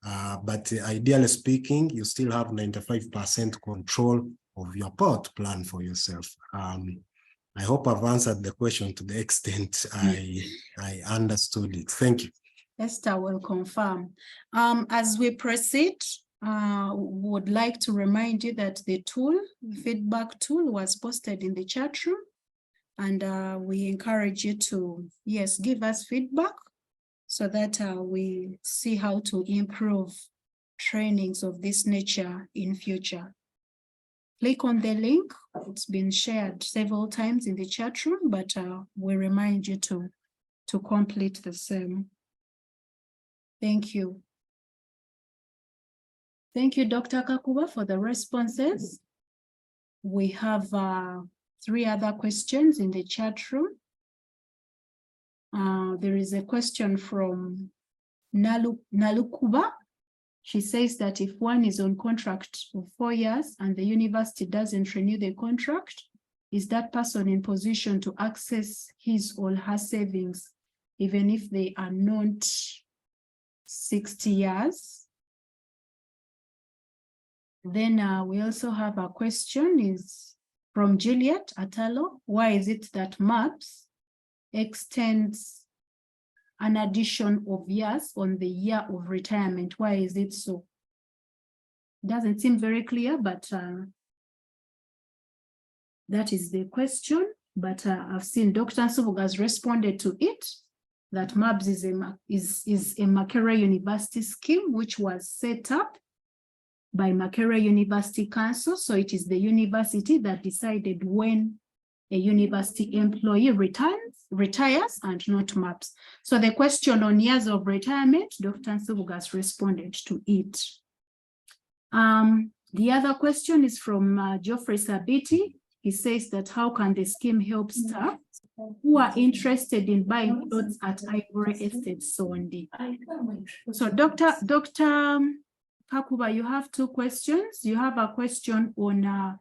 But ideally speaking, you still have 95% control of your power to plan for yourself. I hope I've answered the question to the extent I understood it. Thank you. Esther will confirm. As we proceed, would like to remind you that the tool, feedback tool, was posted in the chat room, and we encourage you to, yes, give us feedback so that we see how to improve trainings of this nature in future. Click on the link. It's been shared several times in the chat room, but we remind you to complete the same. Thank you. Thank you, Dr. Kakuba, for the responses. We have 3 other questions in the chat room. There is a question from Nalukuba. She says that if one is on contract for 4 years and the university doesn't renew the contract, is that person in position to access his or her savings, even if they are not 60 years? Then we also have a question is from Juliet Atalo. Why is it that MURBS extends an addition of years on the year of retirement? Why is it so? Doesn't seem very clear, but that is the question. But I've seen Dr. Nsubuga has responded to it, that MURBS is a Makerere University scheme which was set up by Makerere University Council. So it is the university that decided when a university employee retires and not MURBS. So the question on years of retirement, Dr. Nsubuga has responded to it. The other question is from Geoffrey Sabiti. He says that how can the scheme help staff who are interested in buying plots at Ivory Estate, Sondi? So Dr. Kakuba, you have 2 questions. You have a question on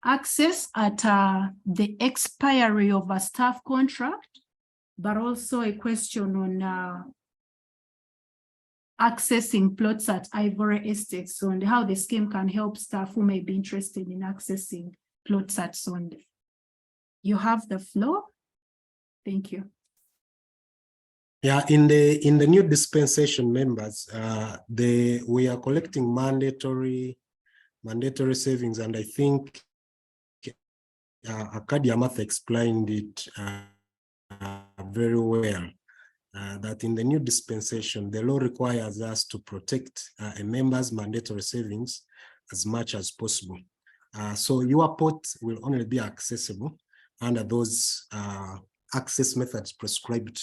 access at the expiry of a staff contract, but also a question on accessing plots at Ivory Estate, Sondi, how the scheme can help staff who may be interested in accessing plots at Sondi. You have the floor. Thank you. Yeah, in the new dispensation, members, we are collecting mandatory savings, and I think Arcadia Math explained it very well. That in the new dispensation, the law requires us to protect a member's mandatory savings as much as possible. So your pot will only be accessible under those access methods prescribed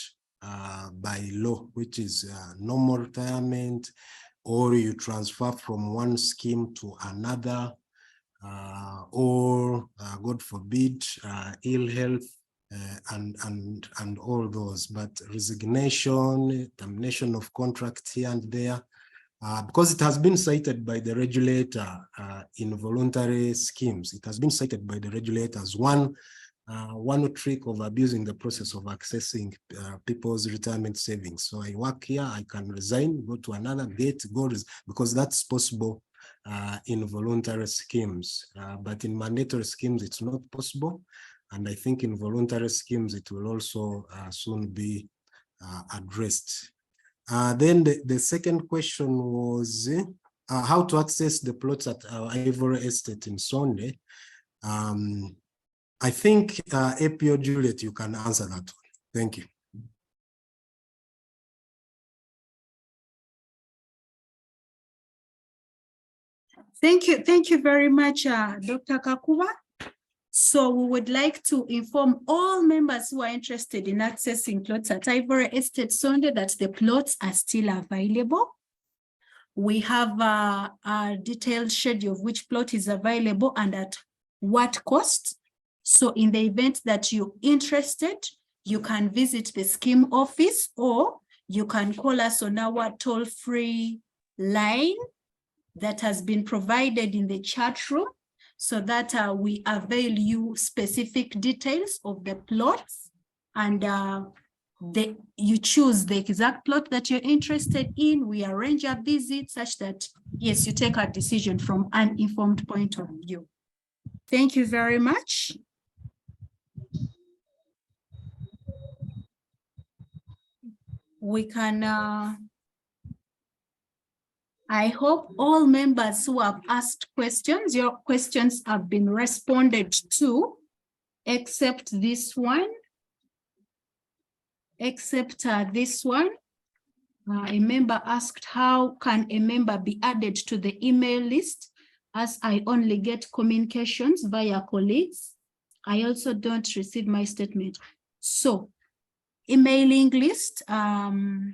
by law, which is normal retirement, or you transfer from one scheme to another, or God forbid, ill health, and all those. But resignation, termination of contract here and there, because it has been cited by the regulator in voluntary schemes, it has been cited by the regulator as one trick of abusing the process of accessing people's retirement savings. So I work here, I can resign, go to another gate, because that's possible in voluntary schemes. But in mandatory schemes, it's not possible. And I think in voluntary schemes, it will also soon be addressed. Then the second question was how to access the plots at our Ivory Estate in Sonde. I think APO Juliet, you can answer that one. Thank you. Thank you very much, Dr. Kakuba. So we would like to inform all members who are interested in accessing plots at Ivory Estate Sonde that the plots are still available. We have a detailed schedule of which plot is available and at what cost. So in the event that you're interested, you can visit the scheme office or you can call us on our toll-free line that has been provided in the chat room, so that we avail you specific details of the plots, and you choose the exact plot that you're interested in. We arrange a visit such that, yes, you take a decision from an informed point of view. Thank you very much. We can, I hope all members who have asked questions, your questions have been responded to, except this one. Except this one. A member asked, how can a member be added to the email list? As I only get communications via colleagues, I also don't receive my statement. So, emailing list, I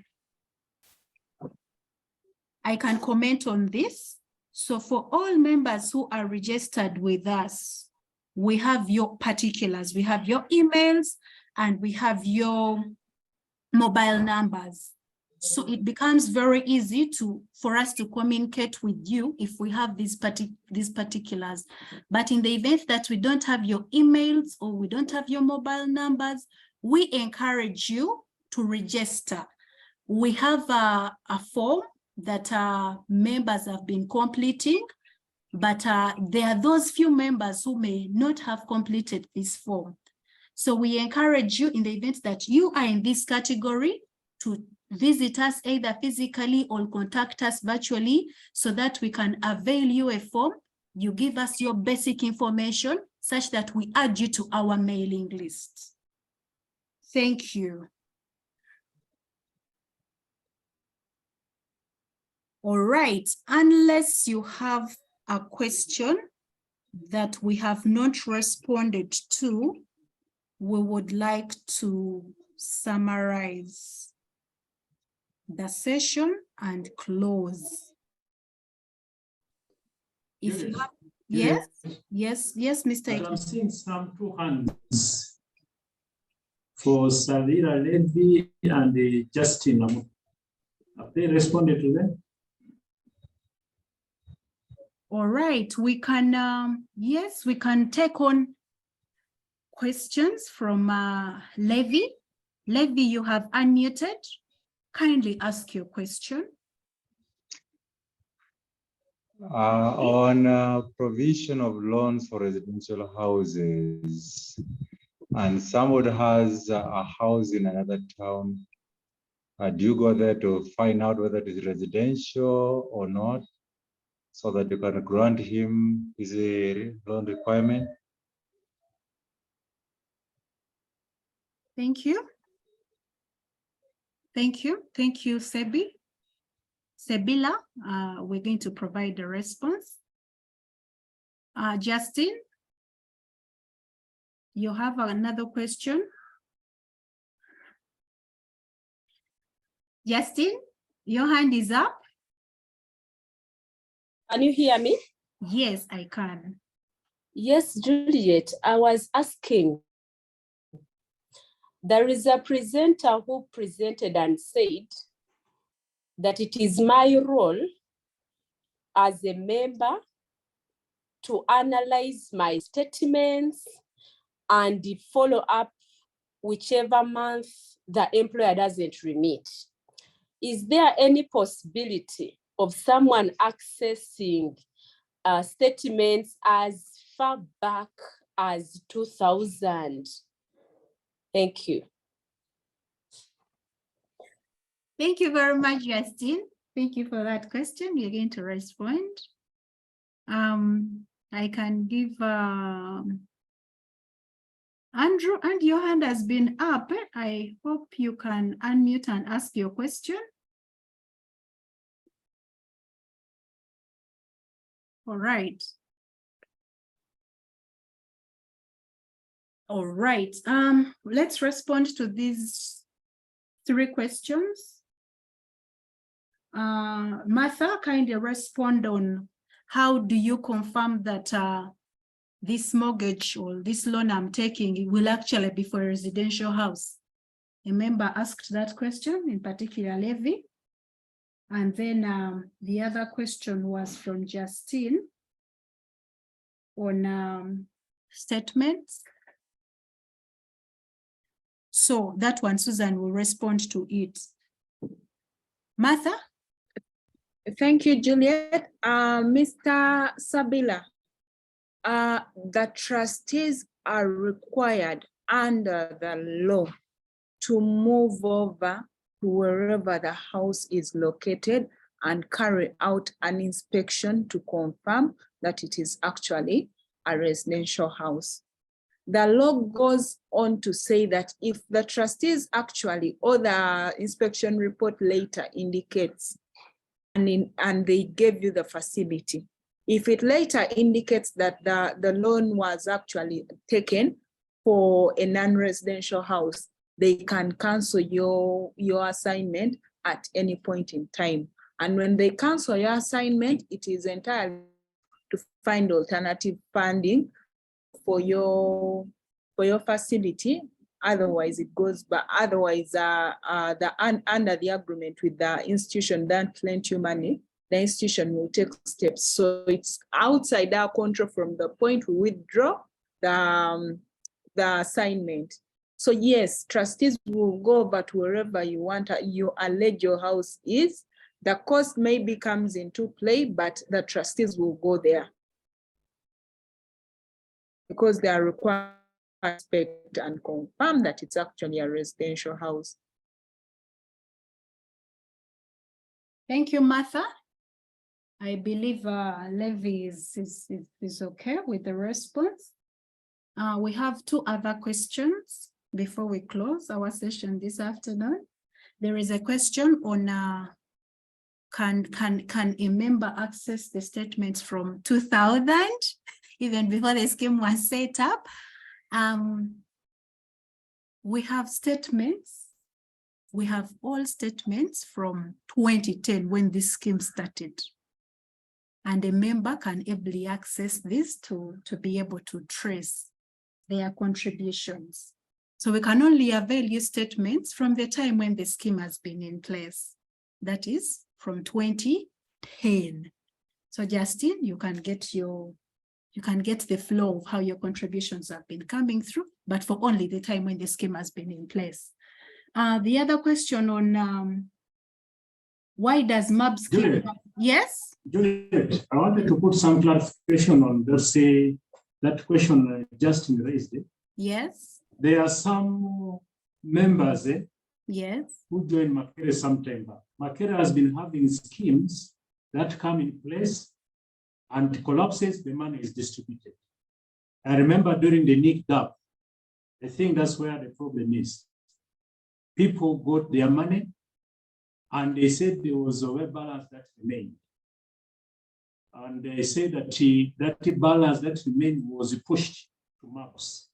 can comment on this. So for all members who are registered with us, we have your particulars, we have your emails, and we have your mobile numbers. So it becomes very easy for us to communicate with you if we have these particulars. But in the event that we don't have your emails or we don't have your mobile numbers, we encourage you to register. We have a form that members have been completing, but there are those few members who may not have completed this form. So we encourage you, in the event that you are in this category, to visit us either physically or contact us virtually so that we can avail you a form. You give us your basic information such that we add you to our mailing list. Thank you. All right, unless you have a question that we have not responded to, we would like to summarize the session and close. If you have, yes, Mr. I'm seeing some 2 hands for Salira Levy and Justin. Have they responded to them? All right, we can, yes, we can take on questions from Levy. Levy, you have unmuted. Kindly ask your question. On provision of loans for residential houses, and somebody has a house in another town, do you go there to find out whether it is residential or not, so that you can grant him his loan requirement? Thank you. Thank you. Thank you, Sebila. We're going to provide a response. Justin, you have another question? Justin, your hand is up. Can you hear me? Yes, I can. Yes, Juliet, I was asking, there is a presenter who presented and said that it is my role as a member to analyze my statements and follow up whichever month the employer doesn't remit. Is there any possibility of someone accessing statements as far back as 2000? Thank you. Thank you very much, Justin. Thank you for that question. We're going to respond. I can give Andrew, and your hand has been up. I hope you can unmute and ask your question. All right. All right. Let's respond to these 3 questions. Martha, kindly respond on how do you confirm that this mortgage or this loan I'm taking will actually be for a residential house? A member asked that question, in particular Levy. And then the other question was from Justine on statements. So that one, Susan will respond to it. Martha? Thank you, Juliet. Mr. Sabila, the trustees are required under the law to move over to wherever the house is located and carry out an inspection to confirm that it is actually a residential house. The law goes on to say that if the trustees actually, or the inspection report later indicates, and they gave you the facility, if it later indicates that the loan was actually taken for a non-residential house, they can cancel your assignment at any point in time. And when they cancel your assignment, it is entirely to find alternative funding for your facility. Otherwise, it goes, but otherwise, under the agreement with the institution that lent you money, the institution will take steps. So it's outside our control from the point we withdraw the assignment. So yes, trustees will go, but wherever you want, you allege your house is, the cost maybe comes into play, but the trustees will go there because they are required to inspect and confirm that it's actually a residential house. Thank you, Martha. I believe Levi is okay with the response. We have two other questions before we close our session this afternoon. There is a question on can a member access the statements from 2000, even before the scheme was set up? We have statements. We have all statements from 2010 when this scheme started. And a member can ably access this to be able to trace their contributions. So we can only avail you statements from the time when the scheme has been in place. That is from 2010. So Justin, you can get the flow of how your contributions have been coming through, but for only the time when the scheme has been in place. The other question on why does MURBS scheme? Yes? Juliet, I wanted to put some clarification on, let's say, that question Justin raised. Yes. There are some members yes, who joined Makere sometime back. Makere has been having schemes that come in place and collapses, the money is distributed. I remember during the NICDAP, I think that's where the problem is. People got their money and they said there was a balance that remained. And they said that that balance that remained was pushed to MURBS.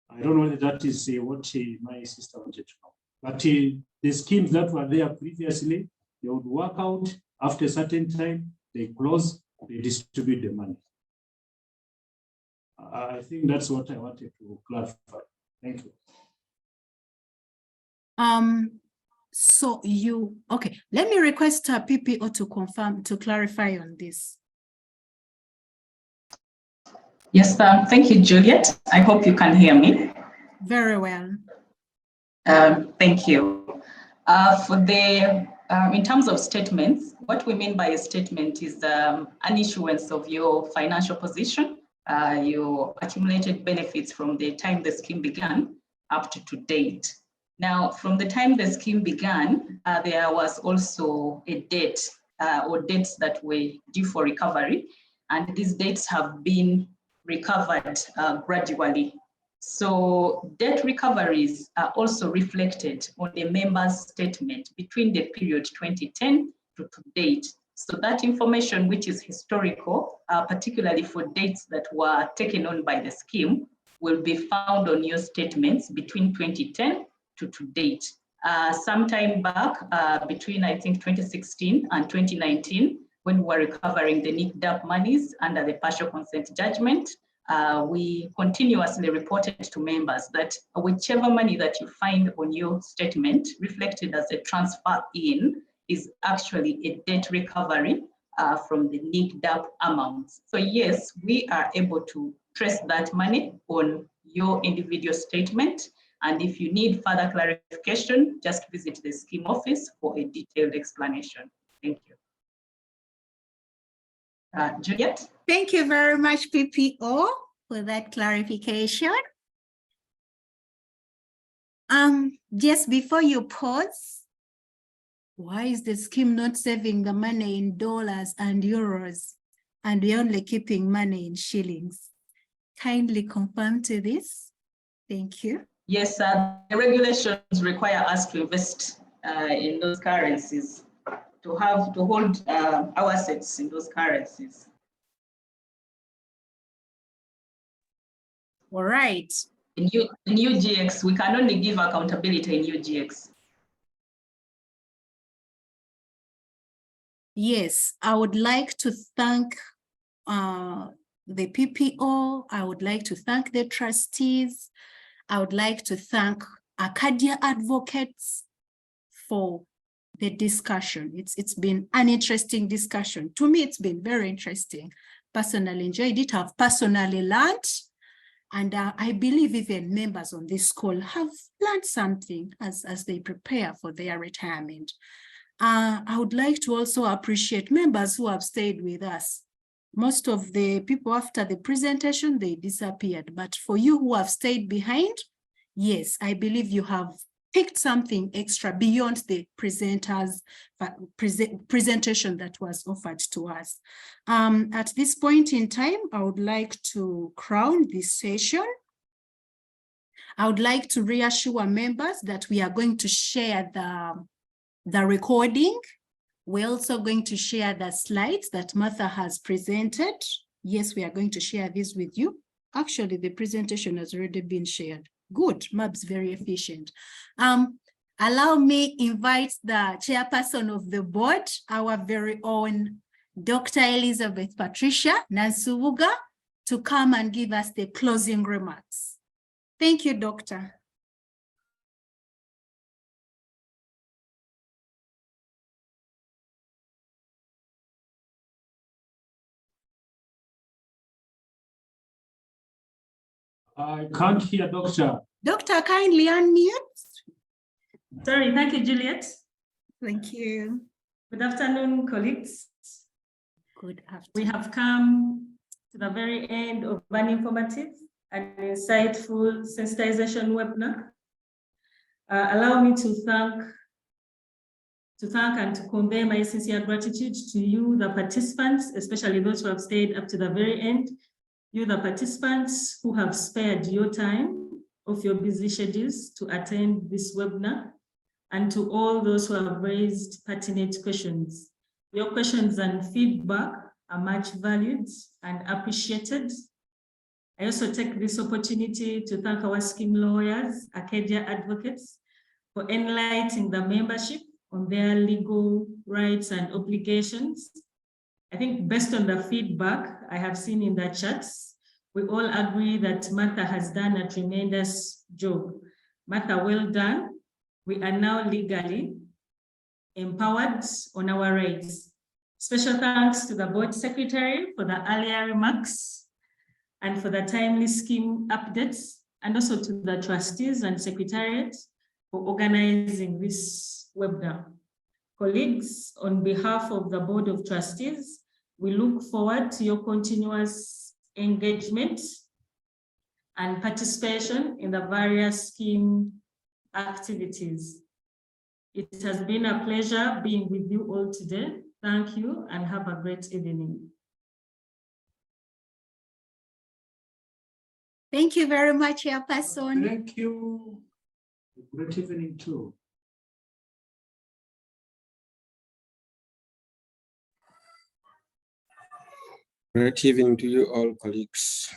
I don't know whether that is what my sister wanted to know. But the schemes that were there previously, they would work out after a certain time, they close, they distribute the money. I think that's what I wanted to clarify. Thank you. So okay, let me request PPO to confirm, to clarify on this. Yes, thank you, Juliet. I hope you can hear me. Very well. Thank you. For the, in terms of statements, what we mean by a statement is an issuance of your financial position, your accumulated benefits from the time the scheme began up to date. Now, from the time the scheme began, there was also a debt or debts that were due for recovery, and these debts have been recovered gradually. So debt recoveries are also reflected on the member's statement between the period 2010 to date. So that information, which is historical, particularly for dates that were taken on by the scheme, will be found on your statements between 2010 to date. Sometime back between, I think, 2016 and 2019, when we were recovering the NICDAP monies under the partial consent judgment, we continuously reported to members that whichever money that you find on your statement reflected as a transfer in is actually a debt recovery from the NICDAP amounts. So yes, we are able to trace that money on your individual statement, And if you need further clarification, just visit the scheme office for a detailed explanation. Thank you. Juliet? Thank you very much, PPO, for that clarification. Just before you pause, why is the scheme not saving the money in dollars and euros, and we're only keeping money in shillings? Kindly confirm to this. Thank you. Yes, the regulations require us to invest in those currencies, to hold our assets in those currencies. All right. In UGX, we can only give accountability in UGX. Yes, I would like to thank the PPO. I would like to thank the trustees. I would like to thank Arcadia Advocates for the discussion. It's been an interesting discussion. To me, it's been very interesting. Personally enjoyed it. I've personally learned. And I believe even members on this call have learned something as they prepare for their retirement. I would like to also appreciate members who have stayed with us. Most of the people after the presentation, they disappeared. But for you who have stayed behind, yes, I believe you have picked something extra beyond the presenters' presentation that was offered to us. At this point in time, I would like to crown this session. I would like to reassure members that we are going to share the recording. We're also going to share the slides that Martha has presented. Yes, we are going to share this with you. Actually, the presentation has already been shared. Good, MURBS, very efficient. Allow me invite the chairperson of the board, our very own Dr. Elizabeth Patricia Nansubuga, to come and give us the closing remarks. Thank you, Doctor. I can't hear, Doctor. Doctor, kindly unmute. Sorry, thank you, Juliet. Thank you. Good afternoon, colleagues. Good afternoon. We have come to the very end of an informative and insightful sensitization webinar. Allow me to thank and to convey my sincere gratitude to you, the participants, especially those who have stayed up to the very end. You, the participants who have spared your time of your busy schedules to attend this webinar, and to all those who have raised pertinent questions. Your questions and feedback are much valued and appreciated. I also take this opportunity to thank our scheme lawyers, Arcadia Advocates, for enlightening the membership on their legal rights and obligations. I think based on the feedback I have seen in the chats, we all agree that Martha has done a tremendous job. Martha, well done. We are now legally empowered on our rights. Special thanks to the board secretary for the earlier remarks and for the timely scheme updates, and also to the trustees and secretariat for organizing this webinar. Colleagues, on behalf of the Board of Trustees, we look forward to your continuous engagement and participation in the various scheme activities. It has been a pleasure being with you all today. Thank you and have a great evening. Thank you very much, Chairperson. Thank you. Great evening too. Great evening to you all, colleagues.